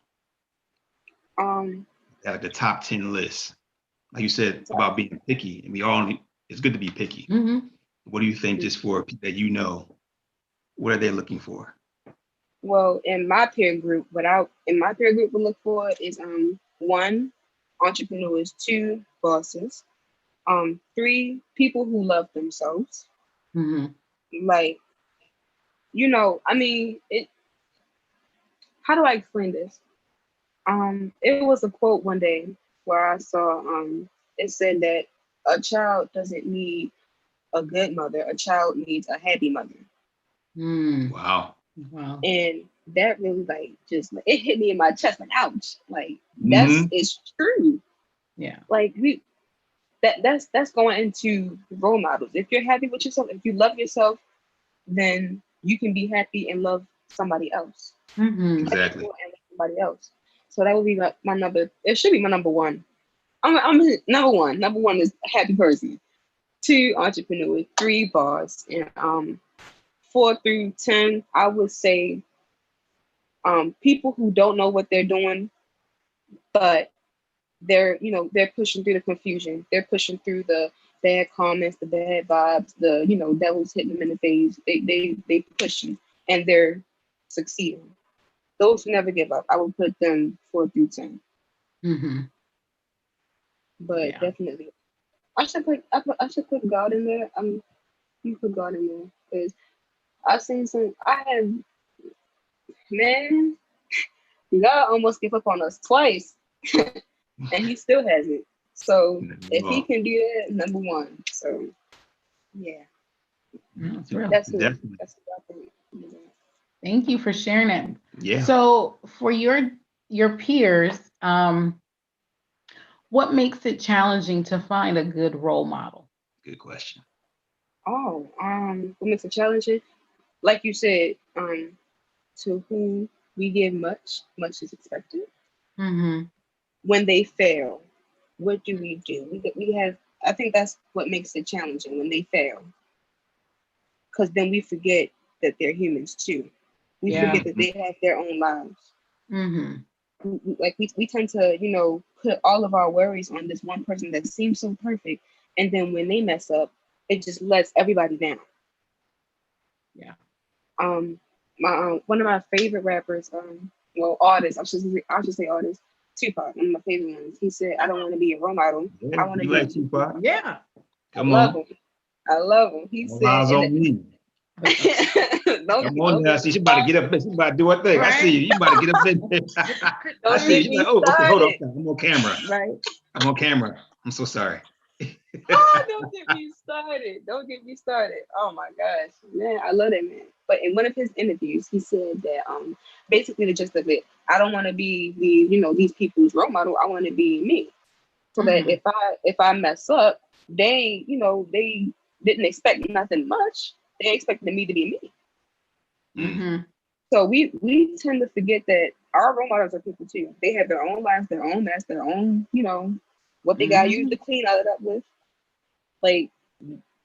At the top 10 list. Like you said about being picky, and it's good to be picky. Mm-hmm. What do you think, just for people that you know, what are they looking for? Well, in my peer group, would look for is 1, entrepreneurs, 2, bosses, 3, people who love themselves. Mm-hmm. Like, I mean, how do I explain this? It was a quote one day where I saw, it said that a child doesn't need a good mother, a child needs a happy mother. Wow. And that really it hit me in my chest, like ouch. Like it's true. Yeah. Like that's going into role models. If you're happy with yourself, if you love yourself, then you can be happy and love somebody else. Mm-hmm. Exactly. And love somebody else. So that would be my number. It should be my number 1. I'm number 1. Number 1 is a happy person. 2, entrepreneur. 3, boss. And 4 through 10, I would say people who don't know what they're doing, but they're pushing through the confusion. They're pushing through the bad comments, the bad vibes, the devil's hitting them in the face. They pushing and they're succeeding. Those who never give up, I would put them 4 through 10. Mm-hmm. But definitely, I should put God in there. You put God in there, because I've seen man, God almost gave up on us twice, and he still hasn't. So if he can do that, number 1. So yeah, that's real. That's what I think. Thank you for sharing it. Yeah. So for your peers, what makes it challenging to find a good role model? Good question. Oh, what makes it challenging? Like you said, to whom we give much is expected. Mm-hmm. When they fail, what do? We have. I think that's what makes it challenging when they fail, because then we forget that they're humans too. We forget that they have their own lives. Mm-hmm. We tend to put all of our worries on this one person that seems so perfect, and then when they mess up, it just lets everybody down. Yeah. One of my favorite rappers, artists, I should say artists, Tupac, one of my favorite ones. He said, "I don't want to be a role model. Yeah, I want to you be." like Tupac? Yeah. I Come love on. him. I love him. He All said, eyes and on me. don't, Come on don't now. get See, me she about to get started. up there. She about to do her thing. I see you. Right. You about to get up in there. I Don't see you. get She's like, me oh, okay, hold on. started. I'm on camera. Right. I'm on camera. I'm so sorry. Oh, don't get me started. Don't get me started. Oh my gosh, man, I love that man. But in one of his interviews, he said that basically the gist of it, I don't want to be these people's role model. I want to be me. So that if I mess up, they they didn't expect nothing much. They expected me to be me. Mm-hmm. So we tend to forget that our role models are people too. They have their own lives, their own mess, their own what they got to use to clean all it up with. Like,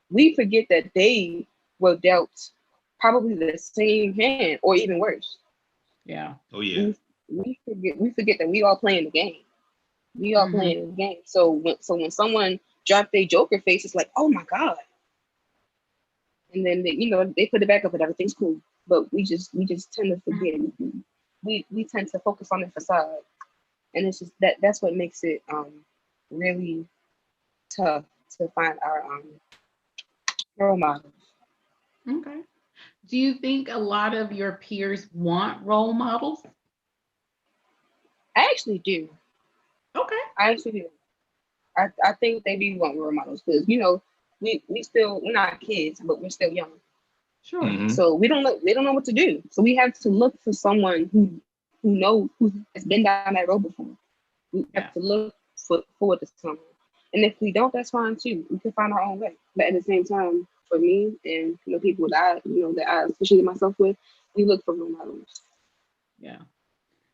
we forget that they were dealt probably the same hand or even worse. Yeah. Oh yeah. We forget that we all playing the game. We all playing the game. So when someone dropped their Joker face, it's like, oh my God. And then they put it back up and everything's cool. But we just tend to forget. We tend to focus on the facade. And it's just that's what makes it really tough to find our role models. Okay. Do you think a lot of your peers want role models? I actually do. Okay. I actually do. I think they do want role models because we're not kids, but we're still young. Sure. Mm-hmm. So we don't know what to do. So we have to look for someone who has been down that road before. We have to look forward to someone. And if we don't, that's fine too. We can find our own way. But at the same time, for me and people that I associate myself with, we look for role models. Yeah.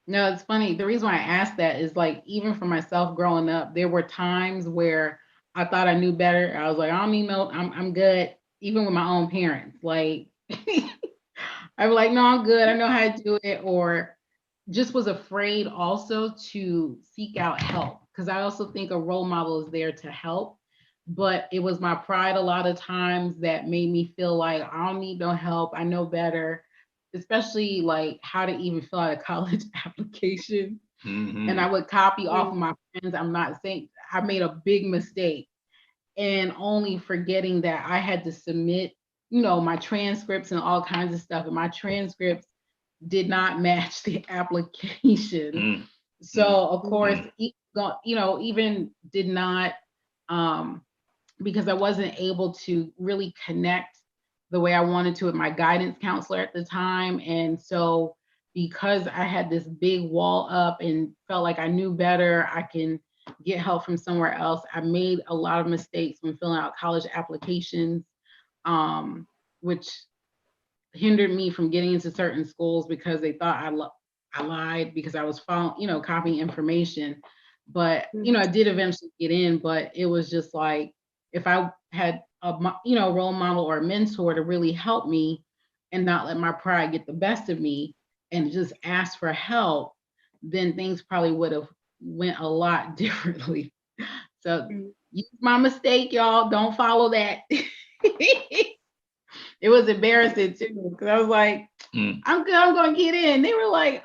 No, it's funny. The reason why I asked that is like, even for myself growing up, there were times where I thought I knew better. I was like, I don't need no, I'm good. Even with my own parents, like I was like, no, I'm good. I know how to do it. Or just was afraid also to seek out help. Because I also think a role model is there to help. But it was my pride a lot of times that made me feel like I don't need no help. I know better, especially like how to even fill out a college application. Mm-hmm. And I would copy off of my friends. I'm not saying I made a big mistake, and only forgetting that I had to submit, my transcripts and all kinds of stuff. And my transcripts did not match the application. Mm-hmm. So of course, even did not, because I wasn't able to really connect the way I wanted to with my guidance counselor at the time. And so because I had this big wall up and felt like I knew better, I can get help from somewhere else. I made a lot of mistakes when filling out college applications, which hindered me from getting into certain schools because they thought I lied because I was following, copying information. But I did eventually get in, but it was just like, if I had a role model or a mentor to really help me and not let my pride get the best of me and just ask for help, then things probably would have went a lot differently. So use my mistake, y'all. Don't follow that. It was embarrassing too, because I was like, I'm good, I'm gonna get in. They were like,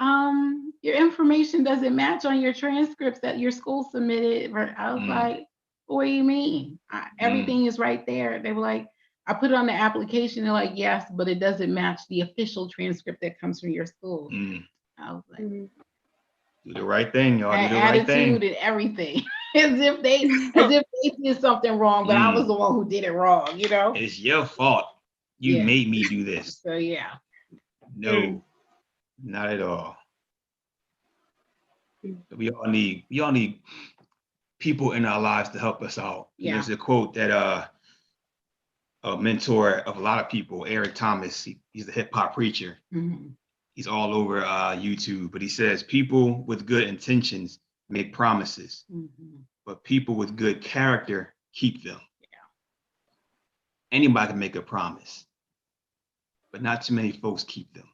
your information doesn't match on your transcripts that your school submitted. I was like, what do you mean? Everything is right there. They were like, I put it on the application. They're like, yes, but it doesn't match the official transcript that comes from your school. I was like, do the right thing, y'all. Do the attitude right thing. and everything. as if they did something wrong, but I was the one who did it wrong, It's your fault. You made me do this. So yeah. No, not at all. We all need people in our lives to help us out. Yeah. There's a quote that a mentor of a lot of people, Eric Thomas, he's a hip hop preacher. He's all over YouTube, but he says people with good intentions make promises, but people with good character keep them. Anybody can make a promise, but not too many folks keep them.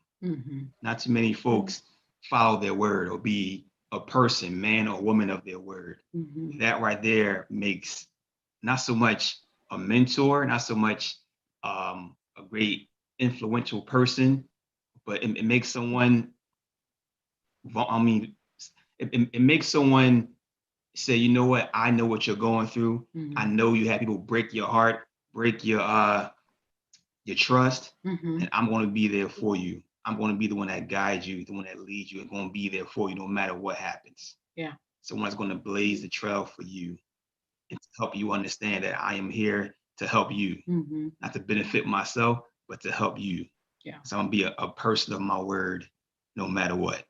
Not too many folks follow their word or be a person, man or woman of their word. That right there makes not so much a mentor, not so much a great influential person, but it makes someone, it makes someone say, you know what, I know what you're going through. I know you have people break your heart, break your trust, and I'm going to be there for you. I'm going to be the one that guides you, the one that leads you, and going to be there for you no matter what happens. Yeah. Someone's going to blaze the trail for you and to help you understand that I am here to help you, not to benefit myself, but to help you. Yeah. So I'm going to be a person of my word no matter what.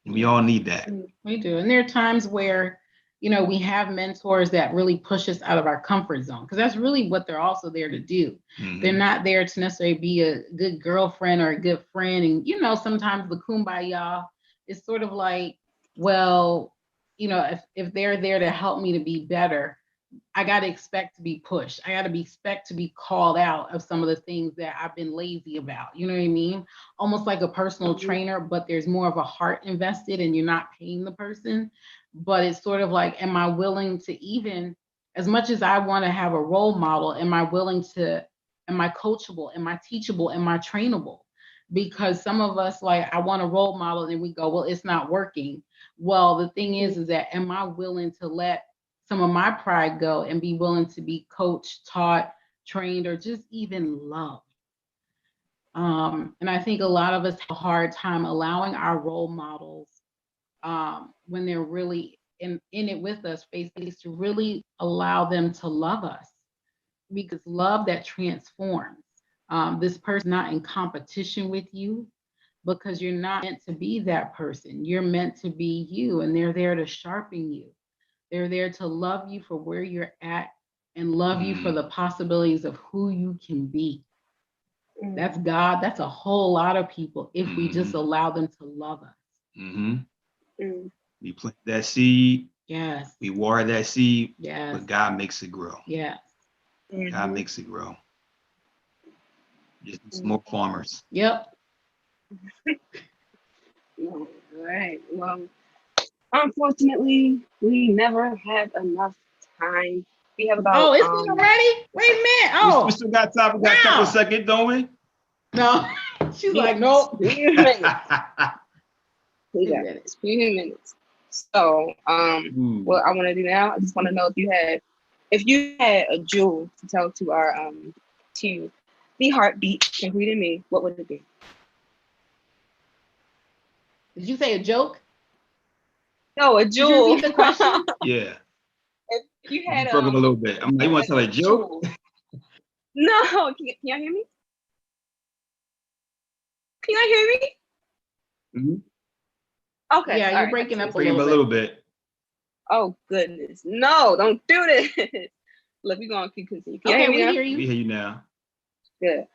And we all need that. We do. And there are times where, you know, we have mentors that really push us out of our comfort zone, because that's really what they're also there to do. They're not there to necessarily be a good girlfriend or a good friend. And, you know, sometimes the kumbaya is sort of like, well, you know, if they're there to help me to be better, I got to expect to be pushed. I got to expect to be called out of some of the things that I've been lazy about. You know what I mean? Almost like a personal trainer, but there's more of a heart invested and you're not paying the person. But it's sort of like, am I willing to, even as much as I want to have a role model, am I coachable? Am I teachable? Am I trainable? Because some of us, like, I want a role model, and we go, well, it's not working. Well, the thing is that am I willing to let some of my pride go and be willing to be coached, taught, trained, or just even loved? And I think a lot of us have a hard time allowing our role models, when they're really in it with us, basically, to really allow them to love us, because love that transforms. This person not in competition with you, because you're not meant to be that person. You're meant to be you, and they're there to sharpen you. They're there to love you for where you're at and love you for the possibilities of who you can be. That's God. That's a whole lot of people if we just allow them to love us. We plant that seed. Yes. We water that seed. Yes. But God makes it grow. Yes. God makes it grow. Just some more farmers. Yep. All right. Well, unfortunately, we never have enough time. We have about. Oh, it's already? Wait a minute. Oh, we still got time. We got a couple of seconds, don't we? No. She's like, nope. We got few minutes. So, what I want to do now, I just want to know if you had a jewel to tell to our to the heartbeat, including me, what would it be? Did you say a joke? No, a jewel. Did you repeat the question? Yeah. If you had a little bit. You want to tell a joke? No, can y'all hear me? Can y'all hear me? Okay. Yeah, you're breaking up a little bit. Oh goodness. No, don't do this. Look, we're gonna keep continuing. Okay, we hear you. We hear you now. Good.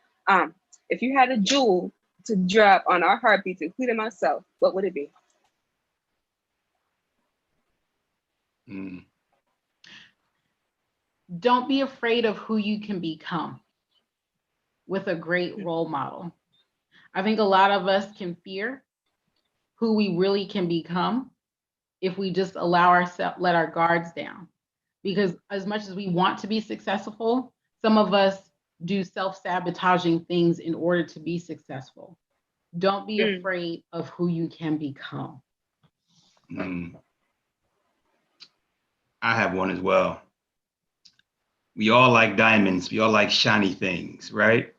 If you had a jewel to drop on our heartbeats, including myself, what would it be? Don't be afraid of who you can become with a great role model. I think a lot of us can fear who we really can become if we just allow ourselves, let our guards down. Because as much as we want to be successful, some of us do self-sabotaging things in order to be successful. Don't be afraid of who you can become. I have one as well. We all like diamonds. We all like shiny things, right?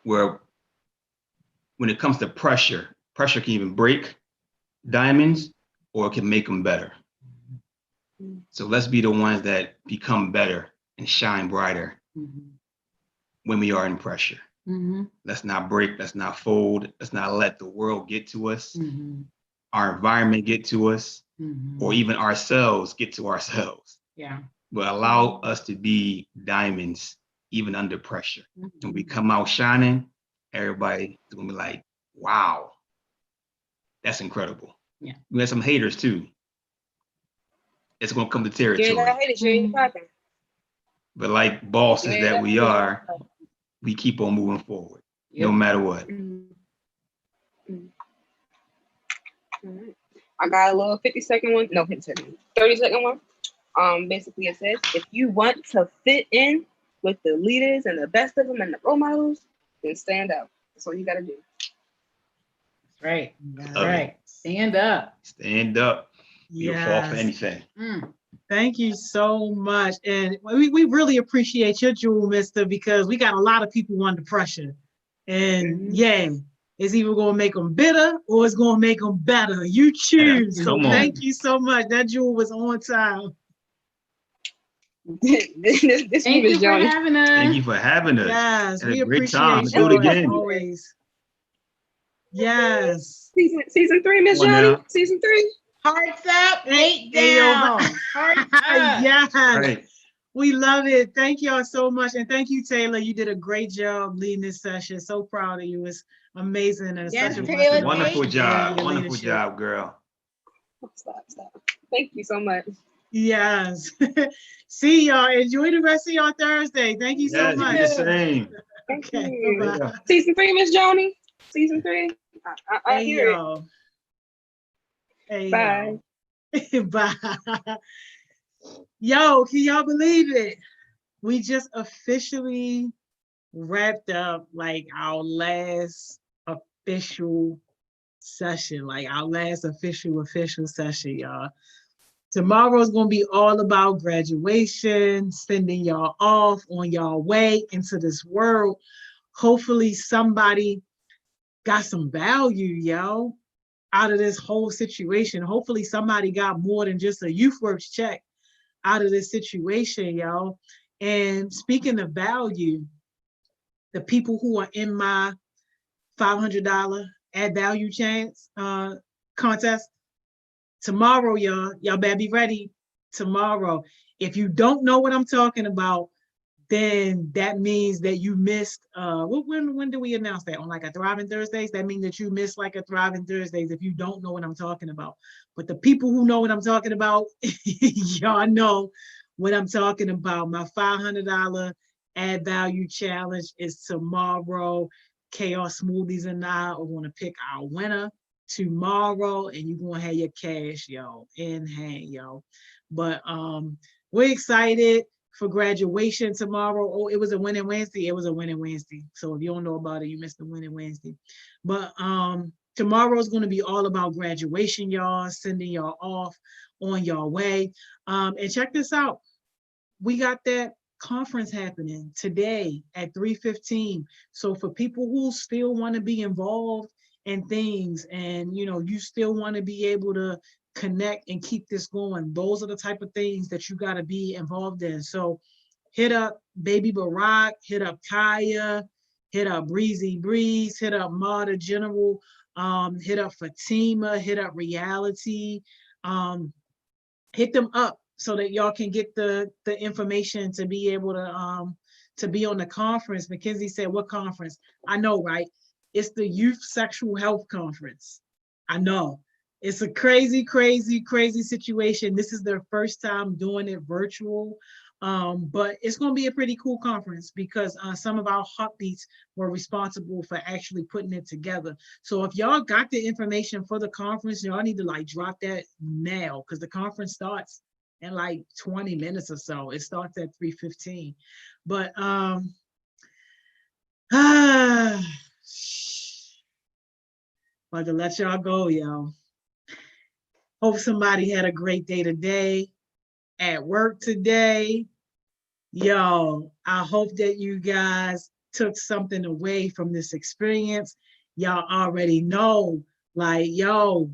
Where when it comes to pressure can even break diamonds or it can make them better. So let's be the ones that become better and shine brighter when we are in pressure. Let's not break, let's not fold, let's not let the world get to us, our environment get to us, or even ourselves get to ourselves. Yeah. But allow us to be diamonds even under pressure. When we come out shining, everybody is gonna be like, wow, that's incredible. Yeah. We have some haters too. It's gonna come to territory. But like bosses that we are, we keep on moving forward, no matter what. I got a little 50-second one. No, 30-second one. Basically it says, if you want to fit in with the leaders and the best of them and the role models, then stand out. That's all you gotta do. That's right. That's right. Stand up. Stand up. You'll fall for Yes. anything. Thank you so much. And we really appreciate your jewel, mister, because we got a lot of people under pressure. And yeah, it's either going to make them bitter or it's going to make them better. You choose. So Come on. thank you so much. That jewel was on time. Thank you for having us. Thank you for having us. Yes, Had we a great appreciate time. Do it y'all again. always. Yes. Season 3, Miss Come on Johnny. now. Season 3. Hearts up, eight Hey, yo, down. Hearts up. Yes. Right. We love it. Thank y'all so much. And thank you, Taylor. You did a great job leading this session. So proud of you. It's amazing. And Yes, such a Taylor, blessing. Wonderful thank job. you. Wonderful Leadership. job, girl. Stop. Thank you so much. Yes. See y'all. Enjoy the rest of your Thursday. Thank you so Yes, you much. do the same. Thank Okay. you. Bye-bye. Yeah. Season 3, Miss Johnny. Season 3. I Hey, hear y'all. Hey, Bye. y'all. Bye. Yo, can y'all believe it? We just officially wrapped up like our last official session, like our last official session, y'all. Tomorrow's gonna be all about graduation, sending y'all off on y'all way into this world. Hopefully somebody got some value, yo, out of this whole situation. Hopefully somebody got more than just a YouthWorks check out of this situation, yo. And speaking of value, the people who are in my $500 add value chance contest, tomorrow, y'all better be ready tomorrow. If you don't know what I'm talking about, then that means that you missed, when do we announce that? On like a Thriving Thursdays? That means that you missed like a Thriving Thursdays if you don't know what I'm talking about. But the people who know what I'm talking about, y'all know what I'm talking about. My $500 add value challenge is tomorrow. Chaos Smoothies and I are going to pick our winner tomorrow, and you're going to have your cash, yo, in hand, yo. But we're excited for graduation tomorrow. Oh, it was a winning Wednesday. It was a winning Wednesday. So if you don't know about it, you missed the winning Wednesday. But tomorrow is going to be all about graduation, y'all, sending y'all off on your way. And check this out. We got that conference happening today at 3:15. So for people who still want to be involved in things, and you still want to be able to connect and keep this going, those are the type of things that you got to be involved in. So hit up Baby Barack, hit up Kaya, hit up Breezy Breeze, hit up Marta General, hit up Fatima, hit up Reality, hit them up so that y'all can get the information to be able to be on the conference. Mackenzie said, what conference? I know, right? It's the Youth Sexual Health Conference. I know. It's a crazy, crazy, crazy situation. This is their first time doing it virtual. But it's going to be a pretty cool conference because some of our heartbeats were responsible for actually putting it together. So if y'all got the information for the conference, y'all need to like drop that now, because the conference starts in like 20 minutes or so. It starts at 3:15. But about to let y'all go, y'all. Hope somebody had a great day today, at work today. Yo, I hope that you guys took something away from this experience. Y'all already know, like, yo,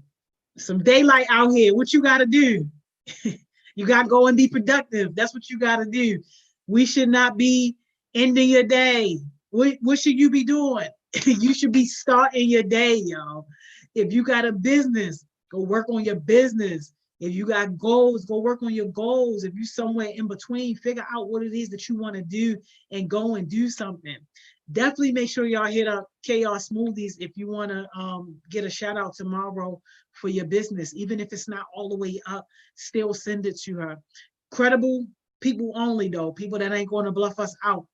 some daylight out here. What you got to do? You got to go and be productive. That's what you got to do. We should not be ending your day. What should you be doing? You should be starting your day, y'all. If you got a business, go work on your business. If you got goals, go work on your goals. If you're somewhere in between, figure out what it is that you want to do and go and do something. Definitely make sure y'all hit up Chaos Smoothies if you want to get a shout out tomorrow for your business. Even if it's not all the way up, still send it to her. Credible people only, though. People that ain't going to bluff us out.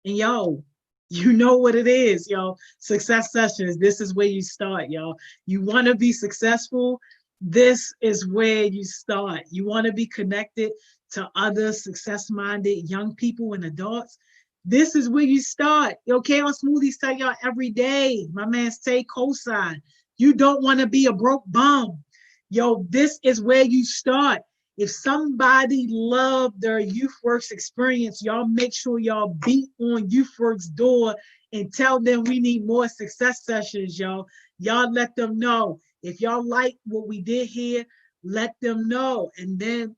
And yo, you know what it is, yo. Success Sessions, this is where you start, yo. You want to be successful, this is where you start. You want to be connected to other success-minded young people and adults, this is where you start. Yo, Chaos Smoothies tell y'all every day. My man Stay Cosign. You don't want to be a broke bum. Yo, this is where you start. If somebody loved their YouthWorks experience, y'all make sure y'all beat on YouthWorks door and tell them we need more success sessions, y'all. Y'all let them know. If y'all like what we did here, let them know. And then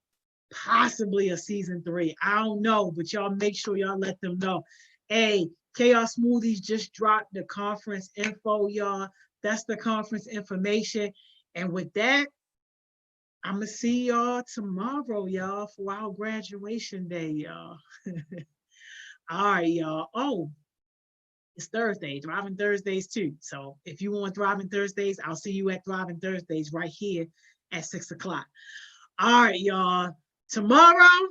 possibly a season 3. I don't know, but y'all make sure y'all let them know. Hey, Chaos Smoothies just dropped the conference info, y'all. That's the conference information. And with that, I'm going to see y'all tomorrow, y'all, for our graduation day, y'all. All right, y'all. Oh, it's Thursday, Thriving Thursdays too. So if you want Thriving Thursdays, I'll see you at Thriving Thursdays right here at 6 o'clock. All right, y'all. Tomorrow.